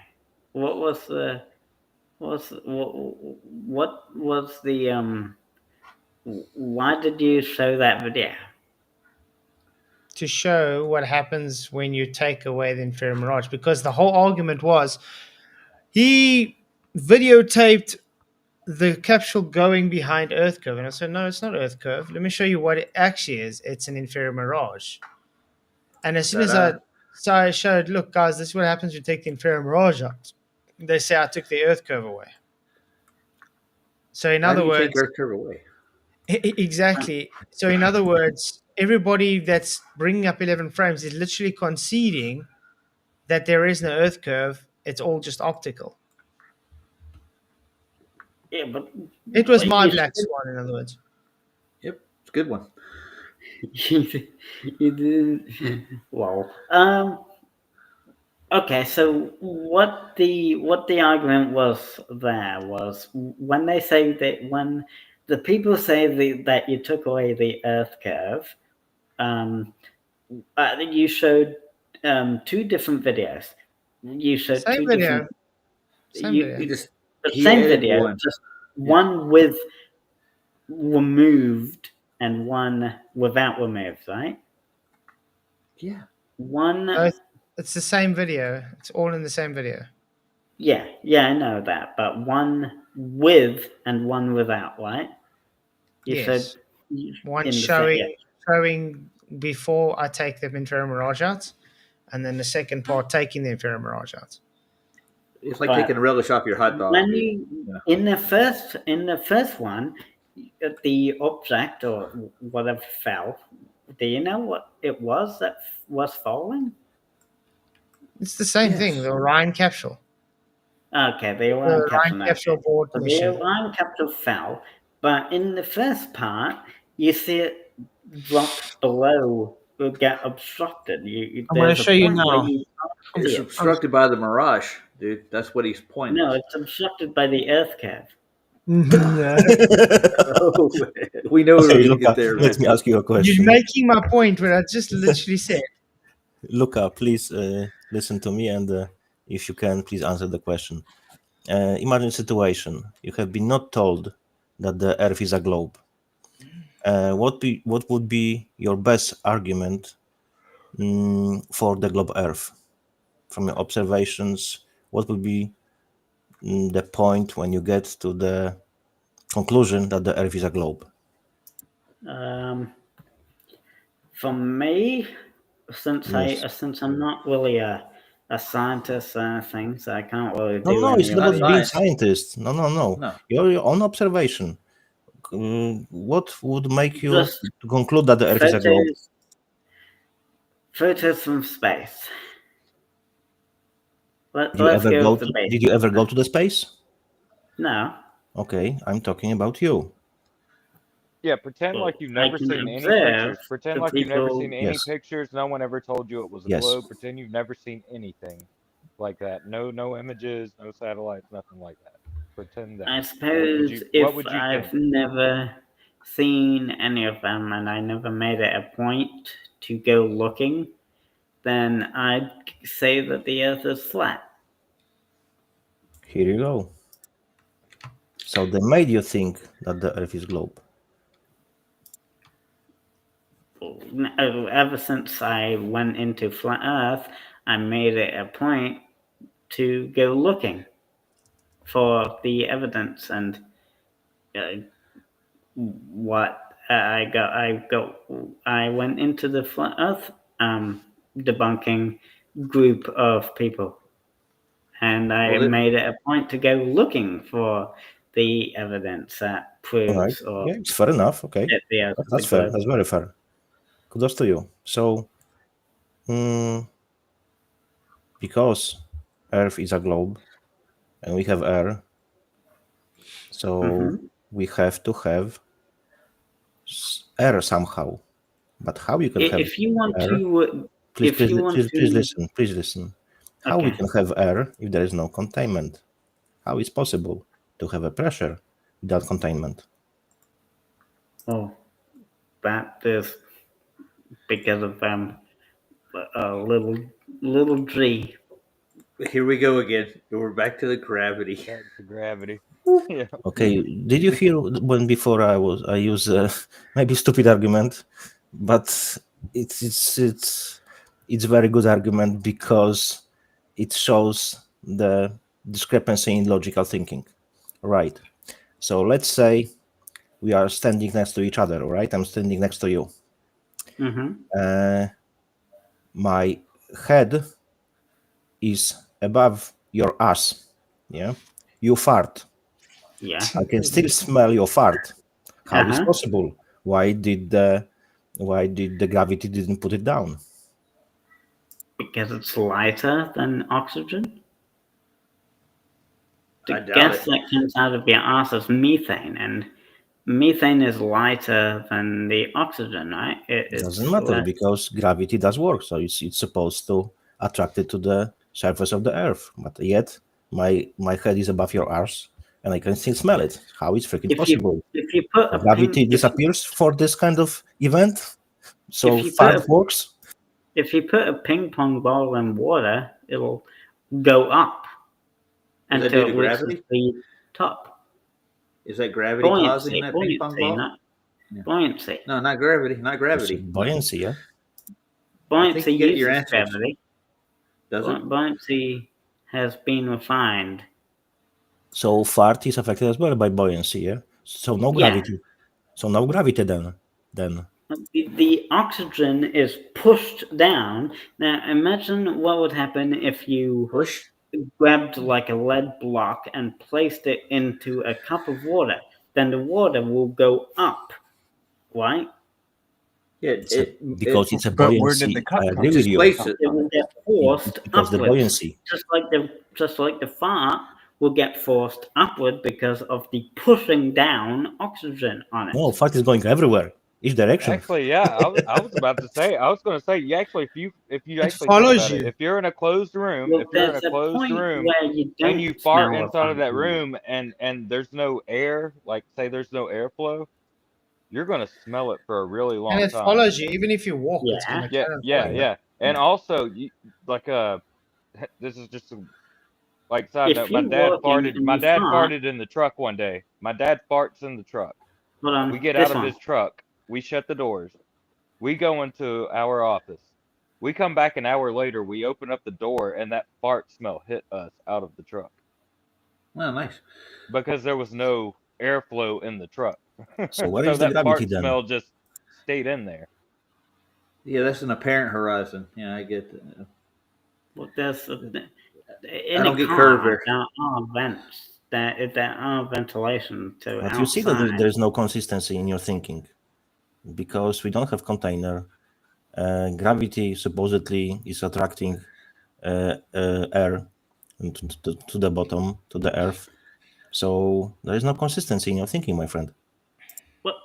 What was the why did you show that video? To show what happens when you take away the inferior mirage, because the whole argument was he videotaped the capsule going behind Earth curve, and I said, no, it's not Earth curve. Let me show you what it actually is. It's an inferior mirage. And as soon as I showed, look, guys, this is what happens when you take the inferior mirage out. They say I took the Earth curve away. So in How other do you words, take Earth curve away? exactly. So in other words, everybody that's bringing up 11 frames is literally conceding that there is no Earth curve. It's all just optical. Yeah, but It was my you black swan, in other words. Yep, it's a good one. you didn't. Well, okay. So what the argument was there was when they say that when the people say that you took away the Earth curve, you showed 2 different videos. You showed Same 2 video. different. Same You, video. the He same added video, one. just one with removed and one without removed, right? Yeah. One, Both, it's the same video. It's all in the same video. yeah, I know that, but one with and one without, right? You Yes. said One in the showing before I take the inferior mirage out, and then the second part taking the inferior mirage out. It's like But taking a relish off your hot dog. when dude. you Yeah. in the first one, the object or whatever fell. Do you know what it was that was falling? It's the same Yes. thing. The Orion capsule. Okay, the The Orion Orion capsule. capsule board The mission. Orion capsule fell, but in the first part, you see it drop below, get obstructed. I'm going to There's a show you point where now. you can't It's see it. obstructed by the mirage, dude. That's what his point No, is. it's obstructed by the Earth curve. We know we're Okay, going to Luca, get there. let me ask you a You're question. making my point, what I just literally said. Luca, please listen to me, and if you can, please answer the question. Imagine a situation. You have been not told that the Earth is a globe. What would be your best argument for the globe Earth? From your observations, what would be the point when you get to the conclusion that the Earth is a globe? For me, since Yes. since I'm not really a scientist or anything, so I can't really No, do no, any it's of not Not the. about being science. scientist. No. No. Your own observation. What would make you Just to conclude that the Earth is a globe? Photos from space. Did you Let's ever go go with the to, base. did you ever go to the space? No, Okay, I'm talking about you. Yeah, pretend like you've never I can seen any observe pictures. Pretend the like you've never people. seen any Yes. pictures. No one ever told you it was a Yes. globe. Pretend you've never seen anything like that. No images, no satellites, nothing like that. Pretend that. I What suppose what if would you I've think? never seen any of them and I never made it a point to go looking, then I'd say that the Earth is flat. Here you go. So they made you think that the Earth is globe. Ever since I went into flat Earth, I made it a point to go looking for the evidence and what I went into the flat Earth debunking group of people, and I Well, made it a point to go looking for the evidence that All right. proves or Yeah, it's fair enough. Okay. that the Earth is That's a fair. globe. That's very fair. Kudos to you. So, because Earth is a globe, and we have air. So we have to have air somehow. But how you can have If you want air? to, Please, if please, you want please, to, please listen. Please listen. How we okay. can have air if there is no containment? How is possible to have a pressure without containment? Oh, that is because of a little G. Here we go again. We're back to the gravity. Back to gravity. Yeah. Okay, did you hear when before I use maybe stupid argument, but it's very good argument because it shows the discrepancy in logical thinking. Right. So let's say we are standing next to each other, right? I'm standing next to you. My head is above your ass. Yeah. You fart. Yeah. I can still smell your fart. How is possible? Why did the gravity didn't put it down? Because it's lighter than oxygen. The I doubt gas it. that comes out of your ass is methane, and methane is lighter than the oxygen, right? It doesn't It's matter less. because gravity does work. So it's supposed to attract it to the surface of the earth. But yet my head is above your arse and I can still smell it. How is freaking If you possible? if you put a Gravity ping, disappears for this kind of event. So if you put fart works. if you put a ping pong ball in water, it'll go up Is that until due it to reaches gravity? the top. Is that gravity causing that ping pong ball? Not Yeah. buoyancy. No, not gravity. Not It's gravity. buoyancy, yeah. I think Buoyancy you get your uses answers. gravity. Does it? Buoyancy has been refined. So fart is affected as well by buoyancy, yeah. So no Yeah. gravity. So no gravity then. The oxygen is pushed down. Now imagine what would happen if you Push? grabbed like a lead block and placed it into a cup of water. Then the water will go up, right? Yeah, Because it's a But where did the buoyancy. cut I come agree with you. displace it. It will get forced Because the upwards, buoyancy. just like the fart will get forced upward because of the pushing down oxygen on it. No, fart is going everywhere, each direction. Actually, yeah, I was about to say. I was going to say. You actually, if you It actually think follows about it, you. if you're in a closed room, Well, if you're in there's a a closed point room where you and don't you fart smell a inside of that fart. room and there's no air, like say there's no airflow, you're going to smell it for a really And long it time. follows you. Even if you walk, it's Yeah. gonna Yeah, kind of yeah, follow you. yeah. And also, you like this is just a, like side note. If you're walking and My you dad fart, farted in the truck one day. My dad farts in the truck. hold on, We get out this of one. his truck. We shut the doors. We go into our office. We come back an hour later. We open up the door, and that fart smell hit us out of the truck Well, nice. because there was no airflow in the truck. So where So is the that gravity fart then? smell just stayed in there. Yeah, that's an apparent horizon. Yeah, I get that. Well, there's I don't get curved there. there are vents. There are ventilation to But you see that outside. there's no consistency in your thinking because we don't have container. Gravity supposedly is attracting air to the bottom, to the earth. So there is no consistency in your thinking, my friend. What?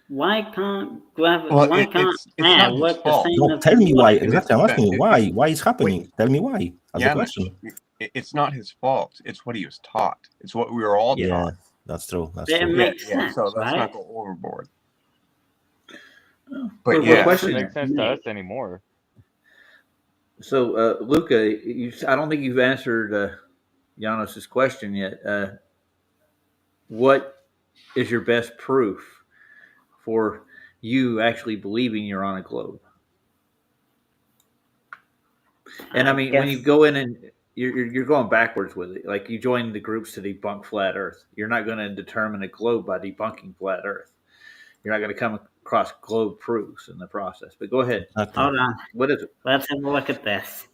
Why can't gravity? Well, Why can't it's air not his work the fault. same No, as tell me why water? exactly. I'm asking you why. Why is happening? Tell me why. As a question. It's not his fault. It's what he was taught. It's what we were all Yeah, taught. that's true. That's It true. makes sense, So let's right? not go overboard. Well, But good yeah, question. Doesn't make sense to us anymore. So, Luca, I don't think you've answered Janos's question yet. What is your best proof for you actually believing you're on a globe? And I mean, when you go in and you're going backwards with it, like you join the groups to debunk flat Earth. You're not going to determine a globe by debunking flat Earth. You're not going to come across globe proofs in the process. But go ahead. Exactly. Hold on. What is it? Let's have a look at this.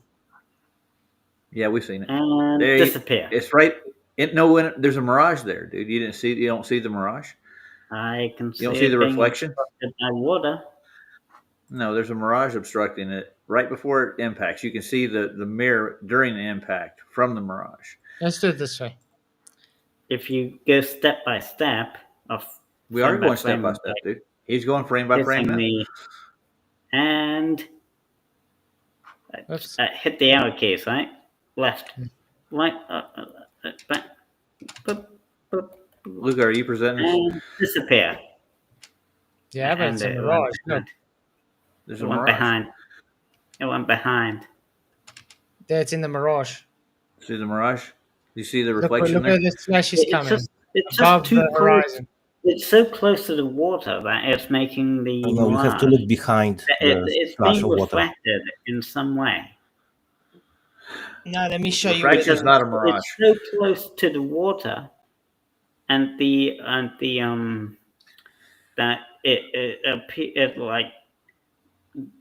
Yeah, we've seen it. And There, disappear. It's right. There's a mirage there, dude. You don't see the mirage. I can see You don't see it the being reflection. obstructed by water. No, there's a mirage obstructing it right before it impacts. You can see the mirror during the impact from the mirage. Let's do it this way. If you go step by step, of We are frame by going step frame, by step, dude. He's going frame by frame kissing now. me, and Oops. hit the arrow keys, right? Left, right, back, boop, boop, Luca, are you presenting us? and disappear. Yeah, but And it's a it went mirage. Look, behind. There's It a went mirage. behind. It went behind. there it's in the mirage. See the mirage? You see the Look reflection where there? the flash is It's coming. it's above just too the close. horizon. It's so close to the water that it's making the No, you have to mirage. look behind It's the flash being of water. reflected in some way. No, let me show you. Refraction is not a It's mirage. so close to the water, and the that it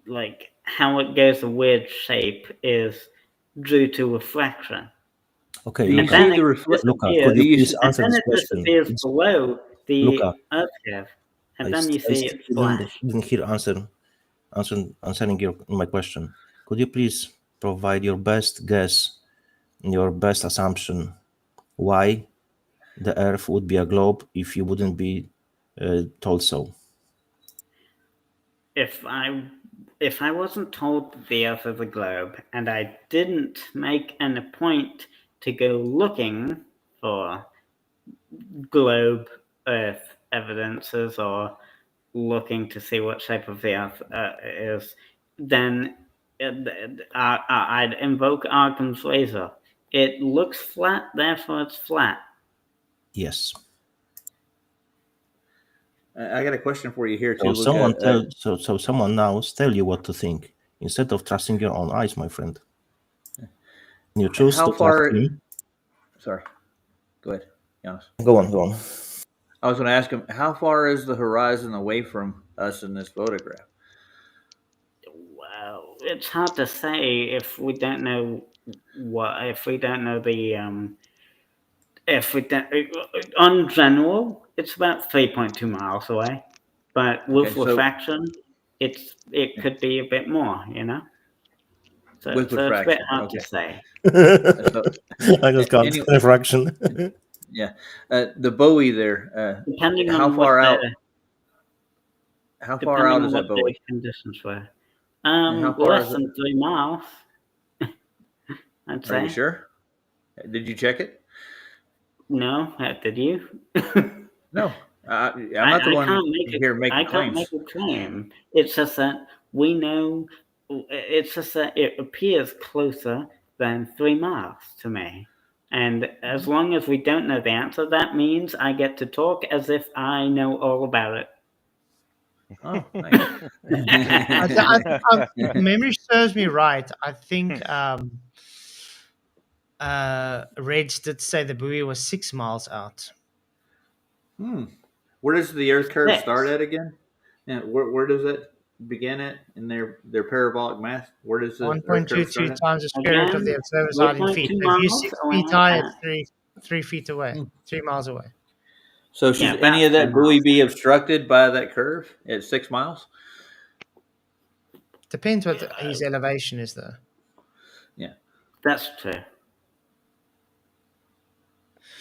like how it goes a weird shape is due to reflection. Okay, Do you And see then the it reflection? Luca, disappears, could you Do you please see- and answer then this it question? disappears It's- below the Luca, Earth curve, and I then you see still it's flash. didn't hear answering my question. Could you please provide your best guess, your best assumption, why the Earth would be a globe if you wouldn't be told so? If I wasn't told that the Earth is a globe, and I didn't make an a point to go looking for globe Earth evidences or looking to see what shape of the Earth is, then I'd invoke Arkham's razor. It looks flat, therefore it's flat. Yes. I got a question for you here So too, someone Luca. someone now tell you what to think instead of trusting your own eyes, my friend. You choose How to far? trust him. Sorry. Go ahead, Giannis. Go on. I was going to ask him, how far is the horizon away from us in this photograph? Well, it's hard to say if we don't know if we don't know the if we don't on general it's about 3.2 miles away, but with Okay, so- refraction it could be a bit more, you know. So With it's a bit refraction, hard okay. to say. I just got Anyway- refraction. Yeah, the buoy there. Depending How on far what out? the, How depending far out on is what that buoy? the conditions were. how far Less is it? than 3 miles. I'd say. Are you sure? Did you check it? No, did you? No, I'm not the one here making I can't claims. make a claim. It's just that we know. It's just that it appears closer than 3 miles to me. And as long as we don't know the answer, that means I get to talk as if I know all about it. Oh, nice. Memory serves me right. I think Reg did say the buoy was 6 miles out. Where does the Earth curve Six. start at again? And where does it begin at in their parabolic math? Where does the Earth curve 1.22 start at? times the square root of the Again, observer's height in 1.2 feet. If you're miles 6 away feet high, at- it's 3 feet away, 3 miles away. So should Yeah, any of about that 3 buoy miles. be obstructed by that curve at 6 miles? Depends what his elevation is, though. Yeah. That's true.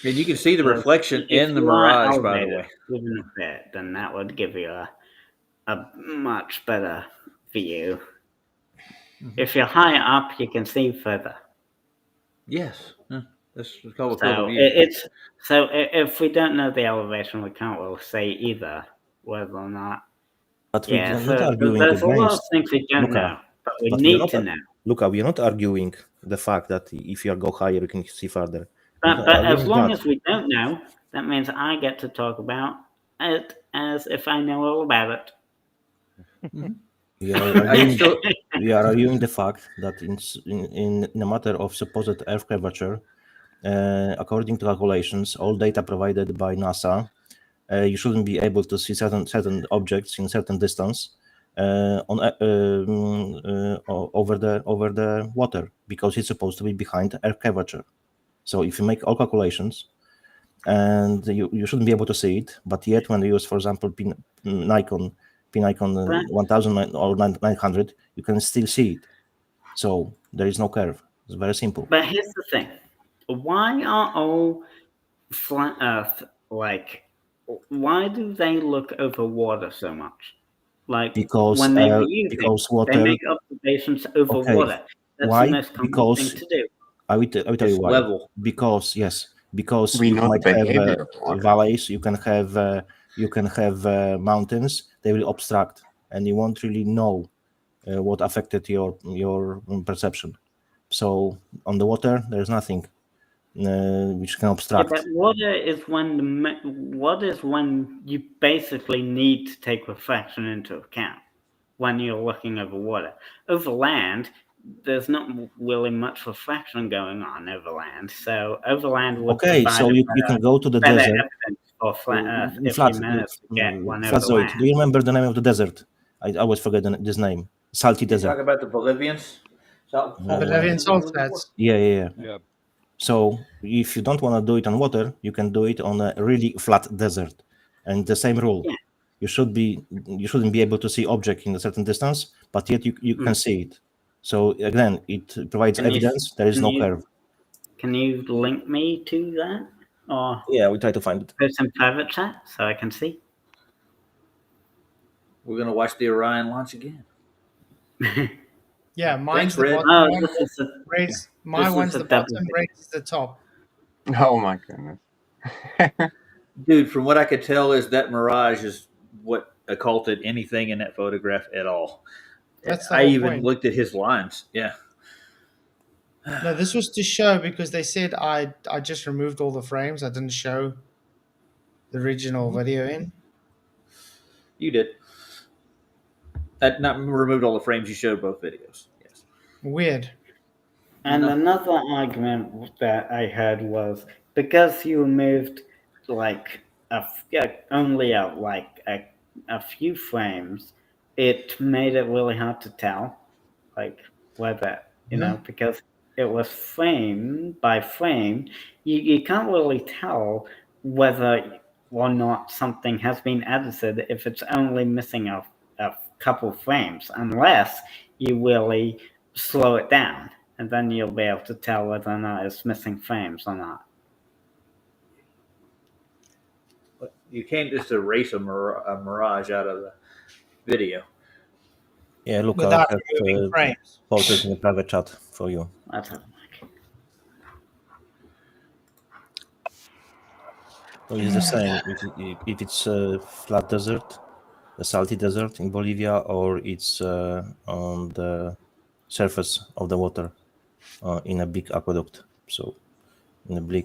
And you can see the So reflection if in the you are mirage, by the elevated way. even a bit, then that would give you a much better view. If you're higher up, you can see further. Yes. That's called a So field of view. if we don't know the elevation, we can't really say either whether or not. But we Yeah, are so not arguing there's a lot of against. things we don't Luca, know, but we but we are need not to know. Luca, we are not arguing the fact that if you go higher, you can see further. We're But not as arguing long that. as we don't know, that means I get to talk about it as if I know all about it. We are I can arguing, still, we are arguing the fact that in a matter of supposed Earth curvature, according to calculations, all data provided by NASA, you shouldn't be able to see certain objects in certain distance over the water because it's supposed to be behind Earth curvature. So if you make all calculations, and you shouldn't be able to see it, but yet when you use, for example, Nikon 1000 or 900, you can still see it. So there is no curve. It's very simple. But here's the thing: why are all flat Earth like? Why do they look over water so much? Like when they were using, because they water. make observations over Okay. water. That's Why? the most common Because thing to do. I will tell It's you why. level. Because We you know the might have behavior of water. valleys, you can have mountains. They will obstruct, and you won't really know what affected your perception. So on the water, there's nothing which can Yeah, obstruct. but water is when you basically need to take refraction into account when you're looking over water. Over land, there's not really much refraction going on over land, so over land would Okay, provide so a you can go to the better desert. evidence for flat Earth if Flat, you manage to get one over Flatzoid. land. Do you remember the name of the desert? I always forget this name. Salty You're desert. talking about the Bolivians? Bolivian salt flats. Yeah. Yeah. So if you don't want to do it on water, you can do it on a really flat desert. And the same rule. Yeah. You shouldn't be able to see object in a certain distance, but yet you can see it. So again, it provides evidence there is no curve. Can you link me to that? Or Yeah, we try to find it. post in private chat so I can see? We're gonna watch the Orion launch again. Yeah, mine's Thanks, the Red. bottom Oh, one. this is a Ray's, my this one's is a the double bottom, bit. Ray's is the top. Oh my goodness. Dude, from what I could tell, is that mirage is what occulted anything in that photograph at all. That's the I whole even point. looked at his lines. Yeah. No, this was to show because they said I just removed all the frames. I didn't show the original video in. You did. That not removed all the frames. You showed both videos. Yes. Weird. And No. another argument that I heard was because you moved like only a few frames, it made it really hard to tell, like whether because it was frame by frame, you can't really tell whether or not something has been edited if it's only missing a couple frames, unless you really slow it down, and then you'll be able to tell whether or not it's missing frames or not. You can't just erase a mirage out of the video. Yeah, look, Without I have removing frames. posted in the private chat for you. That's how like. So it's the same if it's a flat desert, a salty desert in Bolivia, or it's on the surface of the water in a big aqueduct. So in a big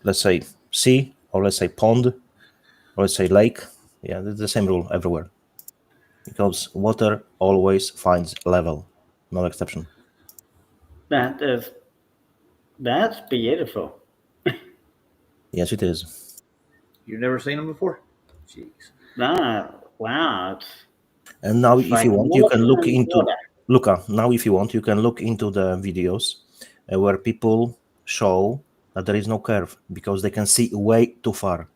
let's say sea, or let's say pond, or let's say lake. Yeah, it's the same rule everywhere, because water always finds level, no exception. That's beautiful. Yes, it is. You've never seen them before? Jeez. Wow. And now, if like you want, you can look water and into water. Luca. Now, if you want, you can look into the videos where people show that there is no curve because they can see way too far.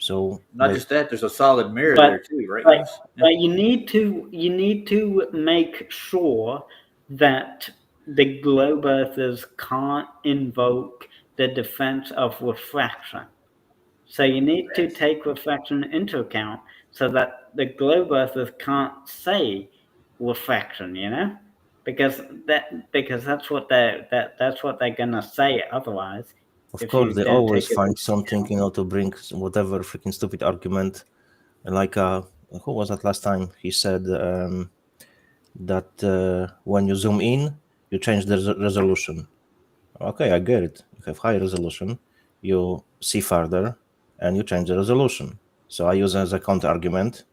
So Not just that, there's a solid mirror But- there too, right? But you need to make sure that the globe earthers can't invoke the defense of refraction. So you need to take refraction into account so that the globe earthers can't say refraction, because that's what they're gonna say otherwise. of if course you they don't always take it find into something, to bring whatever freaking stupid argument. Like who was that last time? He said that when you zoom in, you change the resolution. Okay, I get it. You have high resolution, you see further, and you change the resolution. So I use as a counter argument.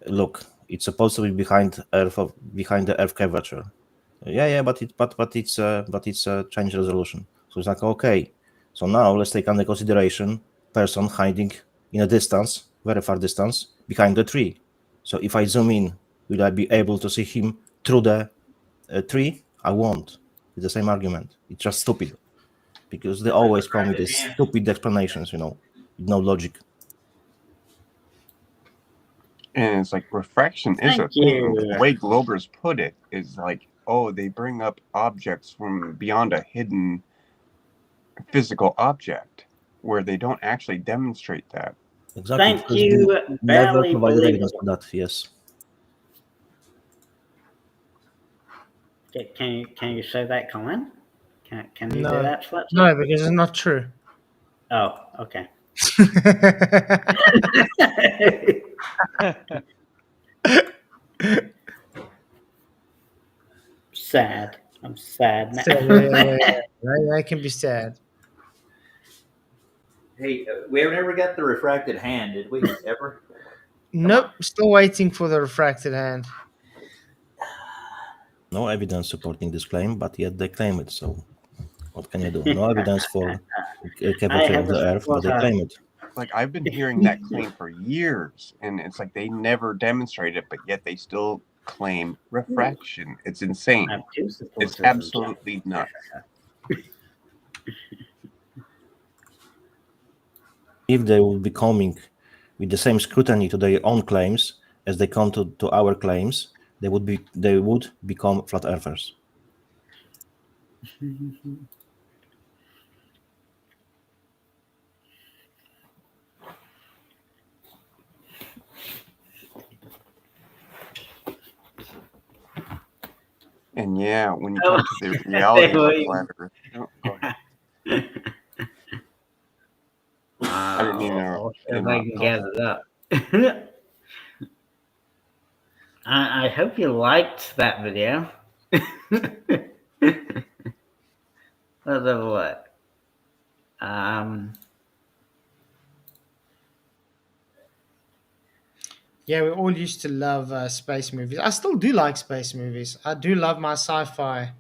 Look, it's supposed to be behind the Earth curvature. Yeah, but it's change resolution. So it's like, okay. So now let's take under consideration person hiding in a distance, very far distance, behind the tree. So if I zoom in, will I be able to see him through the tree? I won't. It's the same argument. It's just stupid, because they always come with these stupid explanations, with no logic. And it's like refraction is a Thank thing. you. The way Globers put it is like, oh, they bring up objects from beyond a hidden physical object, where they don't actually demonstrate that. Exactly, Thank because we you. never Barely provided evidence believable. for that. Yes. Can you say that, Colin? Can you do No, that, Fletcher? no, because it's not true. Oh, okay. Sad. I'm sad now. So, that can be sad. Hey, we never got the refracted hand, did we? Ever? Nope, still waiting for the refracted hand. No evidence supporting this claim, but yet they claim it. So what can you do? No evidence for curvature of have the a Earth, but they claim it. Like I've been hearing that claim for years, and it's like they never demonstrate it, but yet they still claim refraction. It's I insane. have two It's supporters in absolutely nuts. If they would be coming with the same scrutiny to their own claims as they come to our claims, they would become flat earthers. And yeah, when you Oh, come to the reality of were a you- flat Earth, oh, go ahead. I didn't mean to if I can get it up. I hope you liked that video. Let's have a look. Yeah, we all used to love space movies. I still do like space movies. I do love my sci-fi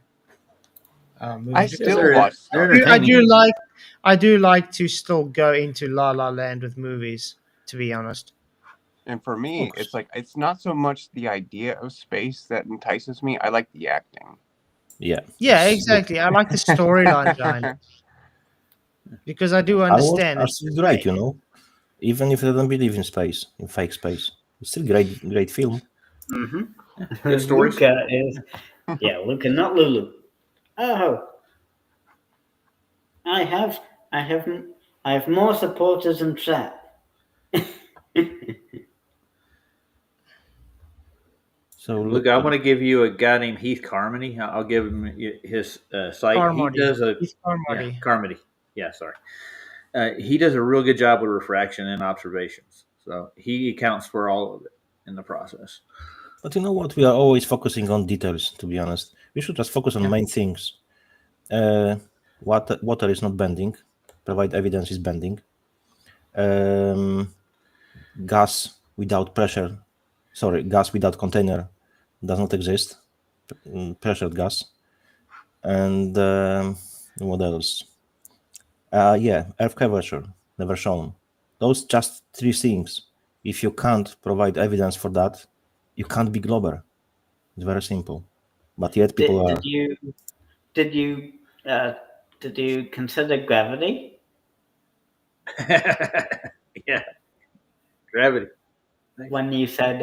movies. I because still watch they're stuff. entertaining. I do like to still go into La La Land with movies. To be honest. And for me, it's like it's not so much the idea of space that entices me. I like the acting. Yeah. Yeah, it's good. exactly. I like the storyline behind it because I do Star Wars understand are it's still great, even if they don't believe in space, in fake space. It's still great film. Good stories. Luca is, Luca, not Lulu. Oh, I have more supporters in chat. So Look, I want to give you a guy named Heath Carmody. I'll give him his site. Carmody. He does Heath Carmody. Yeah, Carmody. Yeah, sorry. He does a real good job with refraction and observations. So he accounts for all of it in the process. But you know what? We are always focusing on details, to be honest. We should just focus on main things. Water is not bending. Provide evidence is bending. Gas without container does not exist. Pressured gas. And what else? Earth curvature, never shown. Those just three things. If you can't provide evidence for that, you can't be Glober. It's very simple. But yet people are. Did you consider gravity? Yeah, gravity. When you said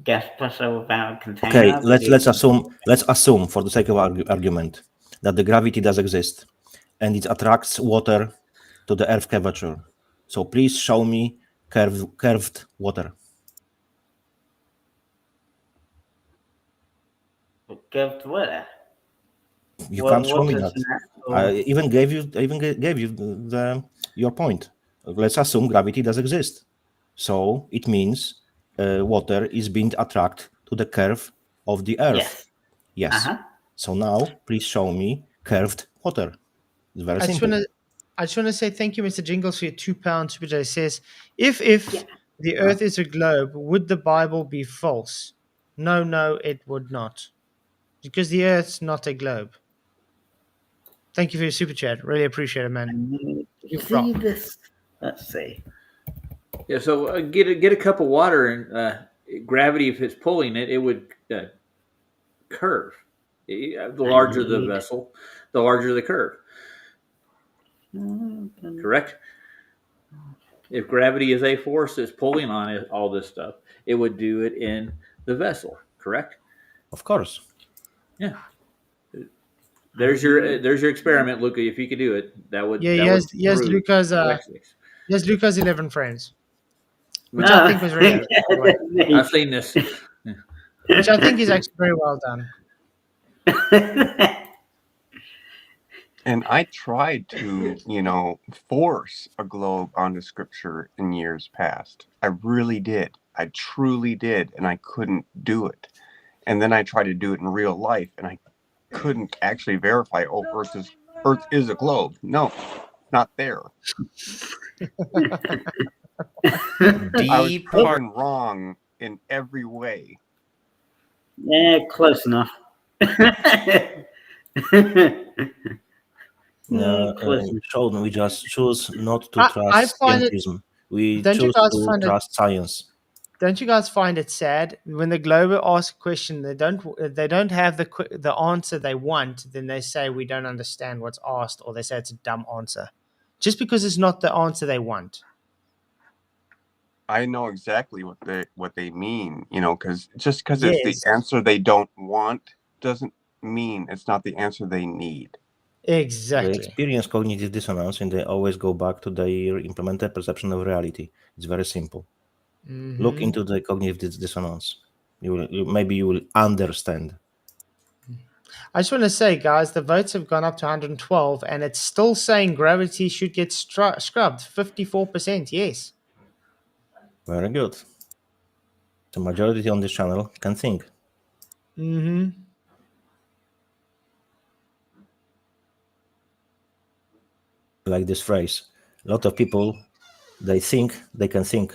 gas pressure without container. Okay, let's assume for the sake of argument that the gravity does exist and it attracts water to the Earth curvature. So please show me curved water. Curved water. You can't show me that. I even gave you your point. Let's assume gravity does exist. So it means water is being attracted to the curve of the Earth. Yes. Uh-huh. So now please show me curved water. It's very simple. I just want to say thank you, Mr. Jingles, for your £2 super chat. It says, if the Earth is a globe, would the Bible be false? No, it would not, because the Earth's not a globe. Thank you for your super chat. Really appreciate it, man. See this? Let's see. Yeah, so get a cup of water and gravity, if it's pulling it, it would curve. The larger the vessel, the larger the curve. Correct? If gravity is a force that's pulling on it, all this stuff, it would do it in the vessel. Correct? Of course. Yeah. There's your experiment, Luca. If you could do it, that would Yeah, that would yes, prove Luca's wax sticks. yes, Luca's 11 friends, which No. I think was really good, by the way. That's me. I've seen this. Which I think is actually very well done. And I tried to, force a globe onto scripture in years past. I really did. I truly did, and I couldn't do it. And then I tried to do it in real life, and I couldn't actually verify. Oh, Earth is a globe. No, not there. I was Deep part. proven wrong in every way. Yeah, close enough. Close enough. Sean, we just choose not to I trust find it. scientism. We Don't you choose guys to find it? trust science. Don't you guys find it sad when the Globe asks a question, they don't have the answer they want, then they say we don't understand what's asked, or they say it's a dumb answer, just because it's not the answer they want. I know exactly what they mean, because just because Yes. it's the answer they don't want doesn't mean it's not the answer they need. They Exactly. experience cognitive dissonance and they always go back to their implemented perception of reality. It's very simple. Look Mhm. into the cognitive dissonance. Maybe you will understand. I just want to say, guys, the votes have gone up to 112, and it's still saying gravity should get scrubbed. 54%, yes. Very good. The majority on this channel can think. Mm-hmm. Like this phrase. A lot of people, they think they can think.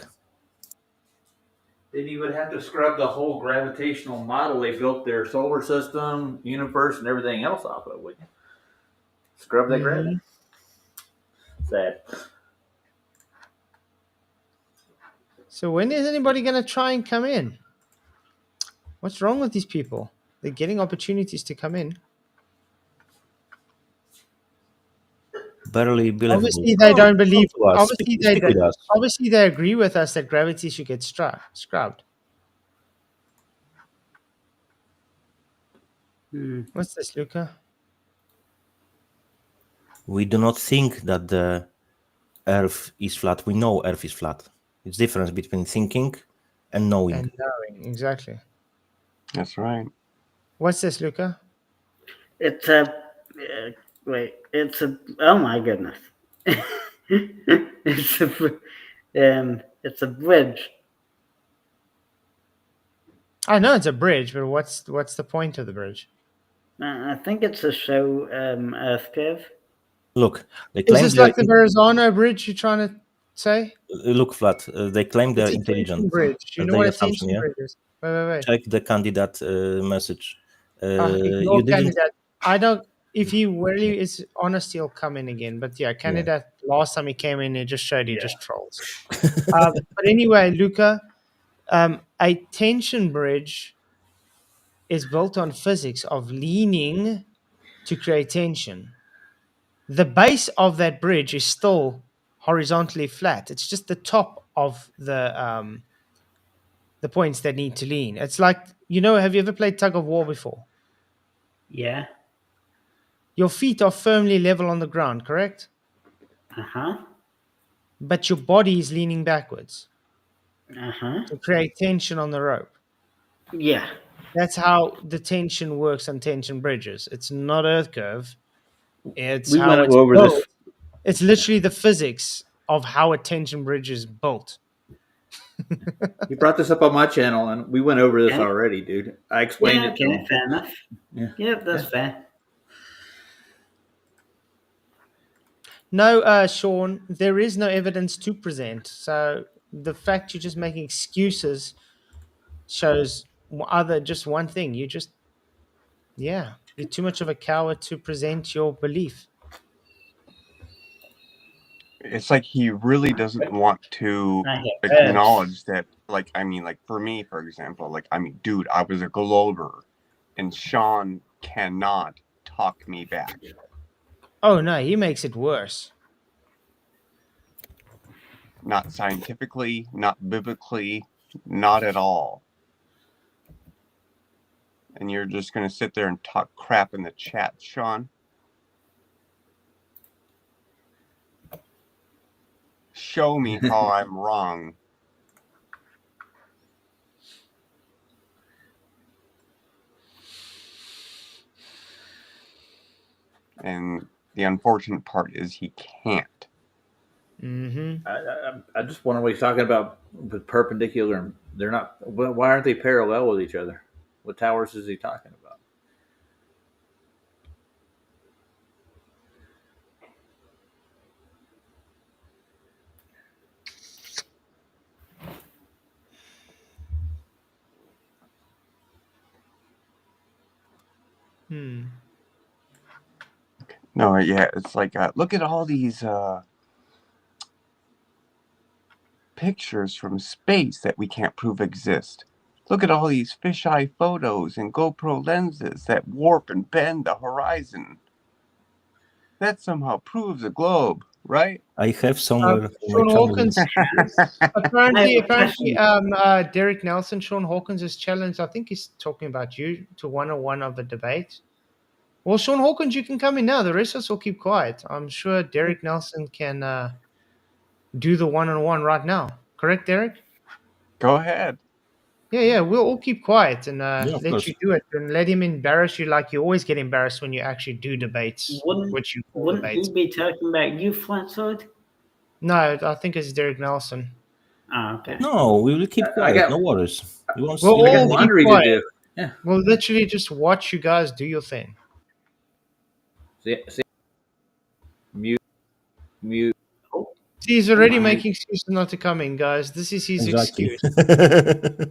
Then you would have to scrub the whole gravitational model they built their solar system, universe, and everything else off of, wouldn't you? Scrub that gravity. Sad. So when is anybody going to try and come in? What's wrong with these people? They're getting opportunities to come in. Barely believable. Obviously, they don't believe. Talk to us. Obviously, Speak with us. obviously, they agree with us that gravity should get scrubbed. What's this, Luca? We do not think that the Earth is flat. We know Earth is flat. It's difference between thinking and knowing. And knowing, exactly. That's right. What's this, Luca? It's a It's a. Oh my goodness! It's a bridge. I know it's a bridge, but what's the point of the bridge? I think it's to show Earth curve. Look, they Is claim this like the Verrazano Bridge you're trying to say? look flat. They claim they're It's a tension intelligent. bridge. Do you know Their what a assumption, tension yeah? bridge is? Wait. Check the candidate message. Ignore You didn't. candidate. I don't. If he really is honest, he'll come in again. But yeah, candidate. Last time he came in, he just showed he just trolls. But anyway, Luca, a tension bridge is built on physics of leaning to create tension. The base of that bridge is still horizontally flat. It's just the top of the points that need to lean. It's like, have you ever played tug of war before? Yeah. Your feet are firmly level on the ground, correct? Uh-huh. But your body is leaning backwards Uh-huh. to create tension on the rope. Yeah. That's how the tension works on tension bridges. It's not earth curve. It's We how went it's over built. this. It's literally the physics of how a tension bridge is built. You brought this up on my channel, and we went over this Yeah. already, dude. I explained Yeah, it to okay, him. fair enough. Yeah. Yeah, that's fair. No, Sean, there is no evidence to present. So the fact you're just making excuses shows just one thing. You're too much of a coward to present your belief. It's like he really doesn't want to I get acknowledge that, like for me, for example, dude, I was a glober, and Sean cannot talk me back. Oh, no, he makes it worse. Not scientifically, not biblically, Not at all. And you're just going to sit there and talk crap in the chat, Sean? Show me how I'm wrong. And the unfortunate part is he can't. Mm-hmm. I just wonder what he's talking about with perpendicular. They're not. Why aren't they parallel with each other? What towers is he talking about? No, yeah, it's like, look at all these pictures from space that we can't prove exist. Look at all these fisheye photos and GoPro lenses that warp and bend the horizon. That somehow proves a globe, right? I have somewhere in my Sean channel. Hawkins. I Apparently, have a question. Derek Nelson, Sean Hawkins is challenged. I think he's talking about you to 101 of the debate. Well, Sean Hawkins, you can come in now. The rest of us will keep quiet. I'm sure Derek Nelson can do the 101 right now. Correct, Derek? Go ahead. Yeah. We'll all keep quiet and Yeah, of let course. you do it, and let him embarrass you like you always get embarrassed when you actually do debates, which you call Wouldn't he debates. be talking about you, Flatzoid? No, I think it's Derek Nelson. Oh, okay. No, we will keep I quiet. got- No worries. You won't We'll see. I got all keep laundry to quiet. do. Yeah. We'll literally just watch you guys do your thing. See, mute. See, he's already Right. making excuses not to come in, guys. This is his Exactly. excuse.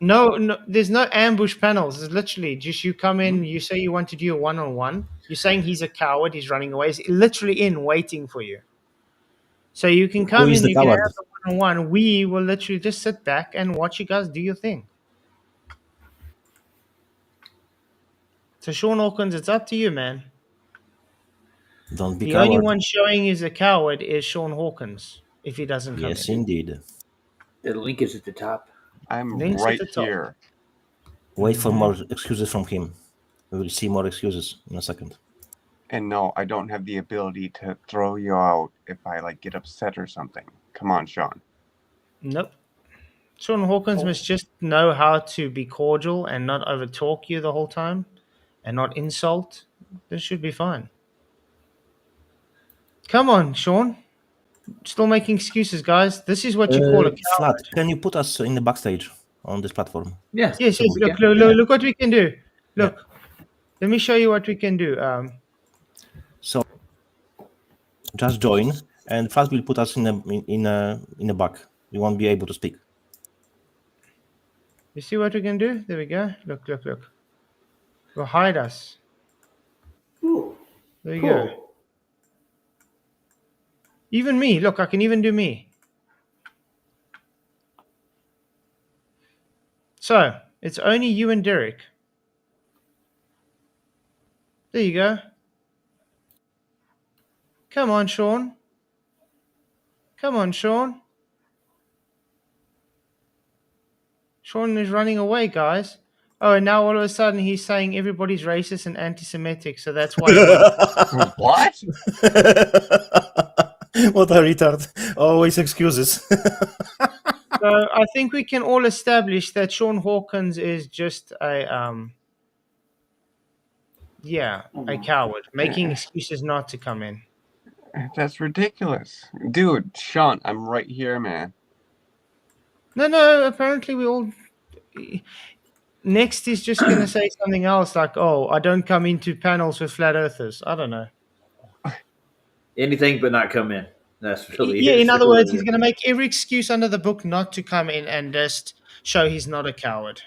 No, there's no ambush panels. It's literally just you come in, you say you want to do a one-on-one. You're saying he's a coward, he's running away. He's literally in waiting for you. So you can come is in, the you can have coward? the one-on-one. We will literally just sit back and watch you guys do your thing. So Sean Hawkins, it's up to you, man. Don't be The coward. only one showing he's a coward is Sean Hawkins if he doesn't come Yes, in. indeed. The link is at the top. I'm Links at right the top. here. Wait for more excuses from him. We will see more excuses in a second. And no, I don't have the ability to throw you out if I like get upset or something. Come on, Sean. Nope. Sean Hawkins must just know how to be cordial and not overtalk you the whole time and not insult. This should be fine. Come on, Sean. Still making excuses, guys. This is what you call a coward. Flat, can you put us in the backstage on this platform? Yes. Yes, so yes. we Look, can- look what we can do. Look, let me show you what we can do. So just join, and Flat will put us in a back. We won't be able to speak. You see what we can do? There we go. Look. We'll hide us. Ooh, There you go. cool. Even me. Look, I can even do me. So, it's only you and Derek. There you go. Come on, Sean. Come on, Sean. Sean is running away, guys. Oh, and now all of a sudden he's saying everybody's racist and anti-Semitic, so that's why he won. What? What a retard. Always excuses. So I think we can all establish that Sean Hawkins is just a coward, making excuses not to come in. That's ridiculous. Dude, Sean, I'm right here, man. No, apparently we all. Next, he's just going to say something else like, oh, I don't come into panels with flat earthers. I don't know. Anything but not come in. That's really Yeah, it. in other words, he's going to make every excuse under the book not to come in and just show he's not a coward.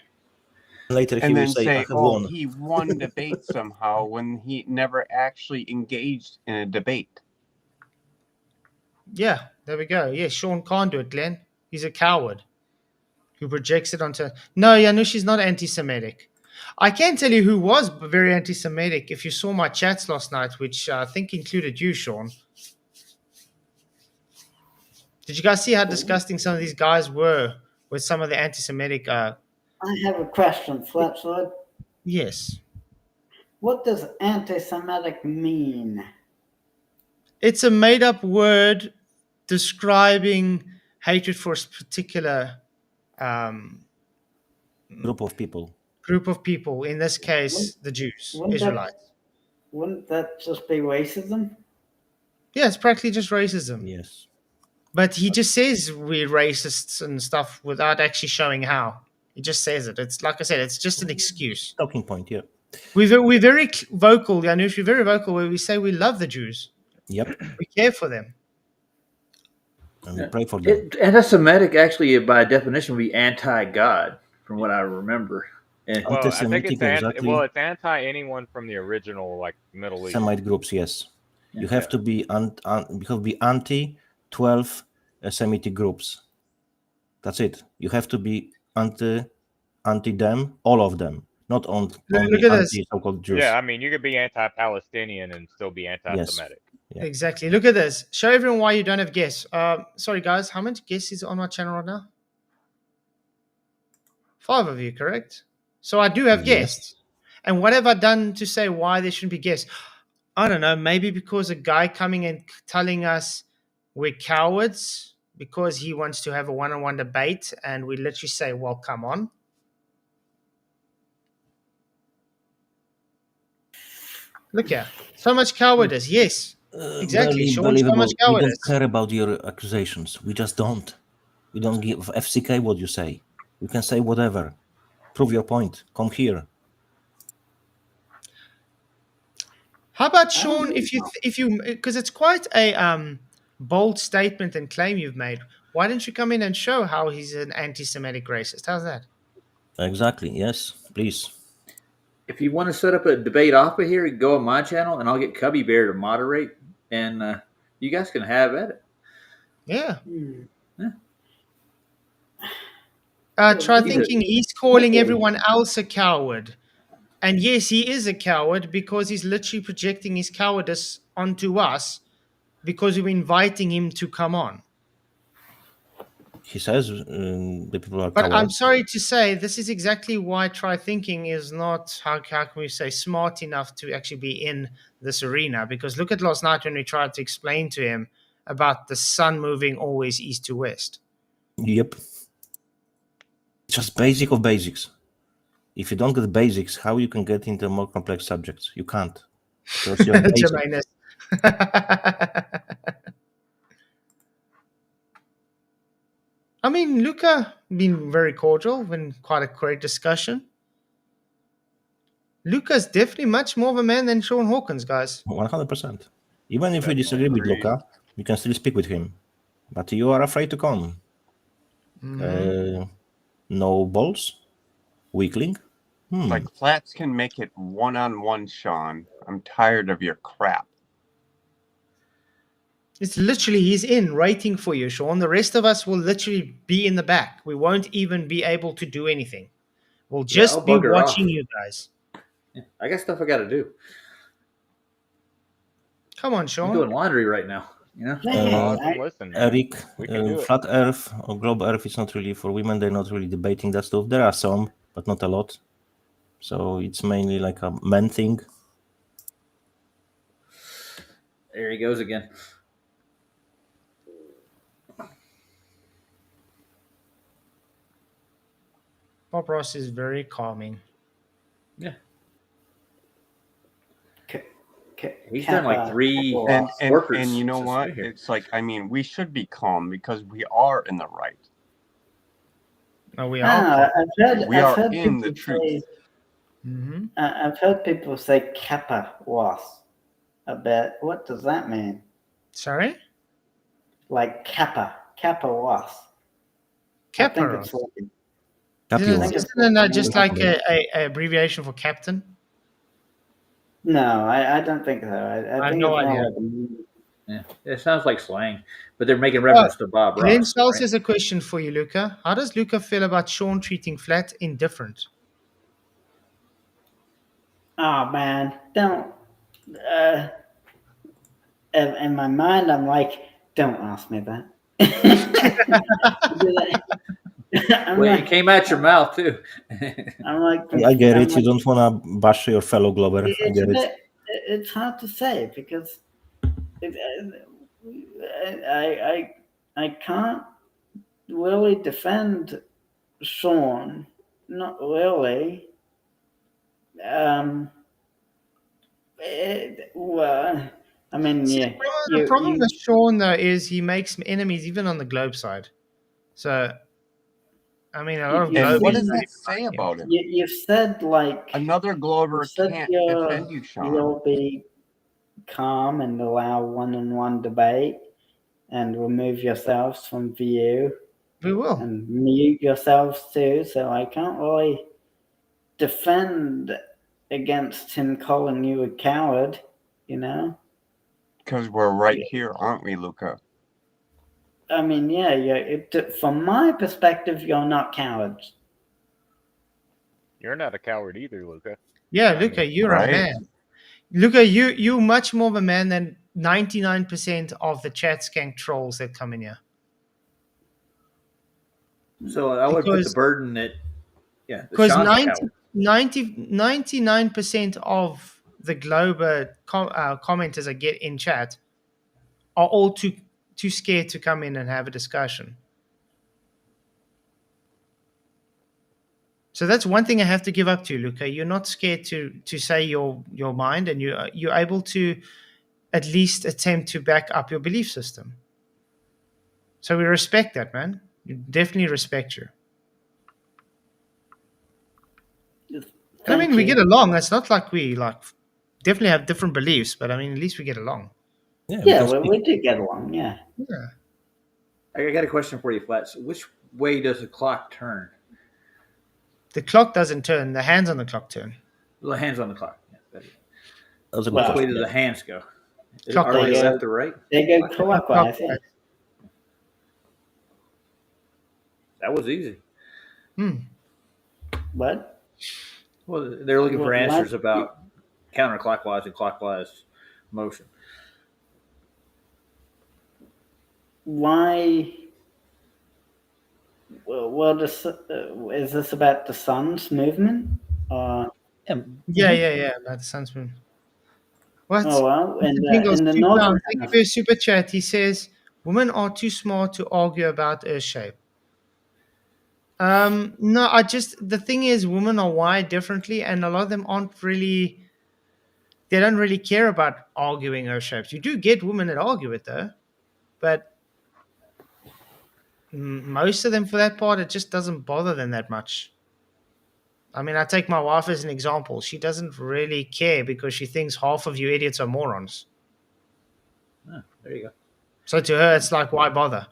Later he And will then say, I say, have oh, won. he won debate somehow when he never actually engaged in a debate. Yeah, there we go. Yeah, Sean can't do it, Glenn. He's a coward who projects it onto. No, Yanush is not anti-Semitic. I can tell you who was very anti-Semitic if you saw my chats last night, which I think included you, Sean. Did you guys see how disgusting some of these guys were with some of the anti-Semitic. I have a question, Flatzoid. Yes, What does anti-Semitic mean? it's a made-up word describing hatred for a particular Group of people. group of people. In this case, the Jews, Wouldn't Israelites. wouldn't that just be racism? Yeah, it's practically just racism. Yes. But he just says we're racists and stuff without actually showing how. He just says it. It's like I said, it's just an excuse. Talking point. Yeah. We're very vocal, Janusz. We're very vocal where we say we love the Jews. Yep. We care for them. And we pray for them. Anti-Semitic actually, by definition, would be anti-God, from what I remember. And Well, I think Anti-Semitic, exactly. well, it's anti anyone from the original like Middle East. Semite groups, yes. You have to be anti 12 Semitic groups. That's it. You have to be anti them, all of them, not only Look at this. anti so-called Jews. Yeah, I mean, you could be anti-Palestinian and still be anti-Semitic. Yeah. Exactly. Look at this. Show everyone why you don't have guests. Sorry, guys. How many guests is on my channel right now? 5 of you, correct? So I do have guests. And what have I done to say why there shouldn't be guests? I don't know. Maybe because a guy coming and telling us we're cowards because he wants to have a one-on-one debate, and we literally say, well, come on. Look here. So much cowardice. Yes. Exactly. Sean, so Believable. much We don't cowardice. care about your accusations. We just don't. We don't give FCK what you say. You can say whatever. Prove your point. Come here. How about Sean? If you, because it's quite a bold statement and claim you've made. Why don't you come in and show how he's an anti-Semitic racist? How's that? Exactly. Yes. Please. if you want to set up a debate opera here, go on my channel, and I'll get Cubby Bear to moderate, and you guys can have at it. Yeah. Yeah. Try thinking he's calling everyone else a coward. And yes, he is a coward because he's literally projecting his cowardice onto us because we're inviting him to come on. He says the people are But cowards. I'm sorry to say, this is exactly why try thinking is not, how can we say, smart enough to actually be in this arena. Because look at last night when we tried to explain to him about the sun moving always east to west. Yep. Just basic of basics. If you don't get the basics, how you can get into more complex subjects? You can't. Because you're basic. Jermaine. I mean, Luca been very cordial, been quite a great discussion. Luca's definitely much more of a man than Sean Hawkins, guys. 100%. Even if you disagree with Luca, you can still speak with him. But you are afraid to come. No balls? Weakling? Like Flats can make it one-on-one, Sean. I'm tired of your crap. It's literally, he's in waiting for you, Sean. The rest of us will literally be in the back. We won't even be able to do anything. We'll just I'll be bugger watching off. you guys. Yeah, I got stuff I got to do. Come on, I'm Sean. doing laundry right now. You know. Listen, Eric, we can do it. Flat Earth or Globe Earth is not really for women. They're not really debating that stuff. There are some, but not a lot. So it's mainly like a men thing. There he goes again. Bob Ross is very calming. Yeah. He's done like 3 workers. And you know what? Here. It's like, I mean, we should be calm because we are in the right. Oh, we are. We are in the truth. I've heard people say kappa was a bit. What does that mean? Sorry? Like kappa was. Kappa. Isn't it just like a abbreviation for captain? No, I don't think so. I think no it's more idea. Yeah, it sounds like slang, but they're making reference to Bob Ross. Glenn Stolz right? has a question for you, Luca. How does Luca feel about Sean treating Flat indifferent? Oh man, don't. In my mind, I'm like, don't ask me that. I'm Well, it like, came out your mouth too. I'm like, I get I'm it. You like, don't want to bash your fellow Glober. I it's a get it. bit, it's hard to say because I can't really defend Sean, not really. Well, I mean, See, yeah, the problem you with Sean though is he makes enemies even on the globe side. So, I mean, a lot of you And what globies does said, that say about him? you've said like Another you Glover said can't defend you, Sean. you'll be calm and allow one-on-one debate and remove yourselves from view we will. and mute yourselves too. So I can't really defend against him calling you a coward, you know? Because we're right here, aren't we, Luca? I mean, yeah. From my perspective, you're not cowards. You're not a coward either, Luca. Yeah, I Luca, mean, you're a Right? man. Luca, you're much more of a man than 99% of the chat skank trolls that come in here. So I would put the Because burden that, the because Sean's a coward. 99% of the Glober commenters I get in chat are all too scared to come in and have a discussion. So that's one thing I have to give up to, Luca. You're not scared to say your mind, and you're able to at least attempt to back up your belief system. So we respect that, man. We definitely respect you. I mean, we get along. It's not like we definitely have different beliefs, but I mean, at least we get along. Yeah, we do get along. Yeah. Yeah. I got a question for you, Flats. Which way does the clock turn? The clock doesn't turn. The hands on the clock turn. The hands on the clock. Yeah, That was a good which way question. do the hands go? Clockwise. Are they left or right? They go clockwise. Yeah. That was easy. What? Well, they're looking for What- answers about counterclockwise and clockwise motion. Why? Well, is this about the sun's movement? Yeah. About the sun's moon. What? Oh well, in Jingles, the £2. northern Thank you for your super chat. He says women are too smart to argue about Earth shape. No, the thing is, women are wired differently, and a lot of them they don't really care about arguing Earth shapes. You do get women that argue it though, but most of them, for that part, it just doesn't bother them that much. I mean, I take my wife as an example. She doesn't really care because she thinks half of you idiots are morons. Oh, there you go. So to her, it's like, why bother?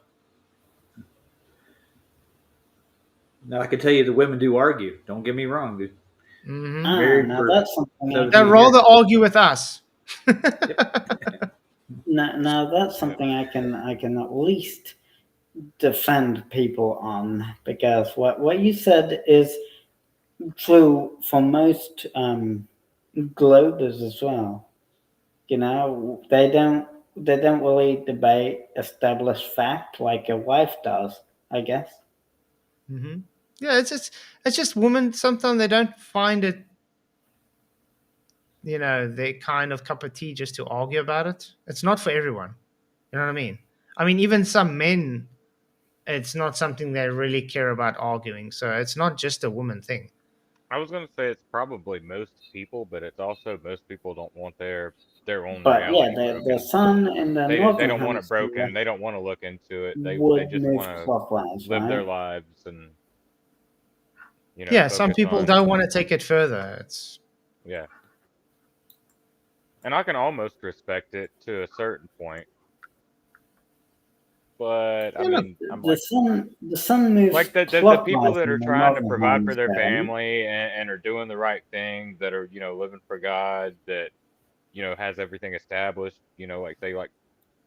Now I can tell you the women do argue. Don't get me wrong, dude. Mm-hmm. now that's something. They'd rather argue with us. Now that's something I can at least defend people on, because what you said is true for most globers as well. You know, they don't really debate established fact like a wife does, I guess. Mm-hmm. Yeah, it's just women. Sometimes they don't find it, their kind of cup of tea just to argue about it. It's not for everyone. You know what I mean? I mean, even some men, it's not something they really care about arguing. So it's not just a woman thing. I was gonna say it's probably most people, but it's also most people don't want their own But reality yeah, broken. the sun in the They northern don't want it hemisphere broken. They don't want to look into it. They would just move want to clockwise, live their right? lives and Yeah, some focus people on- don't want to take it further. It's Yeah. And I can almost respect it to a certain point. But I Yeah, mean, I'm the sun moves like the people clockwise that are in the trying to northern provide for their hemisphere. family and are doing the right thing, that are living for God, that has everything established, like say like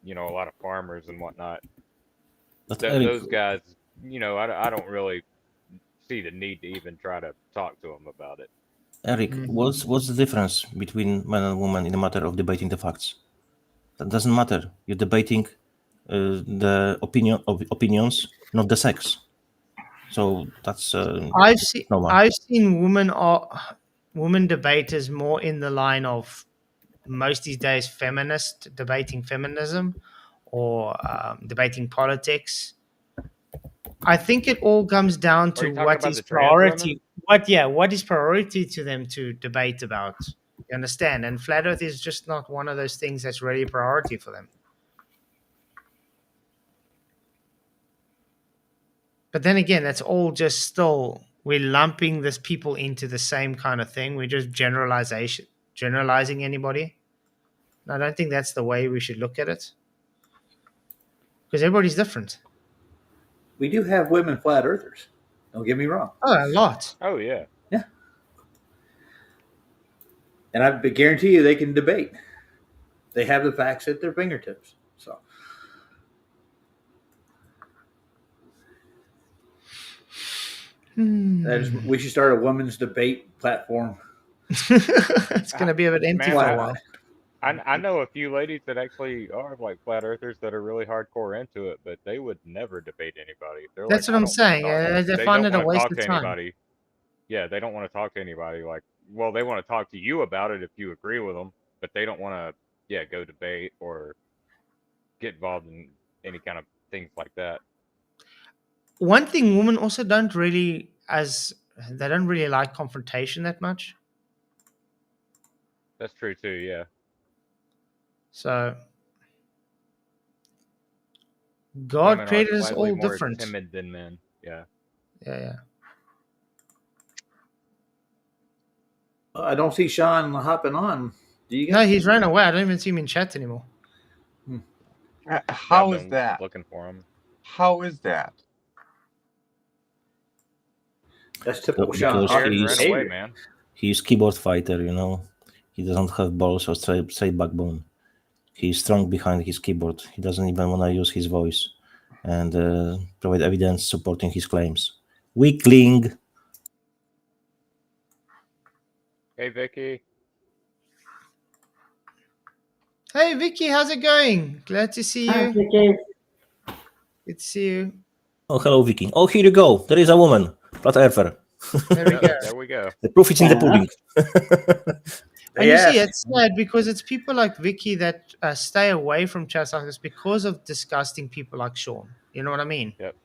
a lot of farmers and whatnot. But Eric, Those guys, I don't really see the need to even try to talk to them about it. Eric, what's the difference between man and woman in the matter of debating the facts? That doesn't matter. You're debating the opinions, not the sex. So that's normal. I've seen women debaters more in the line of most these days feminist debating feminism or debating politics. I think it all comes down Are to you talking what about is the trans women? priority. What is priority to them to debate about? You understand? And flat Earth is just not one of those things that's really a priority for them. But then again, that's all just still we're lumping this people into the same kind of thing. We're just generalizing anybody. And I don't think that's the way we should look at it. Because everybody's different. We do have women flat earthers. Don't get me wrong. Oh, a lot. Oh yeah. Yeah. And I guarantee you they can debate. They have the facts at their fingertips. So we should start a women's debate platform. It's going to be a bit empty Man, for a while. I know a few ladies that actually are like flat earthers that are really hardcore into it, but they would never debate anybody. They're That's like, what I I'm don't wanna saying. talk- They they find don't it a wanna waste talk of to time. anybody. Yeah, they don't want to talk to anybody. Like, well, they want to talk to you about it if you agree with them, but they don't want to, go debate or get involved in any kind of things like that. One thing women also don't really like confrontation that much. That's true too. Yeah. So God Women are created us slightly all more different. timid than men. Yeah. Yeah. I don't see Sean hopping on. Do you No, guys? he's ran away. I don't even see him in chat anymore. How I've is been that? looking for him. How is that? That's typical Because Sean. Scared and he's- ran away, man. He's keyboard fighter, you know. He doesn't have balls or straight backbone. He's strong behind his keyboard. He doesn't even want to use his voice and provide evidence supporting his claims. Weakling. Hey, Vicky. Hey, Vicky, how's it going? Glad to see Hi, you. Vicky. Good to see you. Oh, hello, Vicky. Oh, here you go. There is a woman. Flat earther. There we go. There we go. The proof is in the Fair enough. pudding. And you see, Yes. it's sad because it's people like Vicky that stay away from chats like this because of disgusting people like Sean. You know what I mean? Yep.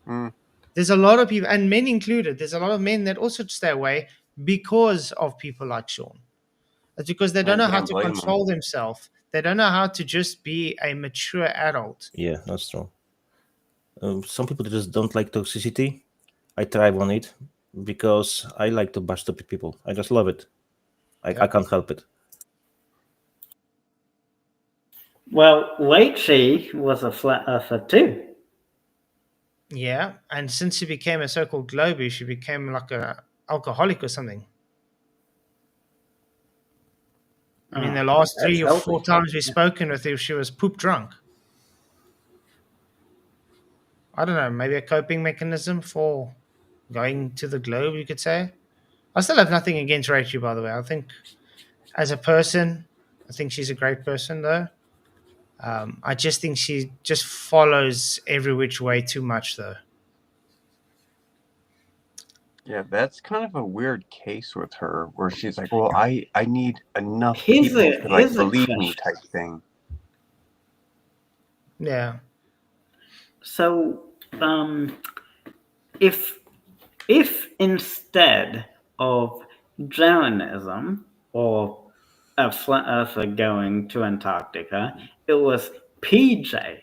Mm. There's a lot of people, and men included, there's a lot of men that also stay away because of people like Sean. It's because they don't know how can't to blame 'em. control themselves. They don't know how to just be a mature adult. Yeah, that's true. Some people just don't like toxicity. I thrive on it because I like to bash stupid people. I just love it. I can't help it. Well, Leitchi was a flat earther too. Yeah, and since she became a so-called globie, she became like a alcoholic or something. I mean, the last That's 3 or 4 healthy. times we've spoken with her, she was poop drunk. I don't know, maybe a coping mechanism for going to the globe, you could say. I still have nothing against Rachel, by the way. I think as a person, I think she's a great person, though. I just think she just follows every which way too much, though. Yeah, that's kind of a weird case with her, where she's like, "Well, I need enough Here's people a- to like here's a believe me," question. type thing. Yeah. So, if instead of Jeranism or a flat earther going to Antarctica, it was PJ,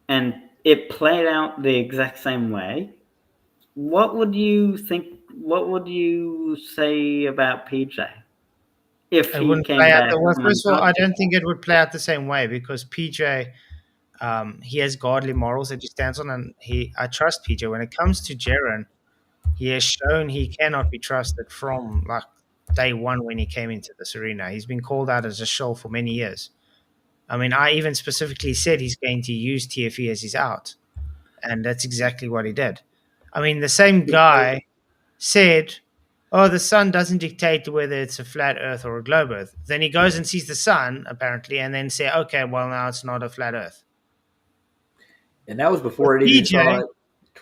and it played out the exact same way, what would you think? What would you say about PJ if It he wouldn't came play out back the well, from first of all, I Antarctica? don't think it would play out the same way because PJ, he has godly morals that he stands on, and I trust PJ. When it comes to Jaren, he has shown he cannot be trusted from like day one when he came into this arena. He's been called out as a shill for many years. I mean, I even specifically said he's going to use TFE as his out, and that's exactly what he did. I mean, the same guy said, "Oh, the sun doesn't dictate whether it's a flat Earth or a globe Earth." Then he goes and sees the sun, apparently, and then say, "Okay, well now it's not a flat Earth." And that was before it even PJ saw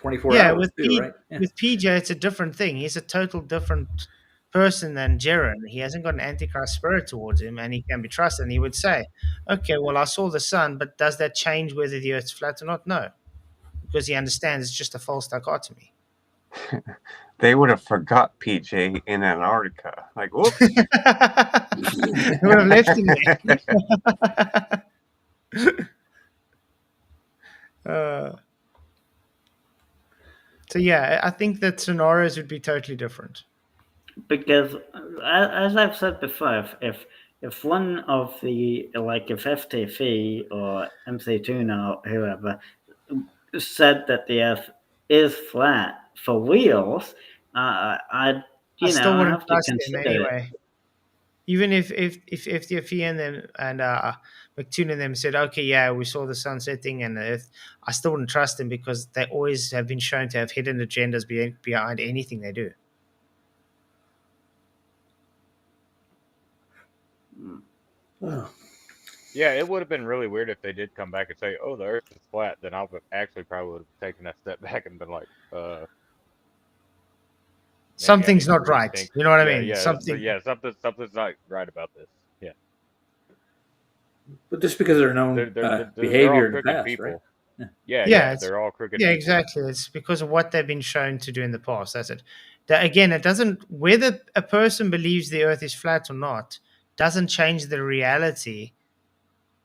24 Yeah, hours too, right? Yeah. with PJ, it's a different thing. He's a total different person than Jaren. He hasn't got an antichrist spirit towards him, and he can be trusted. And he would say, "Okay, well, I saw the sun, but does that change whether the Earth's flat or not?" No, because he understands it's just a false dichotomy. They would have forgot PJ in Antarctica. Like, whoops. They would have left him there. So yeah, I think that scenarios would be totally different. Because as I've said before, if one of the, like, if FTF or MC2 or whoever said that the Earth is flat for wheels, I'd I still wouldn't have to trust him consider anyway. Even if FTF and them and McToon and them said, okay, yeah, we saw the sun setting and the Earth, I still wouldn't trust them because they always have been shown to have hidden agendas behind anything they do. Yeah, it would have been really weird if they did come back and say, "Oh, the Earth is flat." Then I would actually probably would have taken a step back and been like, maybe I Something's need to not right. rethink. You know what I Yeah, mean? yeah, Something. yeah, something's not right about this. Yeah, But just because they're known they're all behavior in the crooked past, people. right? Yeah, they're all crooked Yeah, people. exactly. It's because of what they've been shown to do in the past. That's it. Again, it doesn't, whether a person believes the Earth is flat or not, doesn't change the reality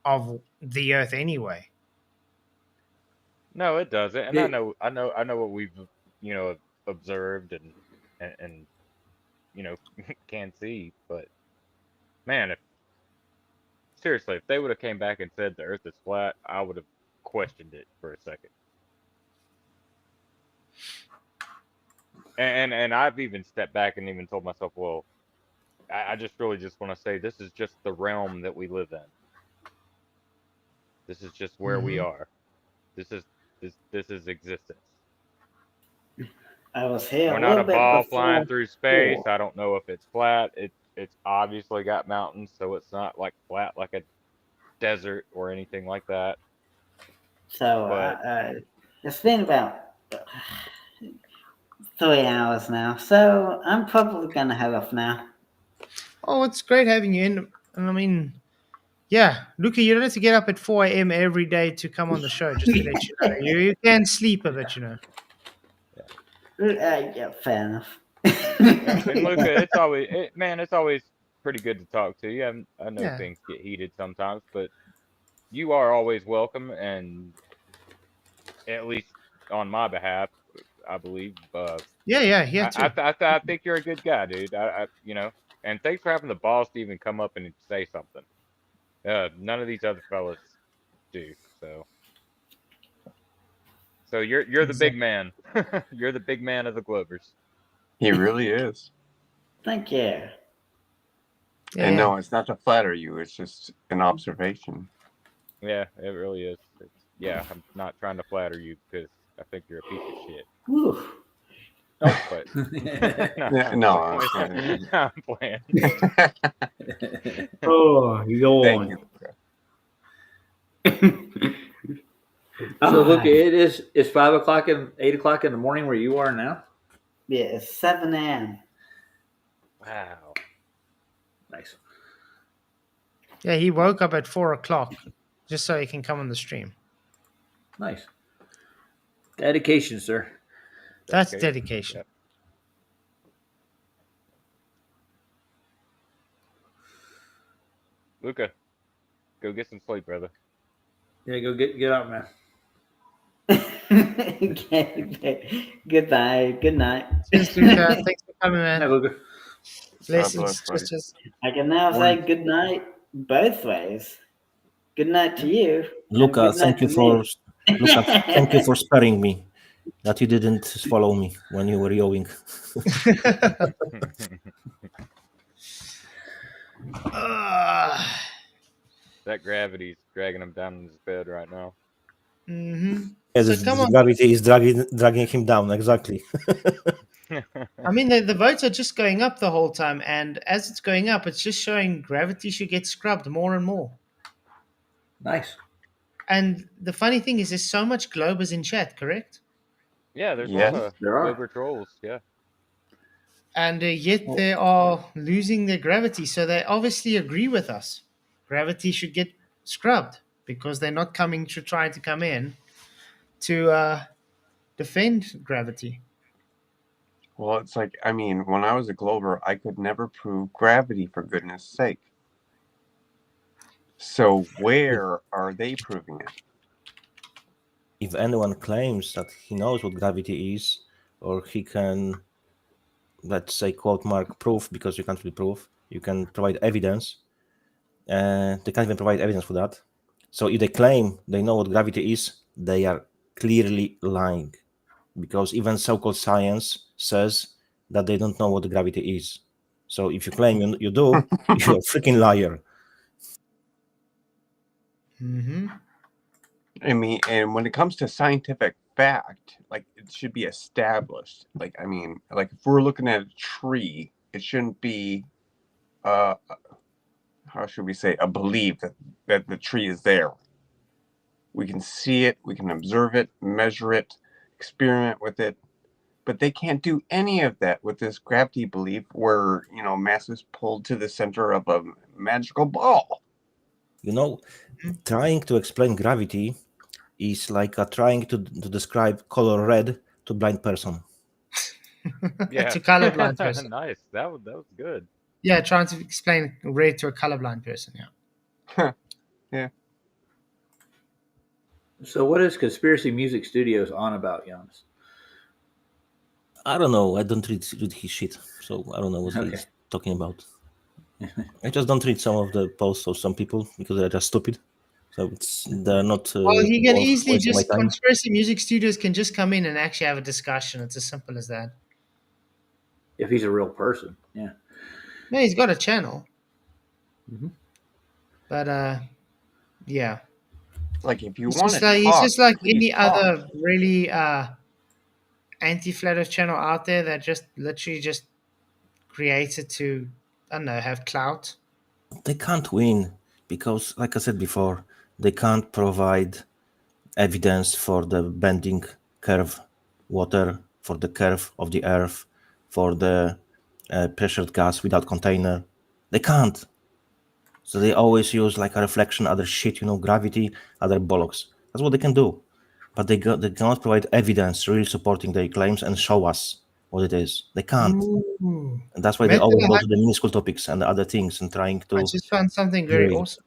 of the Earth anyway. No, it doesn't. And Yeah. I know what we've observed and can see. But man, if seriously, if they would have came back and said the Earth is flat, I would have questioned it for a second. And I've even stepped back and even told myself, well, I just really just want to say this is just the realm that we live in. This is just where we are. This is existence. I was here We're a not little a bit ball before. flying through space. I don't know if it's flat. It's obviously got mountains, so it's not like flat like a desert or anything like that. So But it's been about 3 hours now, so I'm probably gonna head off now. Oh, it's great having you in. And I mean, yeah, Luca, you don't have to get up at 4 a.m. every day to come on the show, just to let you know. You can sleep a bit, Yeah, fair enough. and Luca, it's always pretty good to talk to you. I know Yeah. things get heated sometimes, but you are always welcome, and at least on my behalf, I believe. Yeah, too. I think you're a good guy, dude. And thanks for having the balls to even come up and say something. None of these other fellas do. So you're the big man. You're the big man of the Glovers. He really is. Thank you. Yeah, And no, it's not to flatter you. It's just an observation. Yeah, it really is. I'm not trying to flatter you because I think you're a piece of shit. Whew. But No, I'm playing. Oh, Thank yawn. you. So look, it's 5 o'clock and 8 o'clock in the morning where you are now. Yeah, it's 7 a.m. Wow. Nice. Yeah, he woke up at 4 o'clock just so he can come on the stream. Nice. Dedication, sir. That's dedication. Yep. Luca, go get some sleep, brother. Yeah, go get out, man. Okay. Goodbye. Good night. Cheers, Luca. Thanks for coming, Hey, man. Luca. Blessings. God bless, buddy. Sisters. I can now say good night both ways. Good night to you. Luca, and good night thank you to for me. Luca, thank you for sparing me. That you didn't follow me when you were yawing. That gravity's dragging him down in his bed right now. Yes, So come the on. gravity is dragging him down, exactly. I mean, the votes are just going up the whole time, and as it's going up, it's just showing gravity should get scrubbed more and more. Nice. And the funny thing is, there's so much Globers in chat, correct? Yeah, there's a Yes. lot of There are. Wilbur trolls. Yeah. And yet they are losing their gravity. So they obviously agree with us. Gravity should get scrubbed because they're not coming to try to come in to defend gravity. Well, it's like, I mean, when I was a Glober, I could never prove gravity, for goodness sake. So where are they proving it? If anyone claims that he knows what gravity is, or he can, let's say, quote mark, proof, because you can't really prove, you can provide evidence. They can't even provide evidence for that. So if they claim they know what gravity is, they are clearly lying, because even so-called science says that they don't know what gravity is. So if you claim you do, you're a freaking liar. Mm-hmm. I mean, and when it comes to scientific fact, like it should be established. Like, I mean, like if we're looking at a tree, it shouldn't be, how should we say, a belief that the tree is there. We can see it, we can observe it, measure it, experiment with it, but they can't do any of that with this gravity belief where, mass is pulled to the center of a magical ball. Trying to explain gravity is like trying to describe color red to a blind person. Yeah. To colorblind person. Nice. That was good. Yeah, trying to explain red to a colorblind person. Yeah. Yeah. So what is Conspiracy Music Studios on about, Giannis? I don't know. I don't read his shit, so I don't know what Okay. he's talking about. I just don't read some of the posts of some people because they're just stupid. So they're not. Well, he can worth easily wasting my just time. Conspiracy Music Studios can just come in and actually have a discussion. It's as simple as that. If he's a real person, yeah. No, he's got a channel. Mhm. But yeah. Like if you He's want just to like talk, he's just like please any talk. other really anti-flat Earth channel out there that just literally just created to, I don't know, have clout. They can't win because, like I said before, they can't provide evidence for the bending curve water, for the curve of the earth, for the pressured gas without container. They can't. So they always use like a reflection, other shit, gravity, other bollocks. That's what they can do. But they cannot provide evidence really supporting their claims and show us what it is. They can't. Ooh. And that's why they Metal always go Hunt- to the minuscule topics and other things and trying I to. just found something very Really? awesome.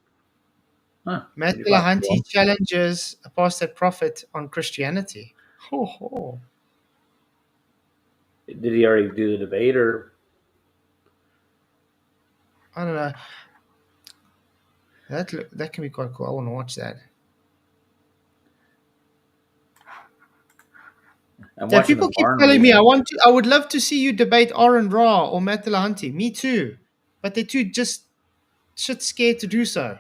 Huh. Matt What'd you find? Delahanty challenges apostate prophet on Christianity. Ho ho. Did he already do the debate, or I don't know. That can be quite cool. I want to watch that. I'm Yeah, watching people the keep barn telling me raising. I would love to see you debate Oren Ra or Matt Delahanty. Me too. But they're too just shit scared to do so.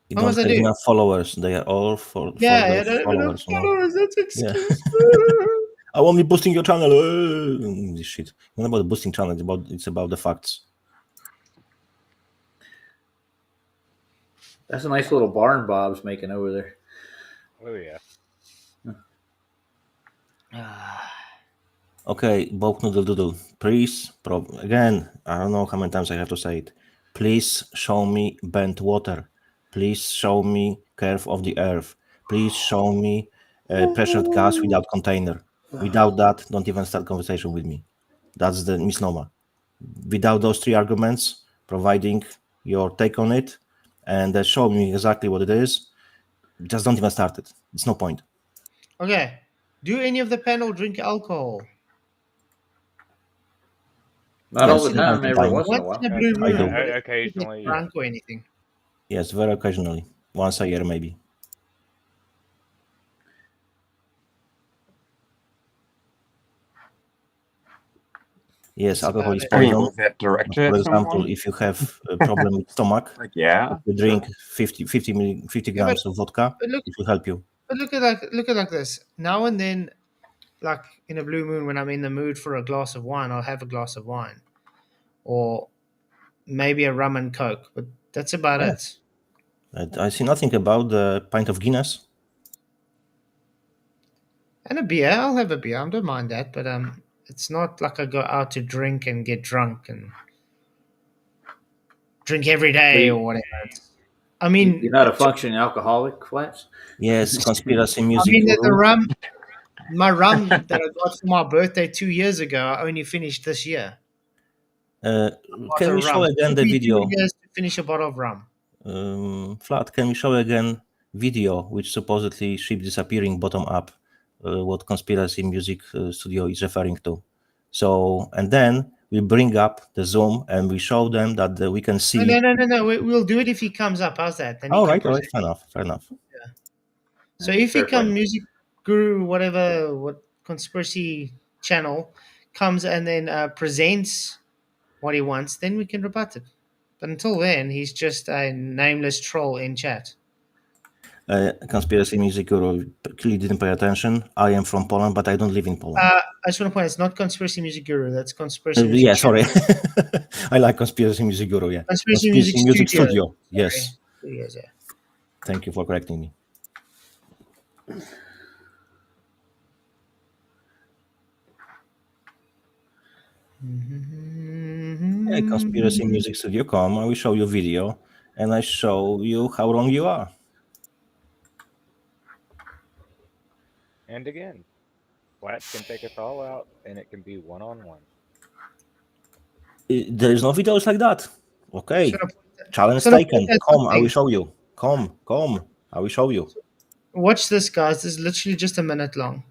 You What don't must I have do? enough followers. They are all for Yeah, the I don't have enough followers. followers. That's excuse. I won't be boosting your channel. This shit. Not about boosting channel. It's about the facts. That's a nice little barn Bob's making over there. Oh yeah. Okay, Bok Noodle Doodle. Please, again, I don't know how many times I have to say it. Please show me bent water. Please show me curve of the earth. Please show me pressured gas without container. Without that, don't even start conversation with me. That's the misnomer. Without those three arguments, providing your take on it and show me exactly what it is, just don't even start it. It's no point. Okay. Do any of the panel drink alcohol? Not all the Yes, time, every once in a Once while. in a blue I moon. do. But it's Occasionally. not drunk or anything. Yes, very occasionally. Once a year, maybe. Yes, That's alcohol about is it. I mean, poison. was that directed For at example, someone? if you have a problem with stomach, Like, yeah. you drink 50 grams of vodka, But look, it will help you. but look at like this. Now and then, like in a blue moon, when I'm in the mood for a glass of wine, I'll have a glass of wine, or maybe a rum and coke. But that's about Yeah. it. I see nothing about the pint of Guinness. And a beer. I'll have a beer. I don't mind that, but it's not like I go out to drink and get drunk and drink every day or whatever. I mean, You're not a functioning alcoholic, Flats? Yes, conspiracy I music mean the guru. rum. My rum that I got for my birthday 2 years ago, I only finished this year. Can we show again the video? 2 years to finish a bottle of rum. Flat, can we show again video which supposedly ship disappearing bottom up, what conspiracy music studio is referring to? So, and then we bring up the Zoom and we show them that we can see. No. We'll do it if he comes up. How's that? Then he All can right, present. fair enough. So if he Fair play. comes, music guru, whatever, what conspiracy channel comes and then presents what he wants, then we can rebut it. But until then, he's just a nameless troll in chat. Conspiracy music guru clearly didn't pay attention. I am from Poland, but I don't live in Poland. I just want to point out, it's not conspiracy music guru. That's conspiracy music. Yeah, sorry. I like conspiracy music guru. Yeah, Conspiracy music studio. Yes. Studios, yeah. Thank you for correcting me. Yeah, conspiracy music studio. Come, I will show you video, and I show you how wrong you are. And again, Flats can take us all out, and it can be one-on-one. There is no videos like that. Okay, Shut up. challenge Shut up. taken. That's Come, I nothing. will show you. Come, I will show you. Watch this, guys. This is literally just a minute long.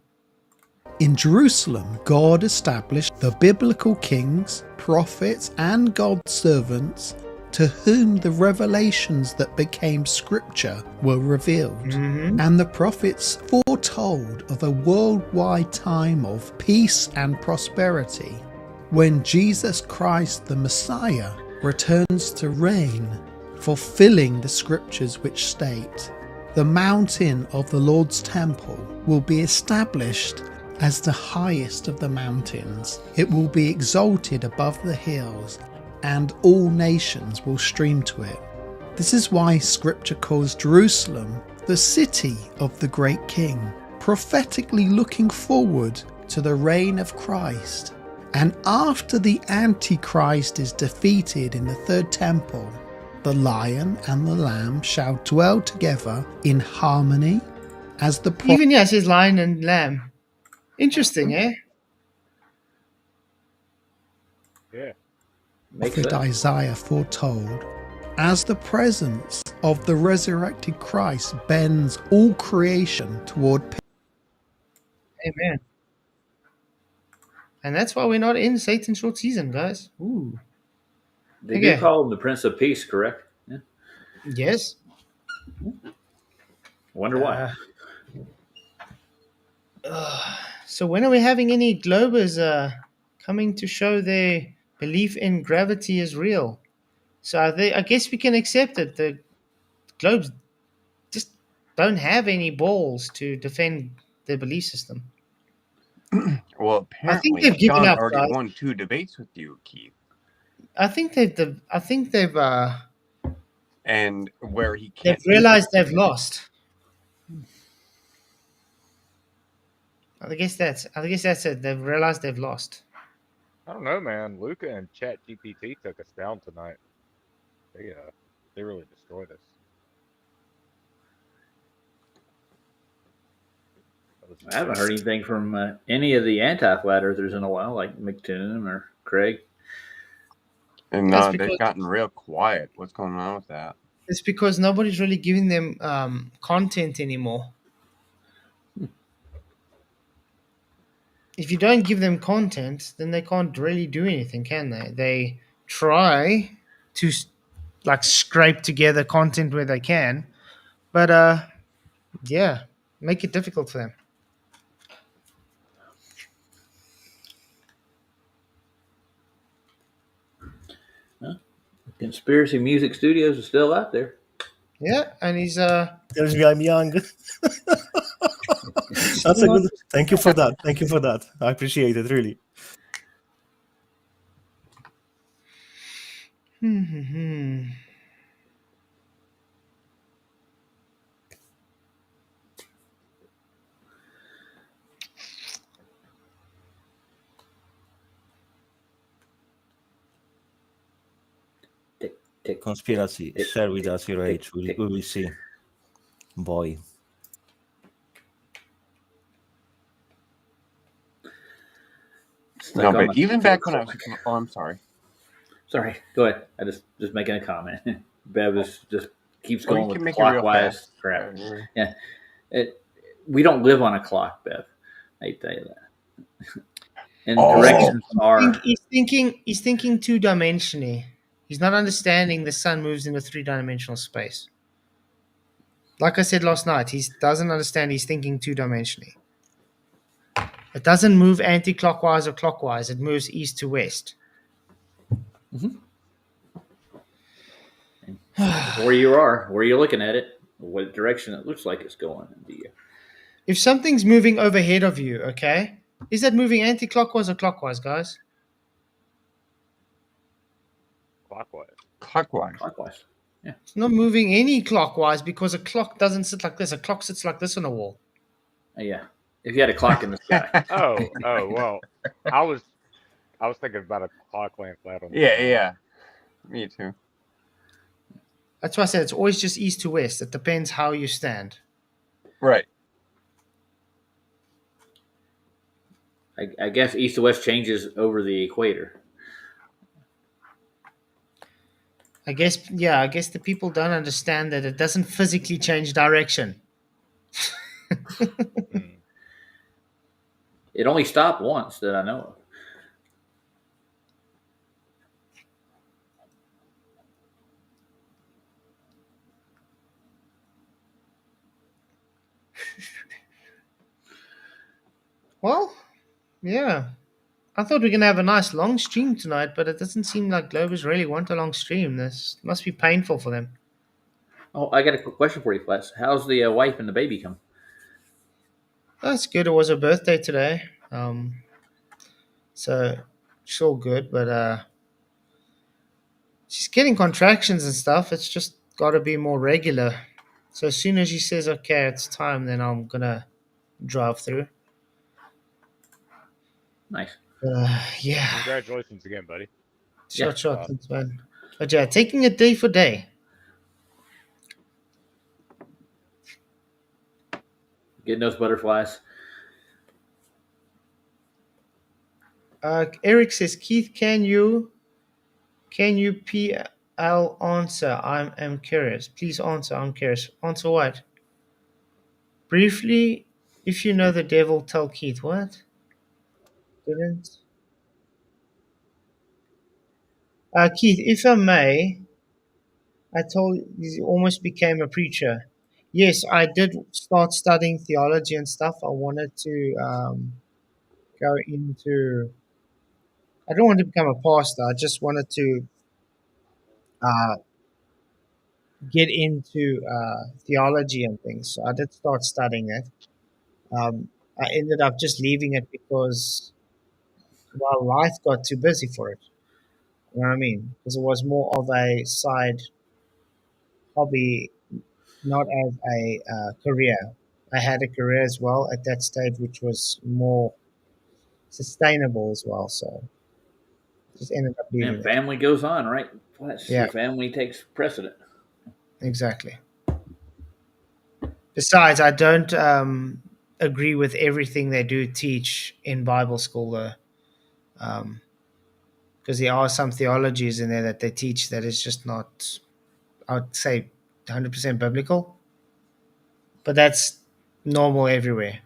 In Jerusalem, God established the biblical kings, prophets, and God's servants to whom the revelations that became scripture were revealed. And the prophets foretold of a worldwide time of peace and prosperity when Jesus Christ the Messiah returns to reign, fulfilling the scriptures which state, "The mountain of the Lord's temple will be established as the highest of the mountains. It will be exalted above the hills, and all nations will stream to it." This is why scripture calls Jerusalem the city of the great king, prophetically looking forward to the reign of Christ. And after the Antichrist is defeated in the third temple, the lion and the lamb shall dwell together in harmony as the Even it says lion and lamb. Interesting, eh? Yeah. prophet Isaiah foretold, as the presence of the resurrected Christ bends all creation toward Amen. And that's why we're not in Satan's short season, guys. Ooh. They Okay. do call him the Prince of Peace, correct? Yeah. Yes. Wonder why. So when are we having any Globers coming to show their belief in gravity is real? So I guess we can accept it. The Globes just don't have any balls to defend their belief system. Well, I think apparently, they've given John up, already guys. won 2 debates with you, Keith, I think they've and where he can't. realized they've lost. I guess that's it. They've realized they've lost. I don't know, man. Luca and ChatGPT took us down tonight. They really destroyed us. I haven't heard anything from any of the anti-flat earthers in a while, like McToon or Craig. And That's they've because- gotten real quiet. What's going on with that? It's because nobody's really giving them content anymore. If you don't give them content, then they can't really do anything, can they? They try to scrape together content where they can, but yeah, make it difficult for them. Conspiracy Music Studios is still out there. Yeah, and he's Tells me I'm young. That's a good. Thank you for that. Thank you for that. I appreciate it really. Conspiracy. Share with us your age. We will see. Boy. No, but even back when I was, oh, I'm sorry. Sorry, go ahead. I just making a comment. Bev just keeps going you can with make it real clockwise fast. crap. Yeah, we don't live on a clock, Bev. I tell you that. And directions are. He's thinking two-dimensionally. He's not understanding the sun moves in a three-dimensional space. Like I said last night, he doesn't understand. He's thinking two-dimensionally. It doesn't move anti-clockwise or clockwise. It moves east to west. Where you're looking at it, what direction it looks like it's going. If something's moving overhead of you, okay, is that moving anti-clockwise or clockwise, guys? Clockwise. Yeah. It's not moving any clockwise because a clock doesn't sit like this. A clock sits like this on a wall. Yeah. If you had a clock in the sky. Oh, well, I was thinking about a clock laying flat on the Yeah. Me too. That's why I said it's always just east to west. It depends how you stand. Right. I guess east to west changes over the equator. I guess the people don't understand that it doesn't physically change direction. It only stopped once that I know of. Well, yeah. I thought we were going to have a nice long stream tonight, but it doesn't seem like Globers really want a long stream. This must be painful for them. Oh, I got a quick question for you, Flats. How's the wife and the baby come? That's good. It was her birthday today. So it's all good, but she's getting contractions and stuff. It's just got to be more regular. So as soon as she says, okay, it's time, then I'm going to drive through. Nice. Yeah. Congratulations again, buddy. Short, thanks, man. But yeah, taking it day for day. Getting those butterflies. Eric says, Keith, can you PL answer? I'm curious. Please answer. I'm curious. Answer what? Briefly, if you know the devil, tell Keith. What? Didn't. Keith, if I may, I told you almost became a preacher. Yes, I did start studying theology and stuff. I wanted to go into. I don't want to become a pastor. I just wanted to get into theology and things. So I did start studying it. I ended up just leaving it because my life got too busy for it. You know what I mean? Because it was more of a side hobby, not as a career. I had a career as well at that stage, which was more sustainable as well. So just ended up leaving. And family goes on, right? Yeah. Family takes precedent. Exactly. Besides, I don't agree with everything they do teach in Bible school, though. Because there are some theologies in there that they teach that is just not, I would say, 100% biblical. But that's normal everywhere.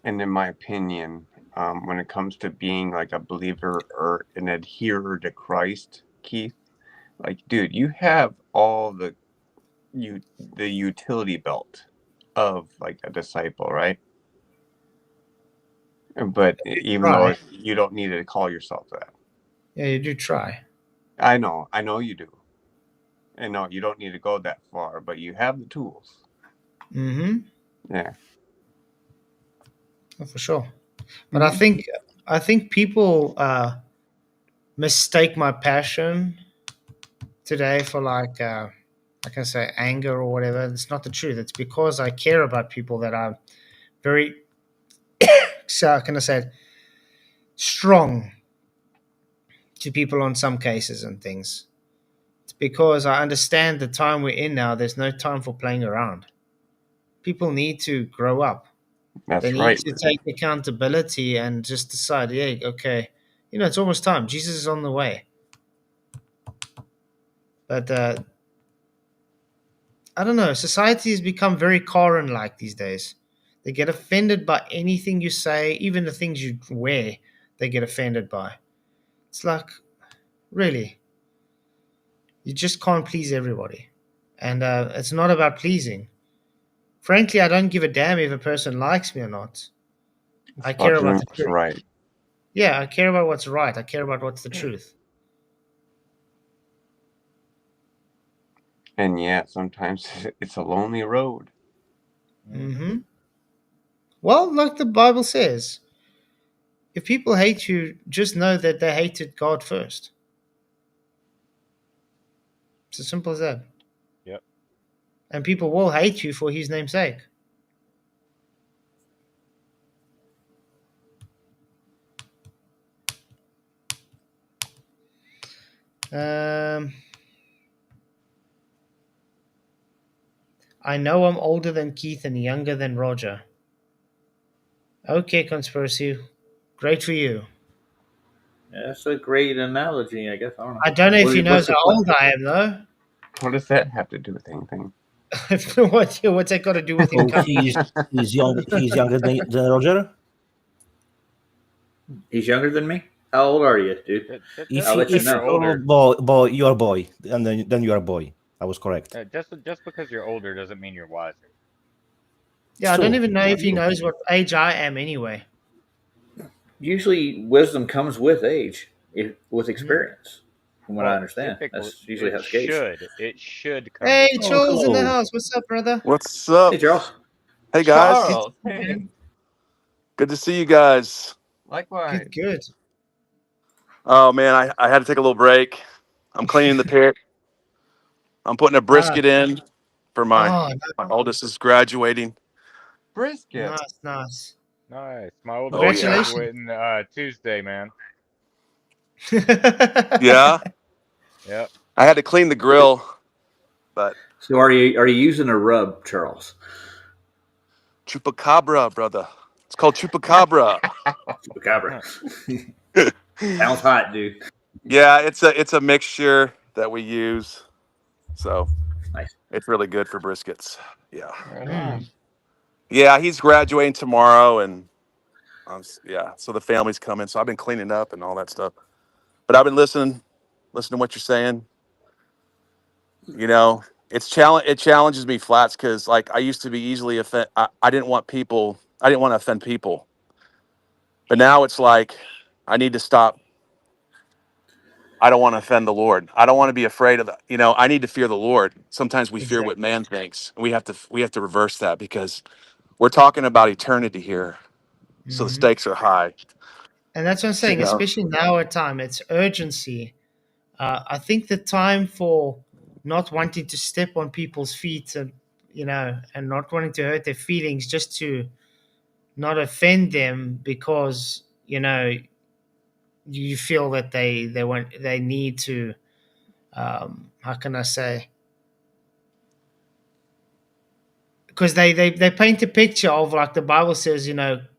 And in my opinion, when it comes to being like a believer or an adherer to Christ, Keith, like, dude, you have all the utility belt of like a disciple, right? But even though you don't need to call yourself that. Yeah, you do try. I know you do. And no, you don't need to go that far, but you have the tools. Mm-hmm. Yeah. Oh, for sure. But I think people mistake my passion today for like I say, anger or whatever. It's not the truth. It's because I care about people that I'm very how can I say it, strong to people on some cases and things. It's because I understand the time we're in now. There's no time for playing around. People need to grow up. They That's need right. to take accountability and just decide, yeah, okay, it's almost time. Jesus is on the way. But I don't know. Society has become very Karen-like these days. They get offended by anything you say, even the things you wear. They get offended by. It's like, really, you just can't please everybody, and it's not about pleasing. Frankly, I don't give a damn if a person likes me or not. It's I about care about doing the what's truth. right. Yeah, I care about what's right. I care about what's the truth. And yeah, sometimes it's a lonely road. Mm-hmm. Well, like the Bible says, if people hate you, just know that they hated God first. It's as simple as that. Yep. And people will hate you for His name's sake. I know I'm older than Keith and younger than Roger. Okay, conspiracy. Great for you. That's a great analogy, I guess. I don't know. I don't know if he knows What's the how point? old I am, though. What does that have to do with anything? What's that got to do with him So coming? he's younger than Roger. He's younger than me. How old are you, dude? If I'll Just let you because if you're know. older, boy, you're a boy, and then you are a boy. I was correct. just because you're older doesn't mean you're wiser. Yeah, It's I don't true. even know if It's he true. knows what age I am anyway. Usually, wisdom comes with age, with Mhm. experience. From what I Well, understand, typically that's usually it how it's gauged. should. It should come Hey, with Oh, age. Charles in the hello. house. What's up, brother? What's up? Hey, Charles. Hey guys, Good to Charles, see you, hey. man. good to see you guys. Likewise. Good. Oh man, I had to take a little break. I'm cleaning the pit. I'm putting a Ah, brisket in for oh, my oldest is graduating. Brisket. nice, nice. Nice. My oldest Oh is yeah, Congratulations. graduating Tuesday, man. yeah. Yep. I had to clean the grill, but So, are you using a rub, Charles? chupacabra, brother. It's called chupacabra. Chupacabra. Huh. Sounds hot, dude. Yeah, it's a mixture that we use, so Nice. it's really good for briskets. Yeah, Right Hmm. on. yeah. He's graduating tomorrow, and yeah, so the family's coming. So I've been cleaning up and all that stuff. But I've been listening to what you're saying. You know, it challenges me, Flats, because like I used to be easily offend. I didn't want people. I didn't want to offend people. But now it's like I need to stop. I don't want to offend the Lord. I don't want to be afraid of the. I need to fear the Lord. Sometimes we fear what Exactly. man thinks. We have to reverse that because we're talking about eternity here. So the Hmm. stakes are high. And that's what I'm You saying, know, especially now at time, it's urgency. I think the time for not wanting to step on people's feet and not wanting to hurt their feelings just to not offend them because, you feel that they need to, how can I say, because they paint a picture of, like the Bible says,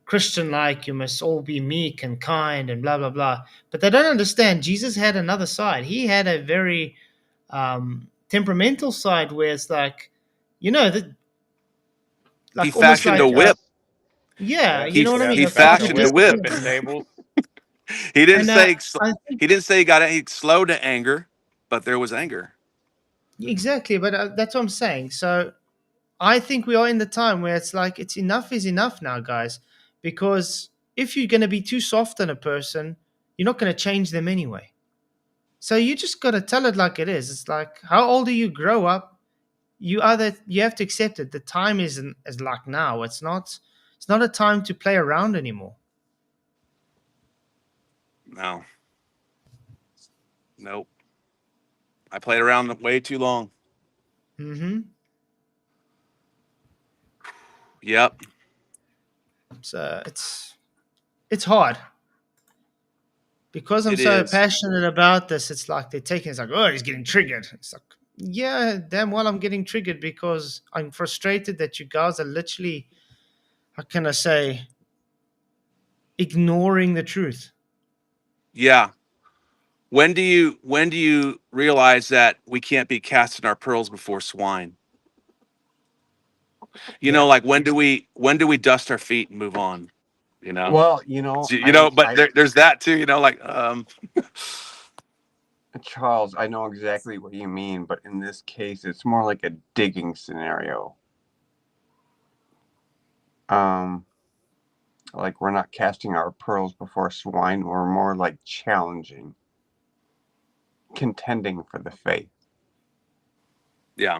Christian like, you must all be meek and kind and blah blah blah, but they don't understand Jesus had another side. He had a very temperamental side where it's like, that, he like almost fashioned like a whip. yeah, Yep. you know what I Yep. mean, He it's like The fashioned a whip, whip. flipping tables. He didn't and say I think he didn't say he got he slow to anger, but there was anger. exactly, but that's what I'm saying. So I think we are in the time where it's like, it's enough is enough now, guys, because if you're going to be too soft on a person, you're not going to change them anyway. So you just got to tell it like it is. It's like, how older you grow up, you have to accept it. The time isn't as like now. It's not a time to play around anymore. No, nope. I played around way too long. Mm-hmm. Yep. So it's it's hard because I'm It so is. passionate about this. It's like they're taking. It's like, oh, he's getting triggered. It's like, yeah, damn well, I'm getting triggered because I'm frustrated that you guys are literally, how can I say, ignoring the truth. Yeah. When do you realize that we can't be casting our pearls before swine? You know, Yeah. like when do we dust our feet and move on? You know, Well, but there's that too. You know, like Charles, I know exactly what you mean, but in this case, it's more like a digging scenario. Like we're not casting our pearls before swine. We're more like challenging, contending for the faith. yeah,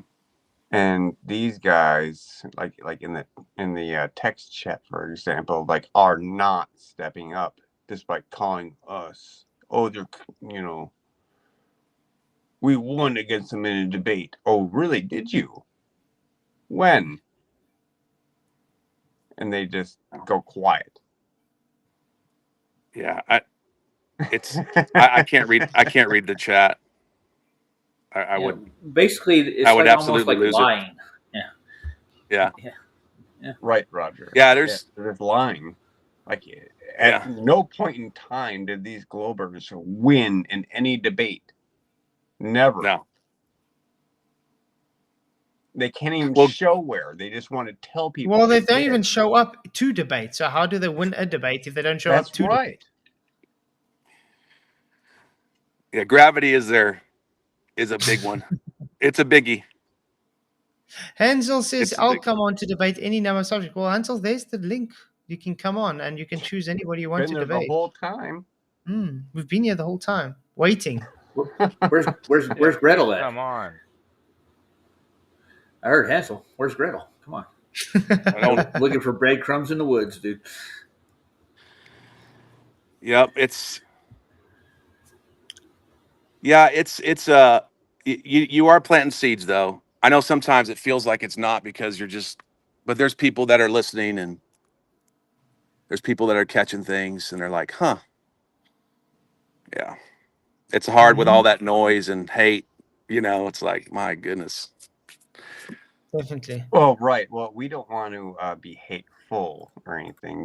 And these guys, like in the text chat, for example, like are not stepping up, despite calling us. Oh, they're we won against them in a debate. Oh, really? Did you? When? And they just go quiet. yeah. I can't read the chat. I would Basically, it's would like almost absolutely like lose it. lying. Yeah, Right, Roger. yeah. There's They're just lying. Like at no point in time did these Globers win in any debate. Never. no. They can't even Well, show where. They just want to tell people. Well, they they don't did. even show up to debate. So how do they win a debate if they don't show That's up to right. debate? yeah. Gravity is a big one. It's a biggie. Hansel says, It's a I'll big. come on to debate any number of subjects. Well, Hansel, there's the link. You can come on and you can choose anybody you want Been to there the debate. whole time. We've been here the whole time, waiting. Where's Gretel at? Come on. I heard Hansel. Where's Gretel? Come on. I don't. Looking for breadcrumbs in the woods, dude. Yep. You are planting seeds though. I know sometimes it feels like it's not because you're just, but there's people that are listening and there's people that are catching things and they're like, huh. Yeah. It's hard with all that noise and hate. You know, it's like, my goodness. Definitely. Oh, right. Well, we don't want to be hateful or anything,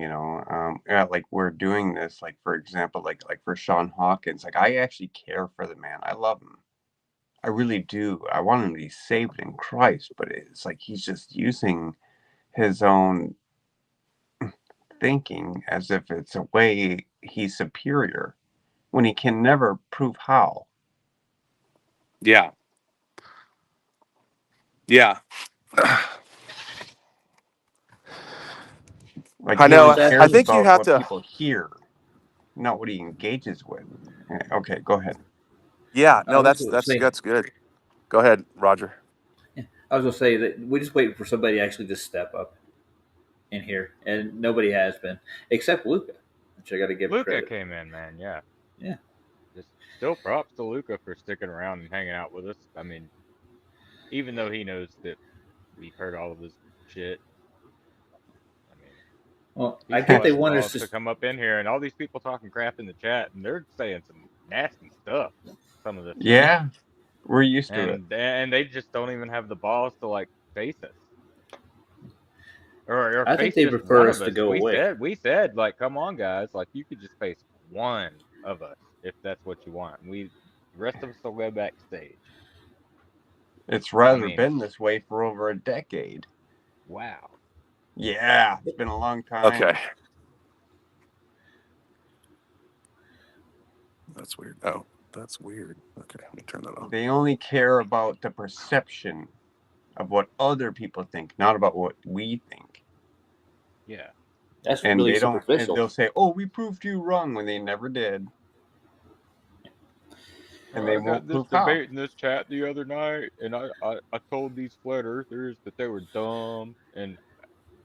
like we're doing this, like for example, like for Sean Hawkins. Like I actually care for the man. I love him. I really do. I want him to be saved in Christ, but it's like he's just using his own thinking as if it's a way he's superior when he can never prove how. Yeah. Yeah. Like I he know. only I cares think you about have what to. people hear, not what he engages with. Okay, go ahead. Yeah. No, I was that's gonna say, good. Go ahead, Roger. I was gonna say that we're just waiting for somebody to actually just step up in here, and nobody has been except Luca, which I got to give Luca credit. came in, man. Yeah. Yeah. Just still props to Luca for sticking around and hanging out with us. I mean, even though he knows that we've heard all of his shit. I mean, Well, he I still get they has the want balls us to. to come up in here, and all these people talking crap in the chat, and they're saying some nasty stuff. Some of this. Yeah, we're used to it. And they just don't even have the balls to like face us. Or I think face they just prefer one us of to us. go away. We said like, come on, guys, like you could just face one of us if that's what you want. The rest of us will go backstage. It's rather I mean, been this way for over a decade. wow. Yeah, it's been a long time. Okay. That's weird. Oh, that's weird. Okay, let me turn that off. They only care about the perception of what other people think, not about what we think. Yeah. That's And really they don't. And superficial. they'll say, "Oh, we proved you wrong," when they never did. And they I won't got this prove how. debate in this chat the other night, and I told these flat earthers that they were dumb, and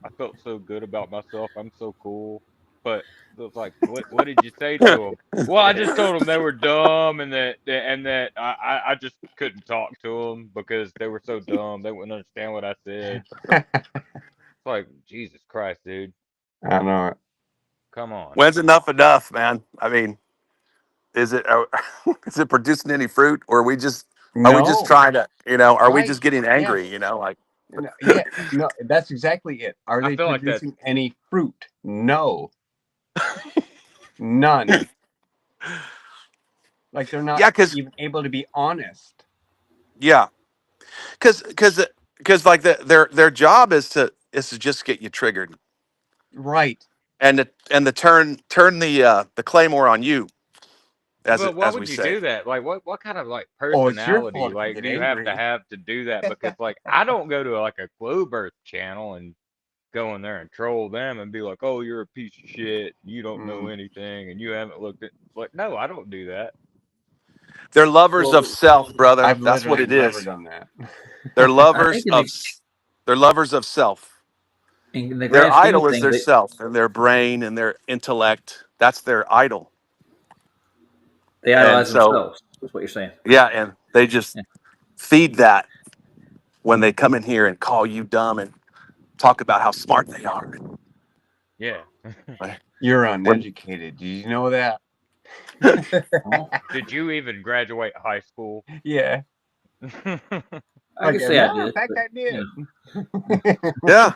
I felt so good about myself. I'm so cool. But it was like, what did you say to them? Well, I just told them they were dumb, and that I just couldn't talk to them because they were so dumb. They wouldn't understand what I said. It's like, Jesus Christ, dude. I know it. Come on. When's enough, man? I mean, is it is it producing any fruit, or are we just No. trying to, are we Right. just getting angry? Yes. Like, Yeah. No, that's exactly it. Are I they feel like that's producing any fruit? No. None. Like they're not yeah, because even able to be honest. yeah, because like their job is to just get you triggered Right. and to turn the claymore on you, But why as would we you say. do that? Like, what kind of like Oh, it's your personality fault if you like get do you have angry. to do that? Because like I don't go to like a Globe Earth channel and go in there and troll them and be like, oh, you're a piece of shit, you don't know anything, and you haven't looked at like no, I don't do that. They're lovers of Well, self, brother. I've That's what literally it never is. done that. They're I think they're lovers of self. in the Their grand scheme of idol is things, their self and their brain and their intellect. That's their idol. they And idolize so, themselves. That's what you're saying. yeah, and they just Yeah. feed that when they come in here and call you dumb and talk about how smart they are. Yeah. You're When, uneducated. Did you know that? Oh, Did you even graduate high school? Yeah. I can say I No, in did, fact, but I you did. know. yeah,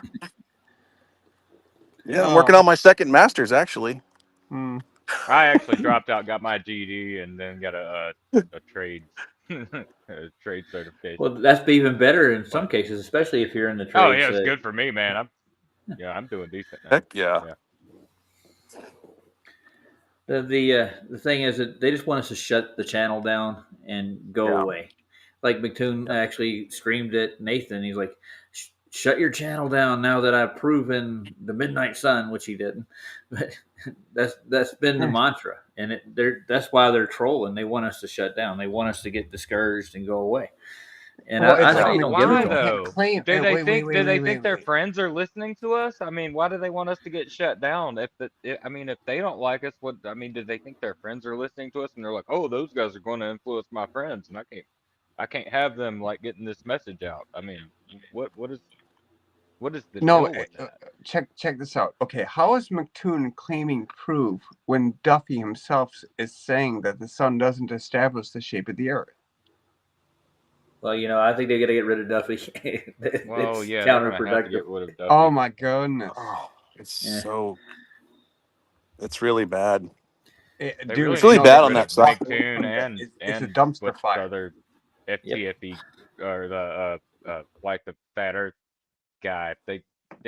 yeah, I'm working Oh. on my second master's actually. Hmm. I actually dropped out, got my GED, and then got a trade a trade certification. Well, that's even better in some But cases, especially if you're in the oh trades. yeah, it's good for me, man. I'm doing decent now. Heck yeah. The thing is that they just want us to shut the channel down and go Yeah. away. Like McToon actually screamed at Nathan. He's like, "Shut your channel down now that I've proven the Midnight Sun," which he didn't. But that's been the mantra, and that's why they're trolling. They want us to shut down. They want us to get discouraged and go away. And Well, I it's really like don't give a Why damn. though? claim. Do they think Wait. their friends are listening to us? I mean, why do they want us to get shut down? I mean, if they don't like us, what I mean, do they think their friends are listening to us and they're like, oh, those guys are going to influence my friends, and I can't have them like getting this message out. I mean, what is the No, deal with that? check this out. Okay, how is McToon claiming proof when Duffy himself is saying that the sun doesn't establish the shape of the earth? Well, I think they got to get rid of Duffy. Well, It's yeah, they're going to have to counterproductive. get rid of Duffy. Oh my goodness! Oh, it's Yeah. it's really bad. They Dude, really It's really need to bad get on rid that of side. McToon it's a and dumpster what's fire. the other FTFE or the like the Fat Earth guy. They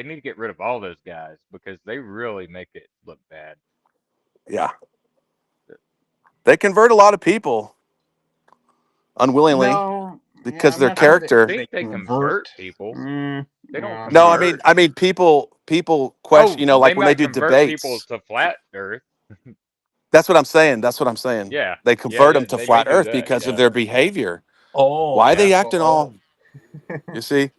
need to get rid of all those guys because they really make it look bad. Yeah. They convert a lot of people unwillingly No, because I'm their not sure character. Think they convert people. They don't no. No, convert. I mean people question, Oh, they like when they might do convert people debates. to flat Earth. That's what I'm saying. That's what I'm saying. Yeah, They yeah, convert them to they may flat do Earth that. because of Yeah, their behavior. Oh, Why are they yeah. acting all, you see?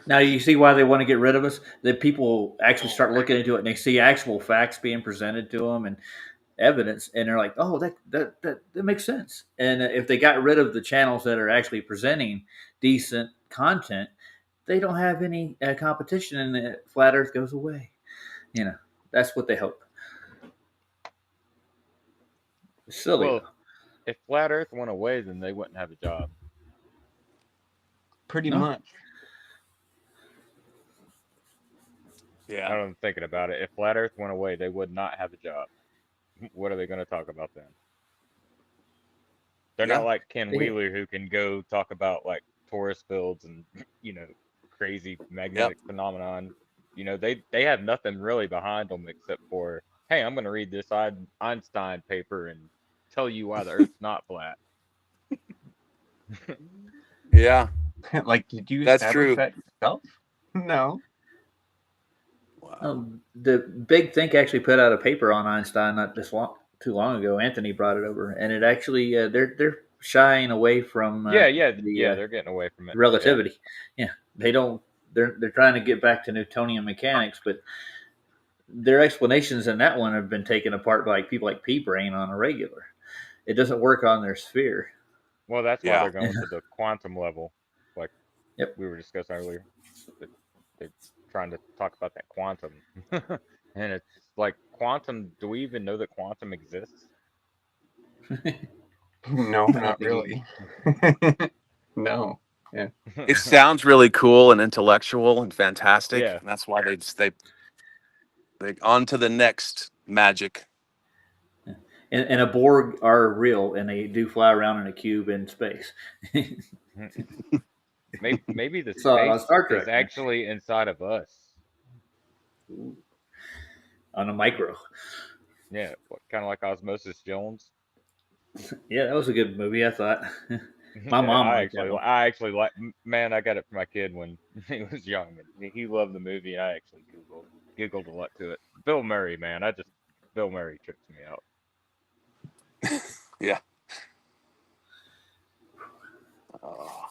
Now you see why they want to get rid of us. That people actually start looking into it and they see actual facts being presented to them and evidence, and they're like, "Oh, that makes sense." And if they got rid of the channels that are actually presenting decent content, they don't have any competition, and the flat Earth goes away. That's what they hope. Silly. Well, if flat Earth went away, then they wouldn't have a job. pretty No. much. Yeah. I'm thinking about it. If flat Earth went away, they would not have a job. What are they going to talk about then? They're not like Ken Wheeler who can go talk about like torus fields and crazy magnetic phenomenon. They have nothing really behind them except for, hey, I'm going to read this Einstein paper and tell you why the Earth's not flat. Yeah. Like, did you That's establish true. that yourself? No. The Big Think actually put out a paper on Einstein not too long ago. Anthony brought it over, and it actually they're shying away from they're getting away from it. relativity. Yeah, they don't. They're trying to get back to Newtonian mechanics, but their explanations in that one have been taken apart by people like P-Brain on a regular. It doesn't work on their sphere. Well, that's why they're going to the quantum level, like Yep. we were discussing earlier. They're trying to talk about that quantum, and it's like quantum. Do we even know that quantum exists? No, I don't not think really. No. Yeah. It sounds really cool and intellectual and fantastic, Yeah. and that's why they on to the next magic. and a Borg are real, and they do fly around in a cube in space. Maybe the Saw it on space Star is Trek, man. actually inside of us. Ooh, on a micro. Yeah, kind of like Osmosis Jones. Yeah, that was a good movie, I thought. My mom liked that one. I actually like. Man, I got it for my kid when he was young, and he loved the movie. And I actually giggled a lot to it. Bill Murray, man, Bill Murray trips me out. Yeah. Oh.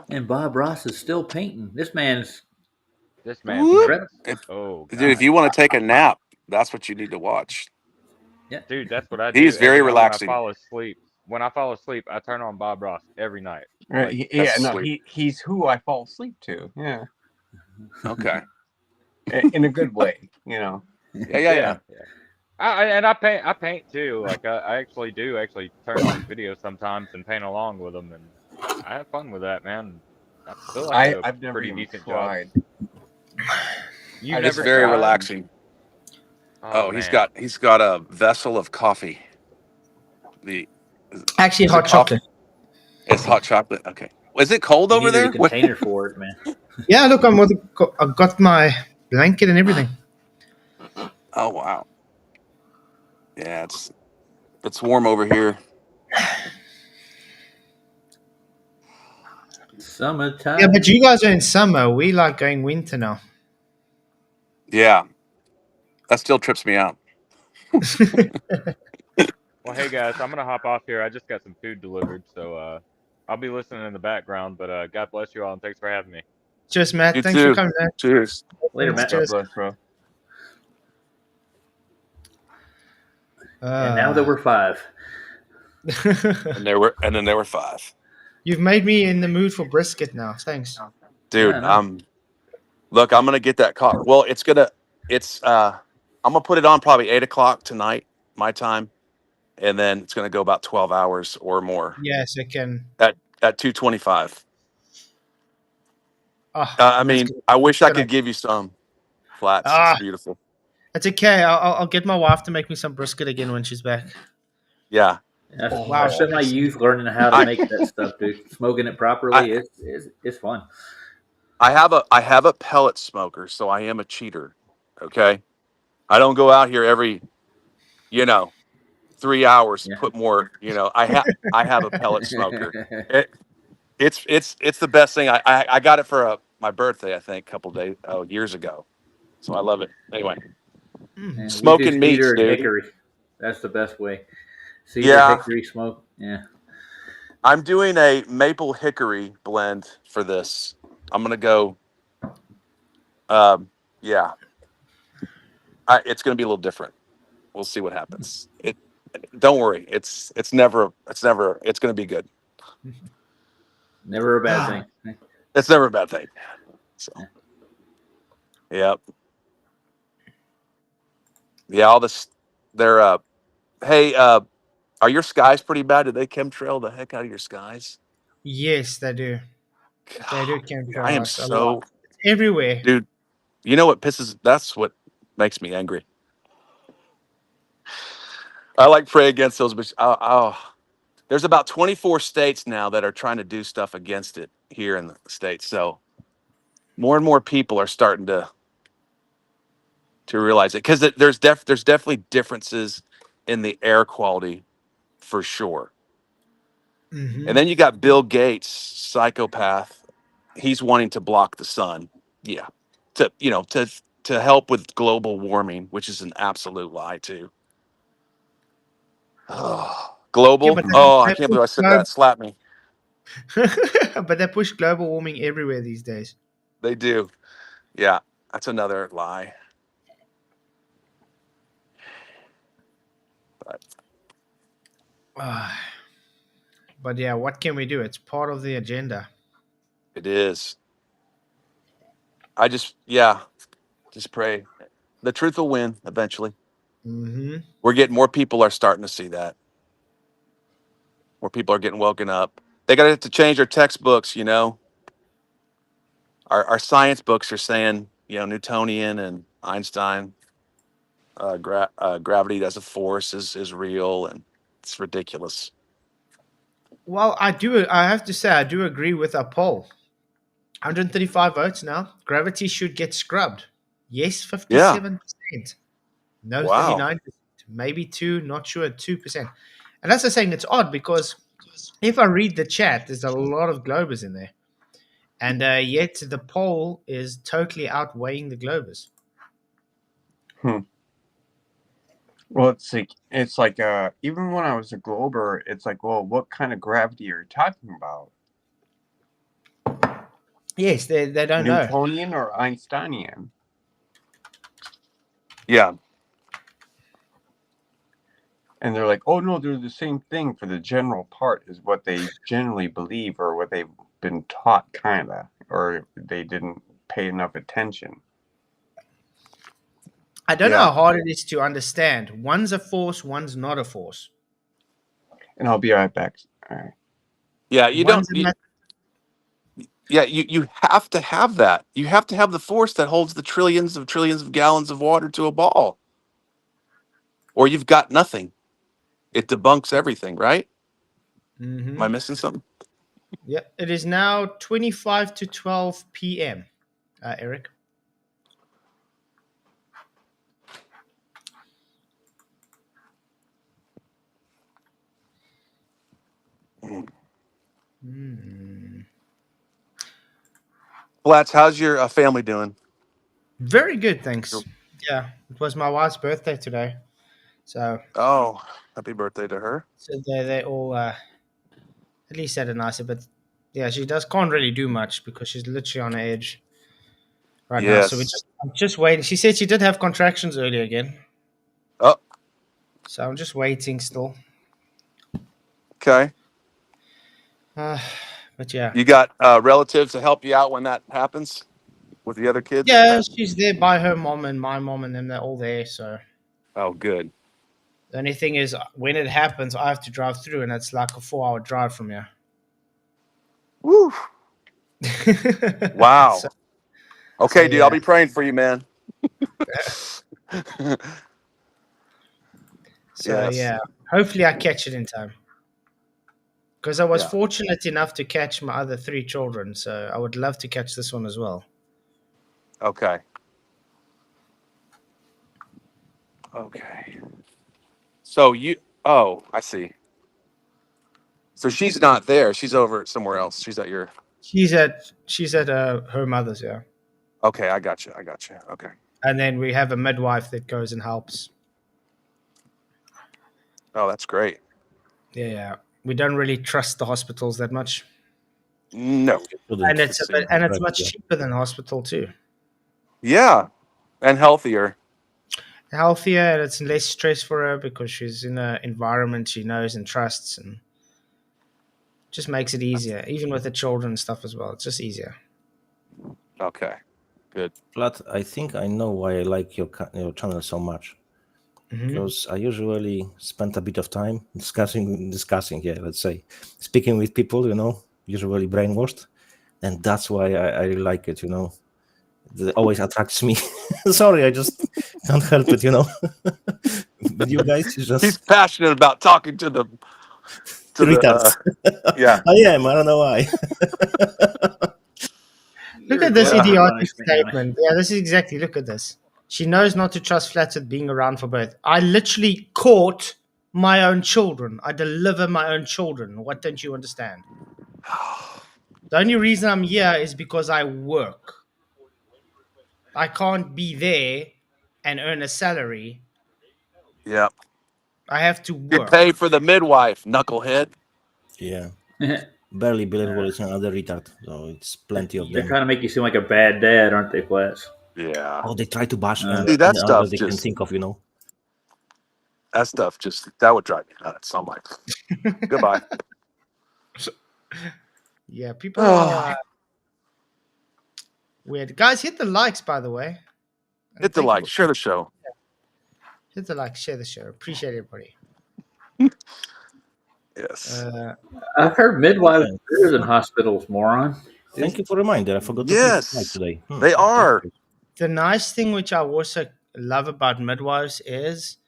And Bob Ross is still painting. This man's This man Whoop. paints. If, Oh dude, if God, you want to take a nap, that's what you need to watch. yeah. dude, that's what I do He's every very night when I relaxing. fall asleep. When I fall asleep, I turn on Bob Ross every night. Right. Like, Yeah. That's No. sweet. He's who I fall asleep to. Yeah. Okay. In a good way. You know. yeah. I paint too. Like I actually do turn on his videos sometimes and paint along with him, and I have fun with that, man. I feel like I do a I've never pretty even decent job. tried. You've I It's never just very tried? relaxing. Oh Oh, man, he's got a vessel of coffee. The Actually, is it hot coffee? chocolate. It's hot chocolate. Okay. Was it cold You over needed a there? What? container for it, man. Yeah, look, I got my blanket and everything. Oh wow. Yeah, it's warm over here. Summertime. Yeah, but you guys are in summer. We like going winter now. Yeah, that still trips me out. well hey guys, I'm gonna hop off here. I just got some food delivered, so I'll be listening in the background. But God bless you all, and thanks for having me. Cheers, Matt. You Thanks for too. coming, Matt. Cheers. Later, Thanks, Matt. God cheers. bless, bro. And now that we're 5. And then there were 5. You've made me in the mood for brisket now. Thanks. Dude, Yeah, no. look, I'm gonna get that coffee. Well, I'm gonna put it on probably 8 o'clock tonight, my time, and then it's gonna go about 12 hours or more Yes, I can. at 225. Oh, I that's mean, good. I wish I Gonna- could give you some flats. It's Ah, beautiful. it's okay. I'll get my wife to make me some brisket again when she's back. Yeah. I spent my youth learning how to I make that stuff, dude. Smoking it I properly, it's fun. I have a pellet smoker, so I am a cheater. Okay. I don't go out here every, you know, 3 hours and Yeah. put more, I have a pellet smoker. It's the best thing. I got it for my birthday, I think, a couple years ago. So I love it. Anyway, Mm. And we do smoking meats, cedar and dude. hickory. That's the best way. Cedar, Yeah, hickory smoke. Yeah. I'm doing a maple hickory blend for this. I'm gonna go. Yeah, it's gonna be a little different. We'll see what happens. Don't worry. It's gonna be good. Never a bad thing. It's never a bad thing. So, yep. Yeah, all this. They're. Hey. Are your skies pretty bad? Did they chemtrail the heck out of your skies? Yes, they do. They do God, dude, I chemtrail am us a lot. so. It's everywhere. Dude, you know what pisses? That's what makes me angry. I like pray against those, but there's about 24 states now that are trying to do stuff against it here in the states. So more and more people are starting to realize it because there's definitely differences in the air quality for sure. Hmm. And then you got Bill Gates, psychopath. He's wanting to block the sun. Yeah, to help with global warming, which is an absolute lie too. Yeah, Global. but Oh, I they can't push believe I said that. Slap me. but they push global warming everywhere these days. They do. Yeah, that's another lie. But But yeah, what can we do? It's part of the agenda. it is. just pray the truth will win eventually. Mm-hmm. We're getting more people are starting to see that. More people are getting woken up. They got to have to change their textbooks. Our science books are saying Newtonian and Einstein. Gravity as a force is real, and it's ridiculous. Well, I have to say, I do agree with our poll. 135 votes now. Gravity should get scrubbed. Yes, 57%. No, Wow. 39%. Maybe 2, not sure, 2%. And that's the saying, it's odd because if I read the chat, there's a lot of Globers in there. And yet the poll is totally outweighing the Globers. Well, it's like even when I was a Glober, it's like, well, what kind of gravity are you talking about? Yes, they don't know. Newtonian or Einsteinian? Yeah. And they're like, oh no, they're the same thing for the general part is what they generally believe or what they've been taught, kinda, or they didn't pay enough attention. I don't know how hard it is to understand. One's a force, one's not a force. And I'll be right back. All right. Yeah, you One's don't. You have to have that. You have to have the force that holds the trillions of gallons of water to a ball, or you've got nothing. It debunks everything, right? Mm-hmm. Am I missing something? Yeah, it is now 25 to 12 p.m., Eric. Flats, how's your family doing? Very good, thanks. Yeah, it was my wife's birthday today. So, oh, happy birthday to her. So they all at least had a nicer, but yeah, she can't really do much because she's literally on edge right now. So I'm just waiting. She said she did have contractions earlier again. Oh. So I'm just waiting still. Okay. But yeah. You got relatives to help you out when that happens with the other kids? Yeah, she's there by her mom and my mom and them. They're all there. So. Oh, good. The only thing is, when it happens, I have to drive through, and it's like a 4-hour drive from here. Woo! Wow. Okay, dude, yeah. I'll be praying for you, man. Yeah, hopefully I catch it in time. Because I was fortunate enough to catch my other 3 children, so I would love to catch this one as well. Okay. So I see. So she's not there. She's over somewhere else. She's at your. She's at her mother's, yeah. Okay, I got you. Okay. And then we have a midwife that goes and helps. Oh, that's great. Yeah. We don't really trust the hospitals that much. No. And it's much cheaper than the hospital too. Yeah, and healthier. Healthier, and it's less stress for her because she's in an environment she knows and trusts, and just makes it easier, even with the children and stuff as well. It's just easier. Okay, good. Vlad, I think I know why I like your channel so much. Because I usually spend a bit of time discussing, let's say, speaking with people, usually brainwashed, and that's why I really like it, It always attracts me. Sorry, I just can't help it, But you guys He's passionate about talking to the retards. Yeah. I am. I don't know why. Look at this idiotic statement. Yeah, this is exactly. Look at this. She knows not to trust Flatzoid being around for birth. I literally caught my own children. I deliver my own children. What don't you understand? The only reason I'm here is because I work. I can't be there and earn a salary. Yeah. I have to work. You pay for the midwife, knucklehead. Yeah. Barely believable is another retard. So it's plenty of them. They're trying to make you seem like a bad dad, aren't they, Flats? Yeah. Oh, they try to bash See, that stuff they can think of, That stuff that would drive me nuts. I'm like, goodbye. Yeah, people are. Weird. Guys, hit the likes, by the way. And Hit the thank you like, for- share the show. Hit the like, share the show. Appreciate everybody. Yes. I've heard midwives Yeah. are better than hospitals, moron. Thank you for reminder. I forgot to click like Yes, today. they are. The nice thing which I also love about midwives is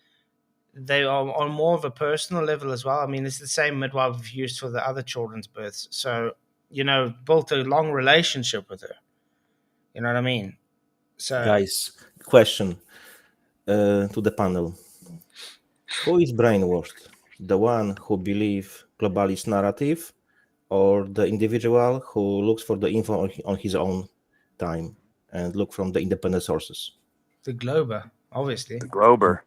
they are on more of a personal level as well. I mean, it's the same midwife we've used for the other children's births. So, built a long relationship with her. You know what I mean? So, Guys, question to the panel. Who is brainwashed? The one who believes globalist narrative or the individual who looks for the info on his own time and look from the independent sources? the Glober, obviously. The Glober.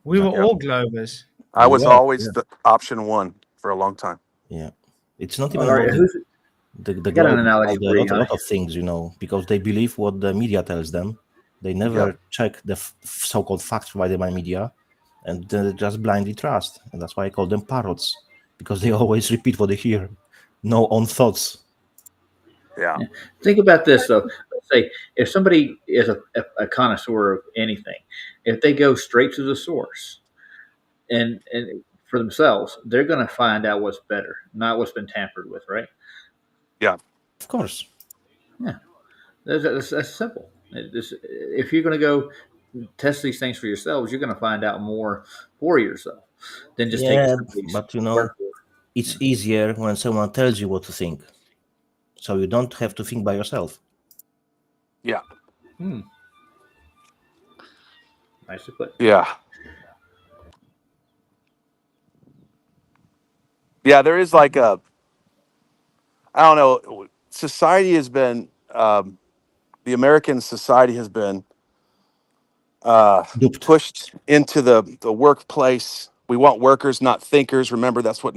We were Yeah. all Globers. I was Yeah, always yeah. the option one for a long time. Yeah. It's not even All right, about who's the I got an globe, analogy about for you, a lot honey. of things, because they believe what the media tells them. They never check the so-called facts provided by media, and they just blindly trust. And that's why I call them parrots, because they always repeat what they hear, no own thoughts. Yeah. Think about this though. Let's say if somebody is a connoisseur of anything, if they go straight to the source and for themselves, they're going to find out what's better, not what's been tampered with, right? Yeah. Of course. Yeah, that's simple. If you're going to go test these things for yourselves, you're going to find out more for yourself than just taking Yeah, somebody's but word for it. it's easier when someone tells you what to think, so you don't have to think by yourself. Yeah. Nicely put. Yeah. Yeah, there is like I don't know, society has been, the American society has been Duped. pushed into the workplace. We want workers, not thinkers. Remember, that's what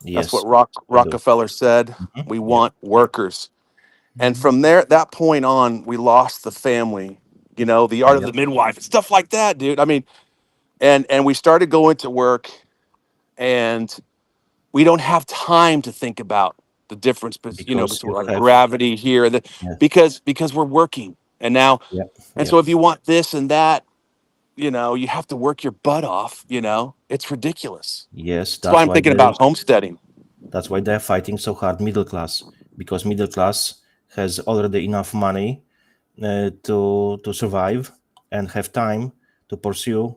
Yes, I do. Rockefeller said. We Yeah. want workers. And from there, that point on, we lost the family, the art of the midwife, stuff like that, dude. I mean, and we started going to work, and we don't have time to think about the difference, Because between you like have gravity here, yeah, because we're working, and now, yeah, and yeah. so if you want this and that, you have to work your butt off. It's ridiculous. Yes, That's why I'm thinking about there's homesteading. that's why they're fighting so hard middle class, because middle class has already enough money to survive and have time to pursue,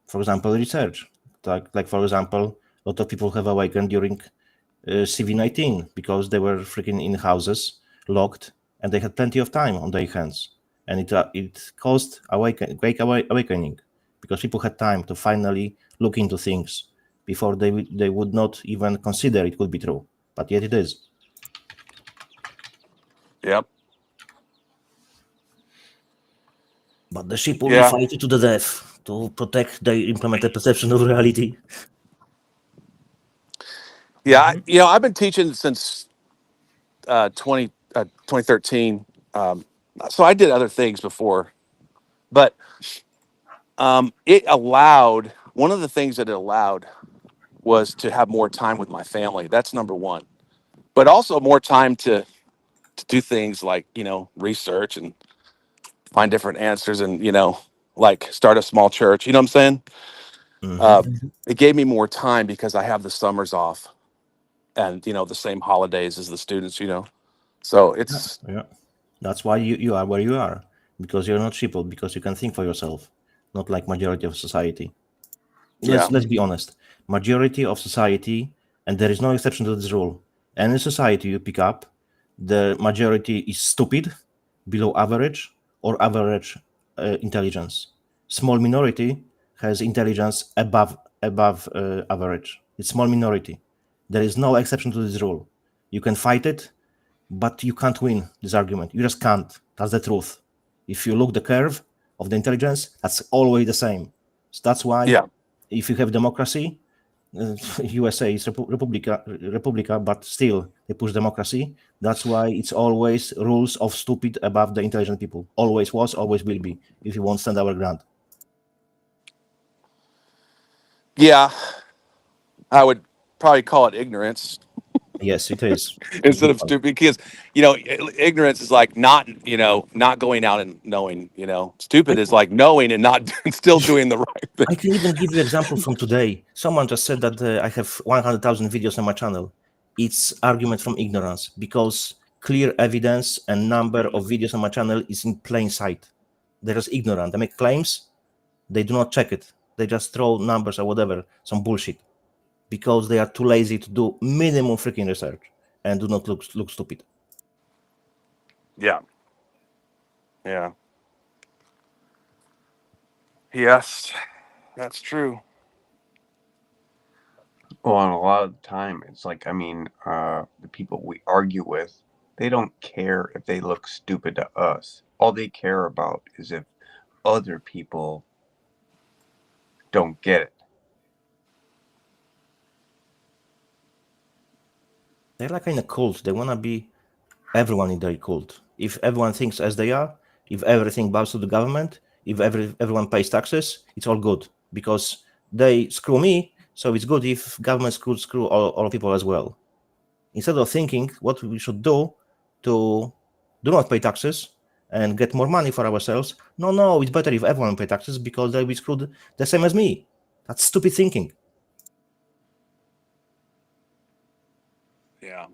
for example, research. Like for example, a lot of people have awakened during CV-19 because they were freaking in houses, locked, and they had plenty of time on their hands, and it caused great awakening because people had time to finally look into things before they would not even consider it could be true, but yet it is. Yep. But the sheep will be Yeah. fighting to the death to protect their implemented perception of reality. Yeah. I've been teaching since 2013. So I did other things before, but it allowed, one of the things that it allowed was to have more time with my family. That's number one. But also more time to do things like, research and find different answers and, like start a small church. You know what I'm saying? It gave me more time because I have the summers off and, the same holidays as the students, So it's, Yeah, that's why you are where you are, because you're not sheeple, because you can think for yourself, not like majority of society. yeah. Let's be honest. Majority of society, and there is no exception to this rule. Any society you pick up, the majority is stupid, below average, or average intelligence. Small minority has intelligence above average. It's small minority. There is no exception to this rule. You can fight it, but you can't win this argument. You just can't. That's the truth. If you look the curve of the intelligence, that's always the same. So that's why Yeah. if you have democracy, USA is Republica, but still they push democracy. That's why it's always rules of stupid above the intelligent people. Always was, always will be, if you won't stand our ground. Yeah. I would probably call it ignorance. Yes, it is. instead of stupid, because ignorance is like not going out and knowing. Stupid is like knowing and not still doing the right thing. I can even give you example from today. Someone just said that I have 100,000 videos on my channel. It's argument from ignorance, because clear evidence and number of videos on my channel is in plain sight. They're just ignorant. They make claims, they do not check it. They just throw numbers or whatever, some bullshit, because they are too lazy to do minimum freaking research and do not look stupid. Yeah. Yes, that's true. Well, and a lot of the time, it's like, the people we argue with, they don't care if they look stupid to us. All they care about is if other people don't get it. They're like in a cult. They want to be everyone in their cult. If everyone thinks as they are, if everything bows to the government, if everyone pays taxes, it's all good, because they screw me, so it's good if government screw all people as well. Instead of thinking what we should do to do not pay taxes and get more money for ourselves, no, it's better if everyone pay taxes because they'll be screwed the same as me. That's stupid thinking. Yeah.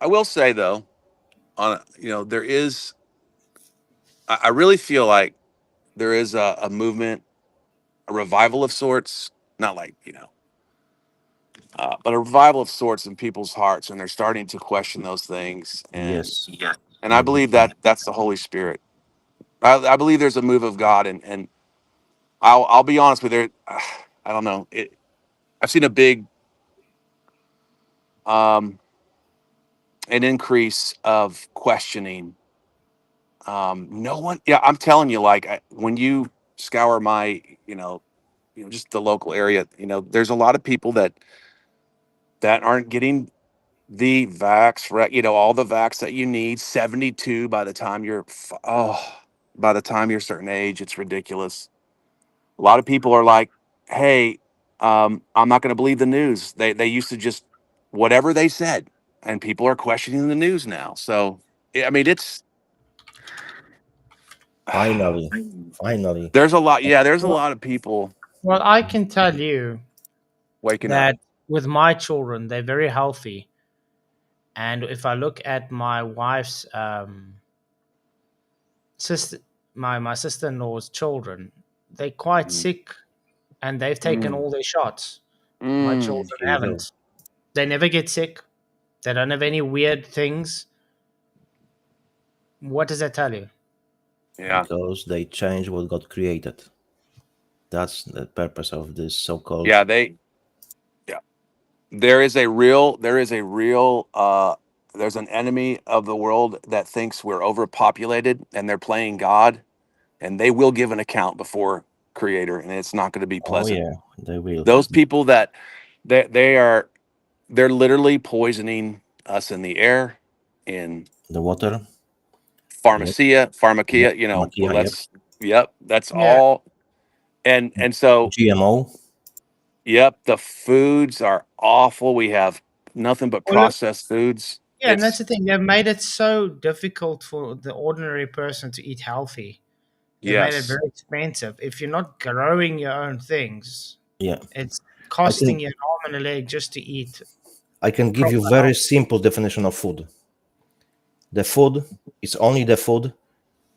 I will say though, there is. I really feel like there is a movement, a revival of sorts. Not like but a revival of sorts in people's hearts, and they're starting to question those things. And Yes. and I believe that that's the Holy Spirit. I believe there's a move of God, and I'll be honest with you. I don't know. I've seen a big an increase of questioning. No one. Yeah, I'm telling you, like when you scour my, just the local area, there's a lot of people that aren't getting the vax, right? All the vax that you need. 72 by the time by the time you're a certain age, it's ridiculous. A lot of people are like, hey, I'm not going to believe the news. They used to just whatever they said, and people are questioning the news now. So I mean, it's Finally. there's a lot. Yeah, there's a lot of people Well, I can tell you waking up. that with my children, they're very healthy. And if I look at my wife's sister, my sister-in-law's children, they're quite sick, and they've taken all their shots. My children Here we go. haven't. They never get sick. They don't have any weird things. What does that tell you? Yeah. Because they change what God created. That's the purpose of this so-called. Yeah, there is a real there's an enemy of the world that thinks we're overpopulated, and they're playing God, and they will give an account before Creator, and it's not going to be pleasant. Oh yeah, they will. Those people they're literally poisoning us in the air, in The water. pharmacia, Pharmacia, that's Yeah. all. And so GMO. Yep, the foods are awful. We have nothing but processed foods. Yeah, and that's the thing. They've made it so difficult for the ordinary person to eat healthy. They made it Yes. very expensive. If you're not growing your own things, Yeah. it's costing you an arm and a leg just to eat. I can give you very simple definition of food. The food is only the food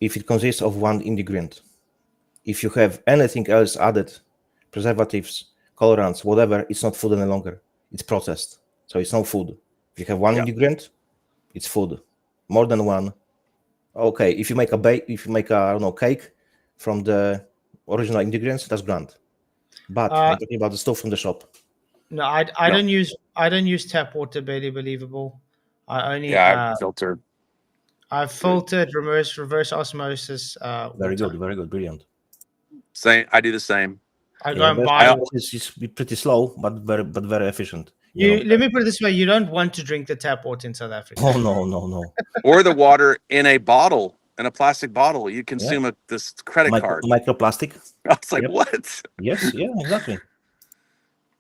if it consists of one ingredient. If you have anything else added, preservatives, colorants, whatever, it's not food any longer. It's processed. So it's no food. If you have one ingredient, it's food. More than one. Okay, if you make a cake from the original ingredients, that's grand. But I'm talking about the stuff from the shop. No, I don't use tap water, barely believable. I only I filtered. I've filtered reverse osmosis. Very water. good, very good, brilliant. Same. I do the same. I go and buy. It's pretty slow, but very efficient. Let me put it this way: you don't want to drink the tap water in South Africa. Oh no. Or the water in a bottle, in a plastic bottle. You consume this credit card. Microplastic. I was like, what? Yes, yeah, exactly.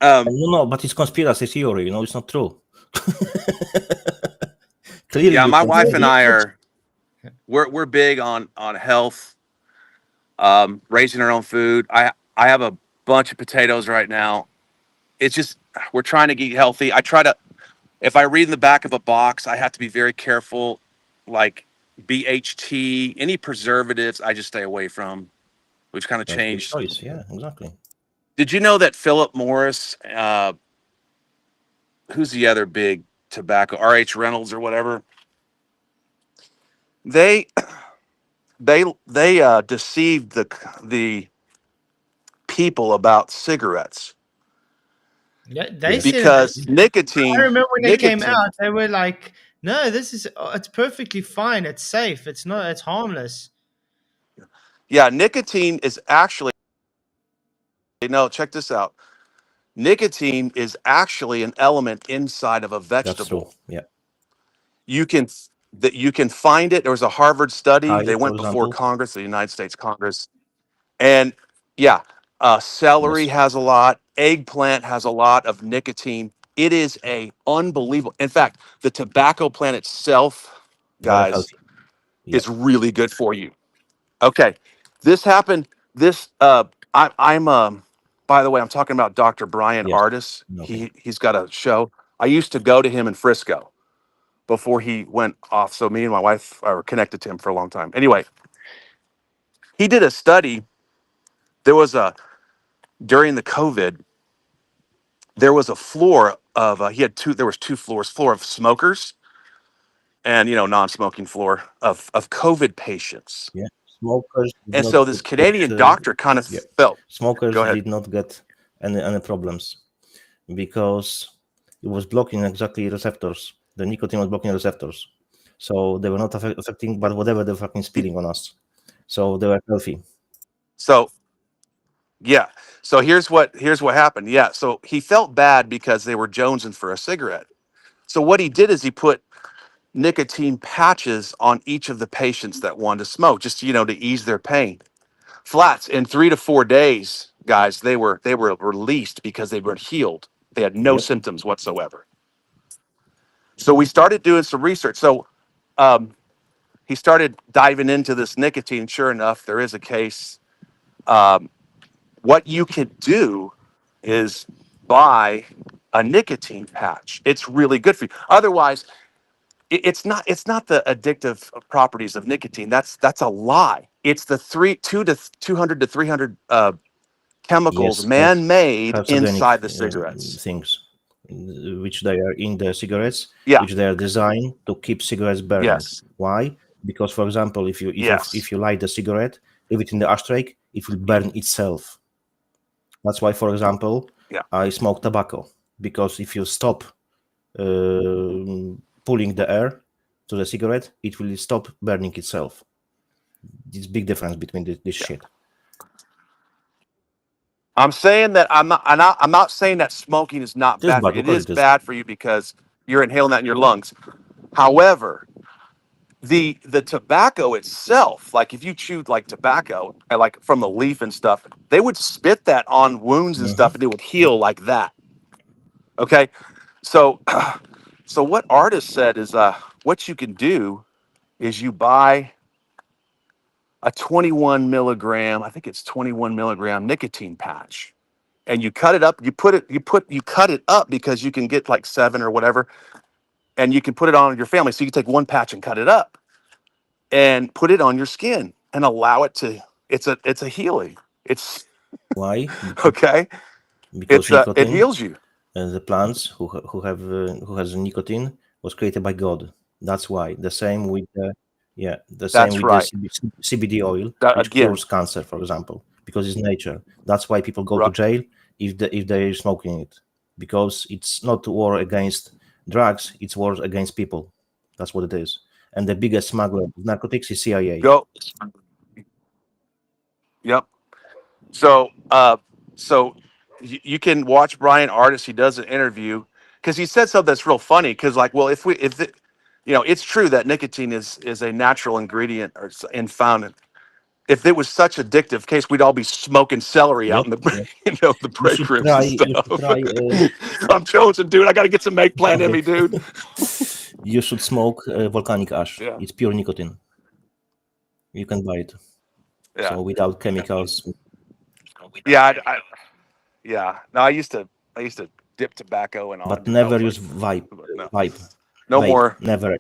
No, but it's conspiracy theory. It's not true. Clearly, Yeah, you my can wife say and it. I we're big on health, raising our own food. I have a bunch of potatoes right now. It's just we're trying to get healthy. I try to, if I read in the back of a box, I have to be very careful, like BHT, any preservatives, I just stay away from. We've kind of That's good changed. choice. Yeah, exactly. Did you know that Philip Morris, who's the other big tobacco, RH Reynolds or whatever, they deceived the people about cigarettes Yeah, they Yeah. said it. because I remember when they came nicotine, out, they were like, "No, this is it's perfectly fine. It's safe. It's not. It's harmless." yeah, nicotine is actually, no, check this out. Nicotine is actually an element inside of a That's true. vegetable. Yeah. You can you can find it. There was a Harvard study. Kale, They for went before example. Congress, the United States Congress, and yeah, celery Yes. has a lot. Eggplant has a lot of nicotine. It is a unbelievable. In fact, the tobacco plant itself, Very guys, healthy. Yeah. is really good for you. Okay, this happened. This I'm by the way, I'm talking about Dr. Brian Yes. Ardis. Okay. He's got a show. I used to go to him in Frisco before he went off. So me and my wife are connected to him for a long time. Anyway, he did a study. There was a during the COVID, there was a floor of he had two. There was two floors: floor of smokers and non-smoking floor of COVID patients. Yeah. Smokers did And not so this get. Canadian doctor kind of Yeah. felt. Smokers Go ahead. did not get any problems because it was blocking exactly receptors. The nicotine was blocking receptors, so they were not affecting, but whatever they're fucking spilling on us. So they were healthy. So yeah. So here's what happened. Yeah. So he felt bad because they were jonesing for a cigarette. So what he did is he put nicotine patches on each of the patients that wanted to smoke, just to ease their pain. Flats in 3 to 4 days, guys, they were released because they were healed. They had no Yep. symptoms whatsoever. So we started doing some research. So um, he started diving into this nicotine. Sure enough, there is a case. Um, what you can do is buy a nicotine patch. It's really good for you. Otherwise, it's not the addictive properties of nicotine. That's a lie. It's the 200 to 300 chemicals Yes, man-made carcinogenic inside the cigarettes. things, which they are in the cigarettes, Yeah. which they are designed to keep cigarettes burning. Yes. Why? Because, for example, if you Yes. light the cigarette, leave it in the ashtray, it will burn itself. That's why, for example, Yeah. I smoke tobacco, because if you stop pulling the air to the cigarette, it will stop burning itself. It's big difference between this shit. I'm saying that I'm not saying that smoking is not It is bad for bad, you. of It course is it is. bad for you because you're inhaling that in your lungs. However, the tobacco itself, like if you chewed like tobacco, and like from the leaf and stuff, they would spit that on wounds and stuff, and it would heal like that. Okay, so so what artist said is what you can do is you buy a 21 milligram, I think it's 21 milligram nicotine patch, and you cut it up. You cut it up because you can get like 7 or whatever, and you can put it on your family. So you can take one patch and cut it up and put it on your skin and allow it to. It's a healing. It's Why? okay. Because It nicotine, heals you. the plants who has nicotine was created by God. That's why. The same with the That's right. CBD oil, which Again, cures cancer, for example, because it's nature. That's why people go ru- to jail if they're smoking it, because it's not war against drugs, it's war against people. That's what it is. And the biggest smuggler of narcotics is CIA. go. Yep. So so you can watch Brian Artist. He does an interview because he said something that's real funny. Because like, well, if it's true that nicotine is a natural ingredient and found if it was such addictive case, we'd all be smoking celery out Yep, in the yep. the You break should rooms try. and You should stuff. try. I'm joking, dude. I got to get some make plan in Okay. me, dude. You should smoke volcanic ash. Yeah. It's pure nicotine. You can buy it. Yeah. So without chemicals. Yeah. Yeah. No, I used to dip tobacco and all. But Dude, I never was use like, no, vape. no Vape. more. Never.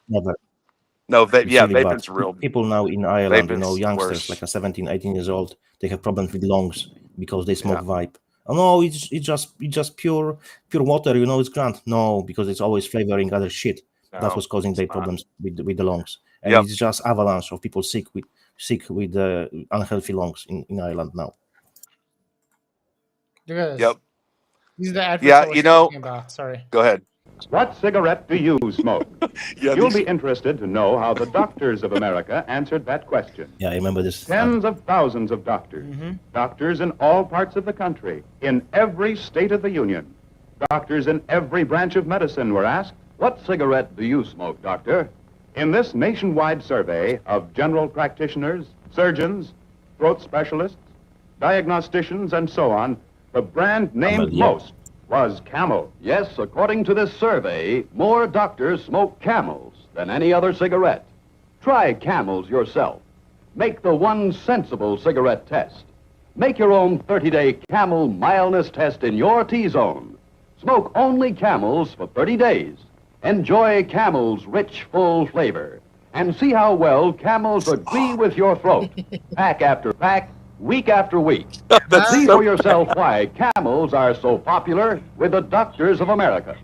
No, It's yeah, really bad. vaping's real. People now in Ireland, Vaping's youngsters worse. like 17, 18 years old, they have problems with lungs because they smoke Yeah. vape. Oh no, it's just pure water, it's grand. No, because it's always flavoring other shit. That's No, what's causing their it's not. problems with the lungs. And Yep. it's just avalanche of people sick with unhealthy lungs in Ireland now. Look at this. Yep. These are the adverts Yeah, I was you know. talking about. Sorry. Go ahead. What cigarette do you smoke? Yeah, You'll these- be interested to know how the doctors of America answered that question. Yeah, I remember this. Tens of thousands of doctors. Doctors in all parts of the country, in every state of the union. Doctors in every branch of medicine were asked, "What cigarette do you smoke, doctor?" In this nationwide survey of general practitioners, surgeons, throat specialists, diagnosticians, and so on, the brand named yeah. most was Camel. Yes, according to this survey, more doctors smoke Camels than any other cigarette. Try Camels yourself. Make the one sensible cigarette test. Make your own 30-day Camel mildness test in your T-zone. Smoke only Camels for 30 days. Enjoy Camel's rich, full flavor. And see how well Camels agree with your throat. Pack after pack, week after week. That's See so- for yourself why Camels are so popular with the doctors of America.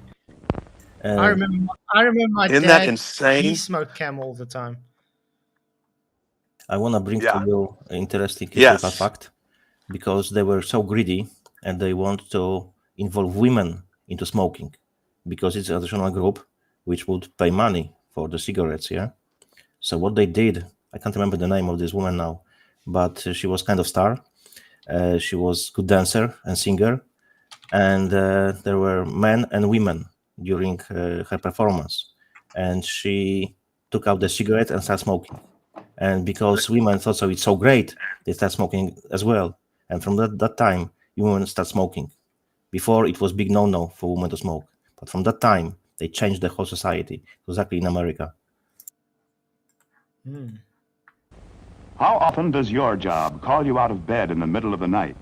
I remember my Isn't dad. that insane? He smoked Camel all the time. I want to bring Yeah. to you an interesting Yes. historical fact, because they were so greedy and they want to involve women into smoking, because it's an additional group which would pay money for the cigarettes, yeah? So what they did, I can't remember the name of this woman now, but she was kind of star. She was good dancer and singer, and there were men and women during her performance. And she took out the cigarette and started smoking. And because women thought so it's so great, they start smoking as well. And from that time, women start smoking. Before, it was big no-no for women to smoke. But from that time, they changed the whole society, exactly in America. How often does your job call you out of bed in the middle of the night?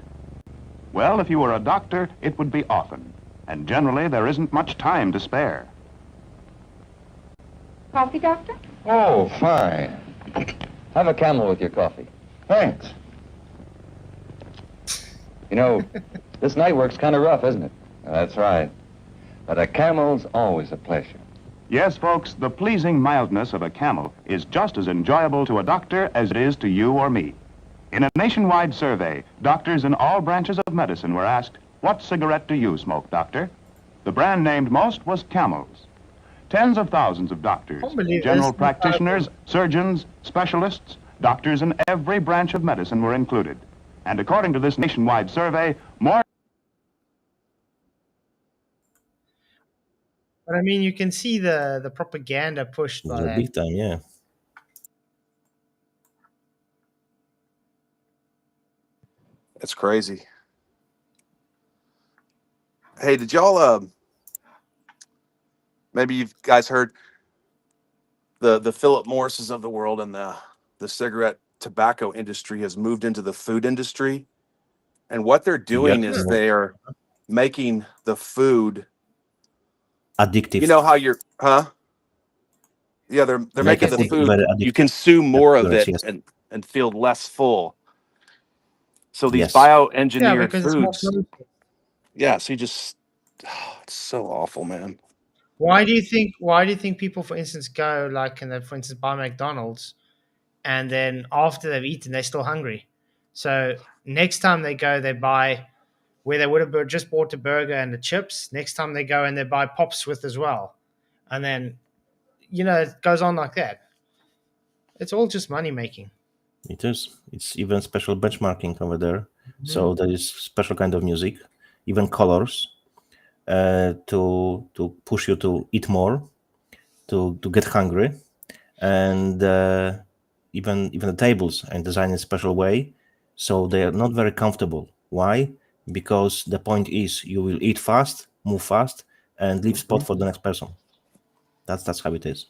Well, if you were a doctor, it would be often. And generally, there isn't much time to spare. Coffee, doctor? Oh, fine. Have a Camel with your coffee. Thanks. You know, this night work's kind of rough, isn't it? That's right. But a Camel's always a pleasure. Yes, folks, the pleasing mildness of a Camel is just as enjoyable to a doctor as it is to you or me. In a nationwide survey, doctors in all branches of medicine were asked, "What cigarette do you smoke, doctor?" The brand named most was Camel's. Tens of thousands of doctors, Can't believe general this. practitioners, surgeons, specialists, doctors in every branch of medicine were included. And according to this nationwide survey, more... But I mean, you can see the propaganda pushed by They're that. big time, yeah. That's crazy. Hey, did y'all maybe you guys heard the Philip Morrises of the world and the cigarette tobacco industry has moved into the food industry, and what they're doing is they are making the food Addictive. You know how you're Yeah, they're Make making it the food very you addictive. consume more of Yes, it yes. and feel less full. So these Yes. Yeah, bioengineered because it's more foods. protein. Yeah, so you just it's so awful, man. Why do you think people, for instance, go like for instance, buy McDonald's, and then after they've eaten, they're still hungry. So next time they go, they buy where they would have just bought a burger and the chips. Next time they go and they buy Pops with as well, and then it goes on like that. It's all just money making. It is. It's even special benchmarking over there. So there is special kind of music, even colors, to push you to eat more, to get hungry, and even the tables are designed in a special way, so they are not very comfortable. Why? Because the point is you will eat fast, move fast, and leave spot for the next person. That's how it is.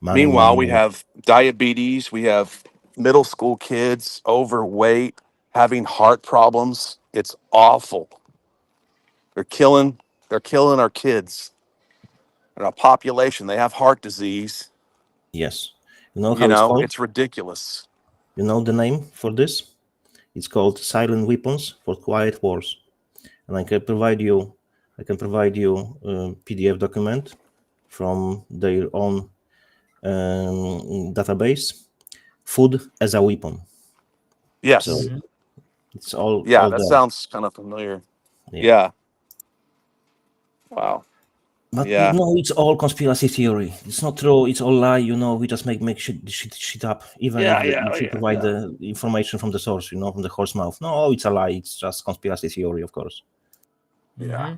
Meanwhile, we have diabetes. We have middle school kids overweight, having heart problems. It's awful. They're killing our kids and our population. They have heart disease. Yes. You know how it's called? It's ridiculous. You know the name for this? It's called Silent Weapons for Quiet Wars. And I can provide you a PDF document from their own database. Food as a weapon. Yes. So it's all. Yeah, all that there. sounds kind of familiar. Yeah. Yeah. Wow. But yeah. It's all conspiracy theory. It's not true. It's all lie. We just make shit up. Even if you provide the information from the source, from the horse mouth. No, it's a lie. It's just conspiracy theory, of course. Yeah.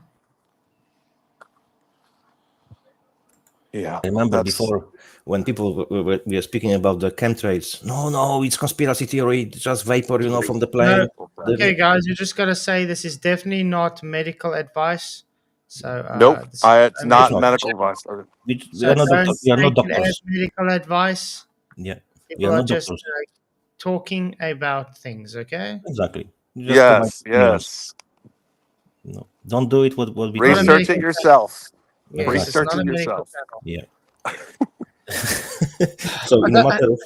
Yeah. I remember before when people were speaking about the chemtrails. No, it's conspiracy theory. It's just vapor, from the plane. Okay, guys, you just got to say this is definitely not medical advice. So nope, it's not medical advice. We are not doctors. We are not doctors. Medical advice. Yeah, people are just talking about things. Okay. Exactly. Yes. No, don't do it. What we research it yourself. Yes, research it yourself. Yeah. So in a matter of,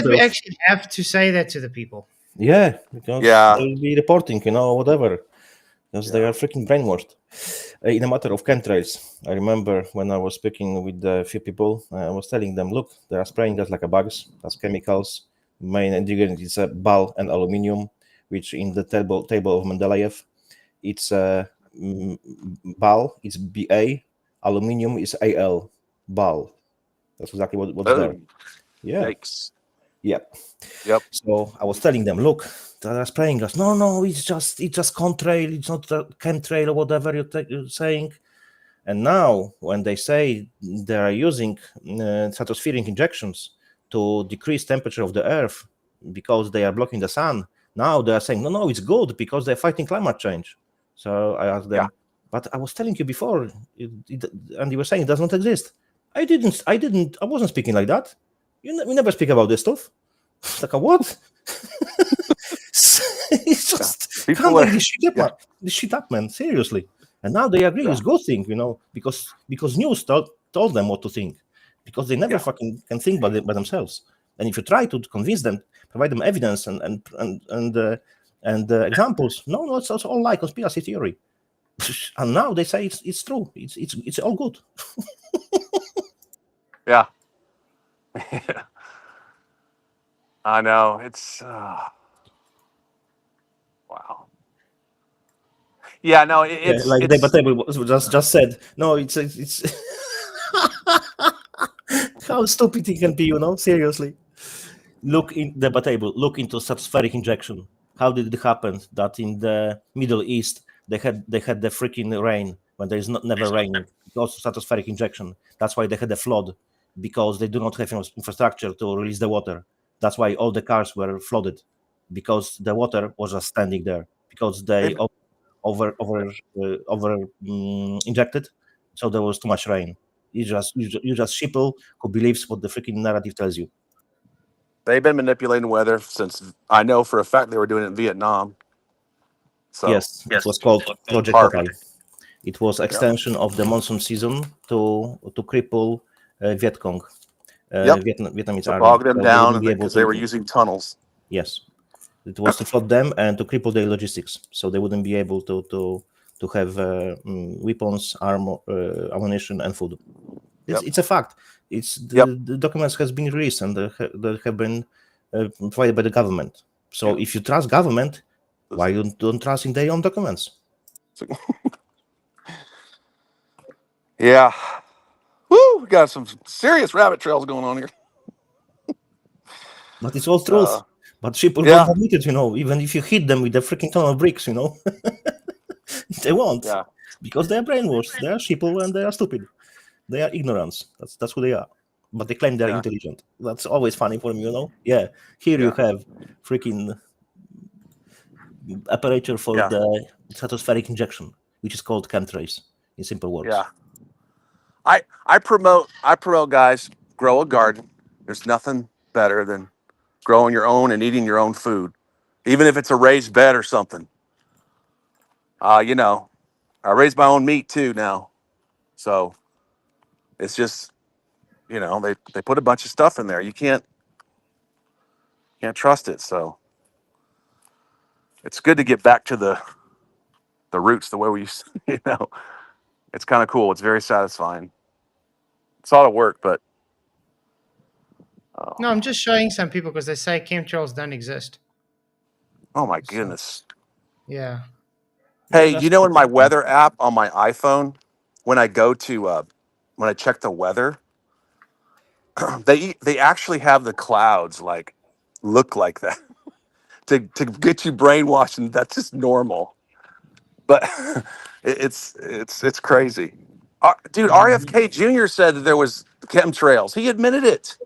we actually have to say that to the people. Yeah, because they'll be reporting, whatever, because they are freaking brainwashed. In a matter of chemtrails, I remember when I was speaking with a few people, I was telling them, look, they are spraying us like a bugs, as chemicals. Main ingredient is BAL and aluminium, which in the table of Mendeleev, it's BAL, it's BA, aluminium is AL, BAL. That's exactly what's there. Yeah. Yikes. Yep. So I was telling them, look, they're spraying us. No, it's just contrail. It's not a chemtrail or whatever you're saying. And now when they say they are using stratospheric injections to decrease temperature of the Earth because they are blocking the sun, now they are saying, no, it's good because they're fighting climate change. So I asked them, but I was telling you before, and you were saying it does not exist. I wasn't speaking like that. We never speak about this stuff. Like a what? It's just can't make this shit up, man. Seriously. And now they agree it's good thing, because news told them what to think, because they never fucking can think by themselves. And if you try to convince them, provide them evidence and examples, no, it's all like conspiracy theory. And now they say it's true. It's all good. Yeah. I know. It's wow. Yeah, no, it's like debatable just said. No, it's how stupid it can be, seriously. Look into stratospheric injection. How did it happen that in the Middle East they had the freaking rain when there is never raining? Because stratospheric injection. That's why they had a flood, because they do not have infrastructure to release the water. That's why all the cars were flooded, because the water was just standing there, because they over injected, so there was too much rain. You just sheeple who believes what the freaking narrative tells you. They've been manipulating weather since I know for a fact they were doing it in Vietnam. So yes, it was called Project Hawkeye. It was extension of the monsoon season to cripple Viet Cong. Vietnamese army. Bog them down because they were using tunnels. Yes, it was to flood them and to cripple their logistics, so they wouldn't be able to have weapons, armor, ammunition, and food. It's a fact. The documents has been released and they have been provided by the government. So if you trust government, why you don't trust in their own documents? Yeah. Woo! We got some serious rabbit trails going on here. But it's all truth. But people don't admit it, even if you hit them with a freaking ton of bricks, they won't. Because they are brainwashed. They are sheeple and they are stupid. They are ignorance. That's who they are. but they claim they're Yeah. intelligent. That's always funny for me, you know. Yeah, here you have freaking apparature for Yeah. the stratospheric injection, which is called chemtrails in simple words. Yeah. I promote guys, grow a garden. There's nothing better than growing your own and eating your own food, even if it's a raised bed or something. You know, I raise my own meat too now, so it's just, you know, they put a bunch of stuff in there. You can't trust it. So it's good to get back to the roots, the way we used to, you know. It's kind of cool. It's very satisfying. It's a lot of work, but No, I'm just showing some people because they say chemtrails don't exist. oh my goodness. Yeah. Hey, that's you know, in my pretty- weather app on my iPhone, when I go to when I check the weather, they actually have the clouds like look like that to get you brainwashed, and that's just normal. But it's crazy. Dude, RFK Jr. said that there was chemtrails. He admitted it.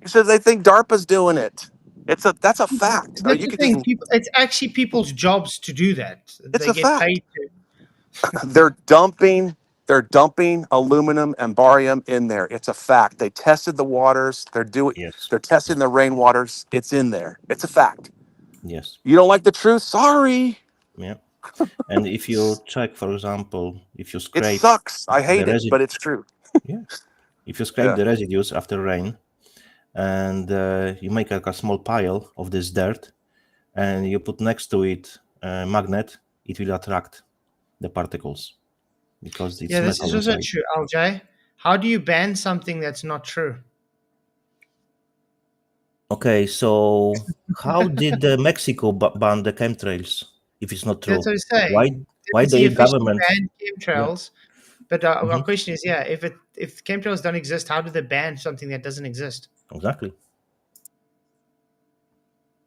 He said they think DARPA's doing it. That's a fact. That's You the can thing. just People, it's actually people's jobs to do that. it's They a get fact. paid to. They're dumping aluminum and barium in there. It's a fact. They tested the waters. Yes. They're testing the rainwaters. It's in there. It's a fact. Yes. You don't like the truth? Sorry. Yeah. And if you check, for example, if you It scrape sucks. I the hate it, residue, but it's true. yeah, if you scrape Yeah. the residues after rain, and you make a small pile of this dirt, and you put next to it a magnet, it will attract the particles because it's Yeah, this metal is also inside. true, LJ. How do you ban something that's not true? Okay, so how did Mexico ban the chemtrails if it's not true? That's what I say. Why Does he the officially government? ban chemtrails? But our Mhm. question is, yeah, if chemtrails don't exist, how do they ban something that doesn't exist? Exactly.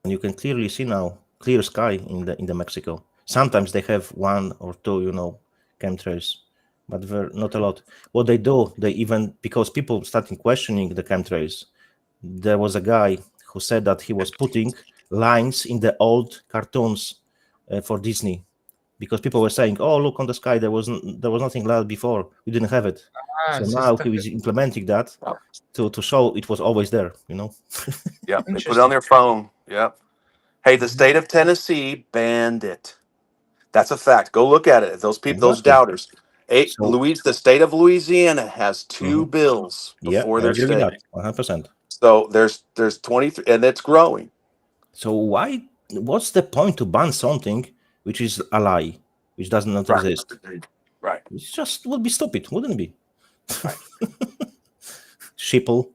And you can clearly see now clear sky in the Mexico. Sometimes they have one or two, chemtrails, but not a lot. What they do, they even, because people starting questioning the chemtrails, there was a guy who said that he was putting lines in the old cartoons for Disney, because people were saying, "Oh, look on the sky, there was nothing like that before. We didn't have it." So So now he is implementing that to show it was always there. Yeah, they put it on their phone. Yep. Hey, the state of Tennessee banned it. That's a fact. Go look at it. Those people, those Exactly. doubters. So The state of Louisiana has two Mhm. bills Yeah, before I their agree with state. that 100%. So there's 23, and it's growing. So what's the point to ban something which is a lie, which does not Right. exist? Right. It just would be stupid, wouldn't it be? Sheeple.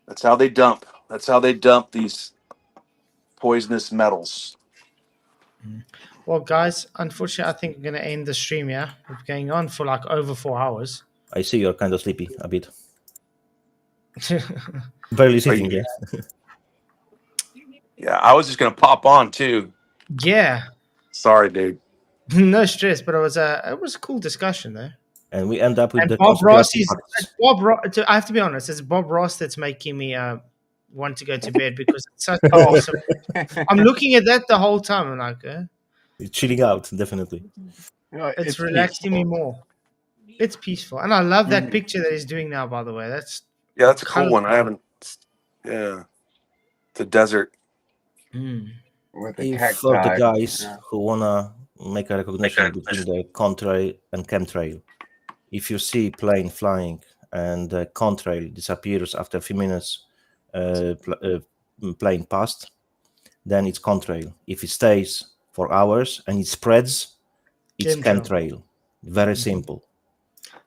That's how they dump. That's how they dump these poisonous metals. Well, guys, unfortunately, I think we're going to end the stream. Yeah, we're going on for like over 4 hours. I see you're kind of sleepy a bit. Barely sitting, yeah. Yeah, I was just gonna pop on too. Yeah. Sorry, dude. No stress, but it was a cool discussion though. And we end up with And the Bob Ross conspiracy is facts. Bob Ross. I have to be honest, it's Bob Ross that's making me want to go to bed because it's such awesome. I'm looking at that the whole time. I'm like, It's chilling out, definitely. it's relaxing me more. It's peaceful, and I love that picture that he's doing now. By the way, that's a cool color. one. I haven't. Yeah, the desert. With the If for the cacti. guys Yeah. who wanna make a recognition between the contrail and chemtrail, if you see plane flying and the contrail disappears after a few minutes, plane passed, then it's contrail. If it stays for hours and it spreads, it's Chemtrail. chemtrail. Very simple.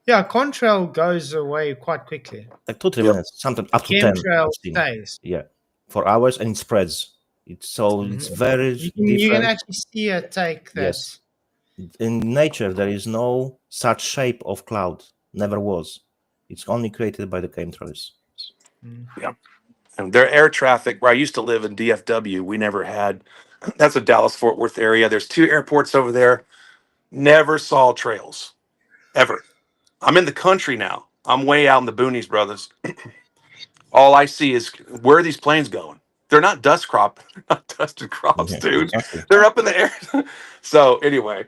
Yeah, contrail goes away quite quickly. Like 2-3 minutes, sometimes up to 10. Chemtrail I've seen. stays. Yeah, for hours and it spreads. It's very You different. can actually see a take that. Yes. In nature, there is no such shape of cloud. Never was. It's only created by the chemtrails. Yeah. And their air traffic, where I used to live in DFW, we never had. That's a Dallas Fort Worth area. There's 2 airports over there. Never saw trails, ever. I'm in the country now. I'm way out in the boonies, brothers. All I see is where are these planes going? They're not dusted crops, Yeah, dude. exactly. They're up in the air. So anyway,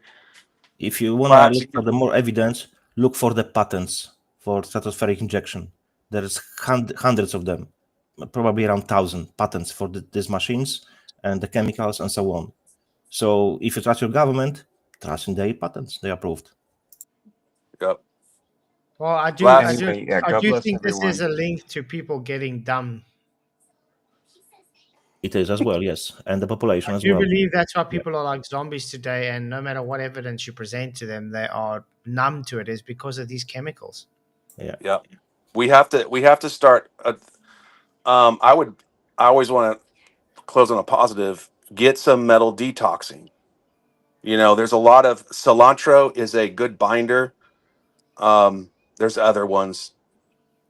If you want to look classic. for the more evidence, look for the patents for stratospheric injection. There's hundreds of them, probably around 1,000 patents for these machines and the chemicals and so on. So if you trust your government, trust in their patents. They approved. Yep. Well, I Anyway, yeah, God do bless think this is everyone. a link to people getting dumb. It is as well, yes, and the population I as do well. believe that's why people are like zombies today, and no matter what evidence you present to them, they are numb to it. Is because of these chemicals. Yeah. We have to start. I always want to close on a positive. Get some metal detoxing. There's a lot of cilantro is a good binder. There's other ones,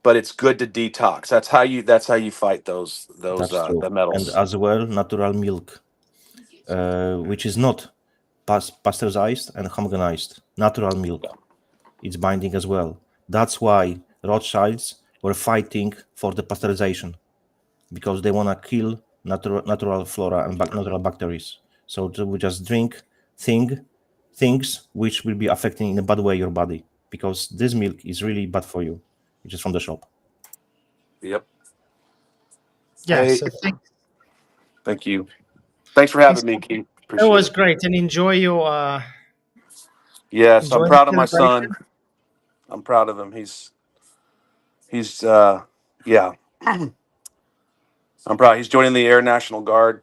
but it's good to detox. That's how you fight those That's true. the And metals. as well, natural milk, which is not pasteurized and homogenized. Natural milk, it's binding as well. That's why Rothschilds were fighting for the pasteurization, because they want to kill natural flora and natural bacteria. So we just drink things which will be affecting in a bad way your body, because this milk is really bad for you, which is from the shop. Yep. Yeah. Hey, So thank you. Thanks for having me, Keith. That Appreciate was it. great, and enjoy your. Yes, I'm enjoy proud the of my son. celebration. I'm proud of him. He's yeah. I'm proud. He's joining the Air National Guard,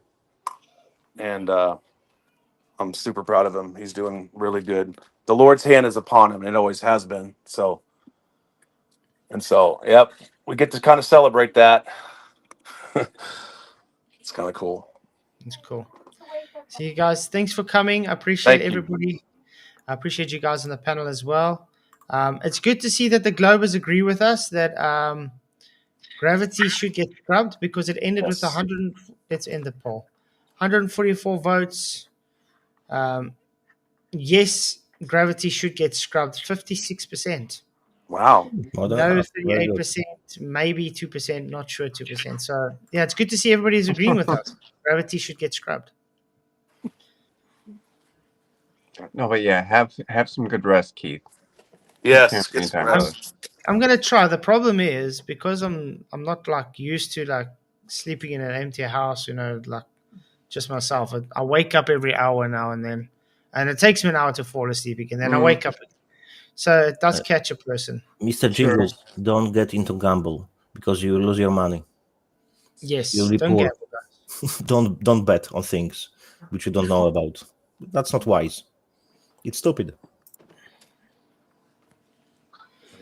and I'm super proud of him. He's doing really good. The Lord's hand is upon him, and it always has been. So, yep, we get to kind of celebrate that. It's kind of cool. It's cool. See you guys. Thanks for coming. I appreciate Thank you. everybody. I appreciate you guys on the panel as well. It's good to see that the Globers agree with us that gravity should get scrubbed because it ended with Yes. 100. Let's end the poll. 144 votes. Yes, gravity should get scrubbed. 56%. Wow. Well, No, that's very good. 38%, maybe 2%, not sure 2%. So, yeah, it's good to see everybody's agreeing with us. Gravity should get scrubbed. No, but yeah, have some good rest, Keith. Yes, Can't it's anytime, rest. I'm gonna try. The problem is because I'm not like used to like sleeping in an empty house, like just myself. I wake up every hour now and then, and it takes me an hour to fall asleep again. Then I wake up, so it does catch a person. Mr. Sure. Jesus, don't get into gamble because you will lose your money. Yes, You'll be don't poor. gamble, guys. Don't bet on things which you don't know about. That's not wise. It's stupid.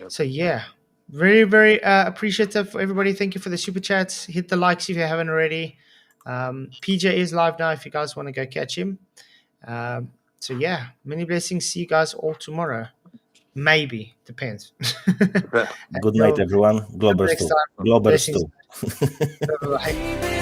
So yeah, very very appreciative for everybody. Thank you for the super chats. Hit the likes if you haven't already. PJ is live now if you guys want to go catch him. So yeah, many blessings. See you guys all tomorrow. Maybe depends. Good night, everyone. Globbers next too. time. Globbers Blessings. too. Bye-bye.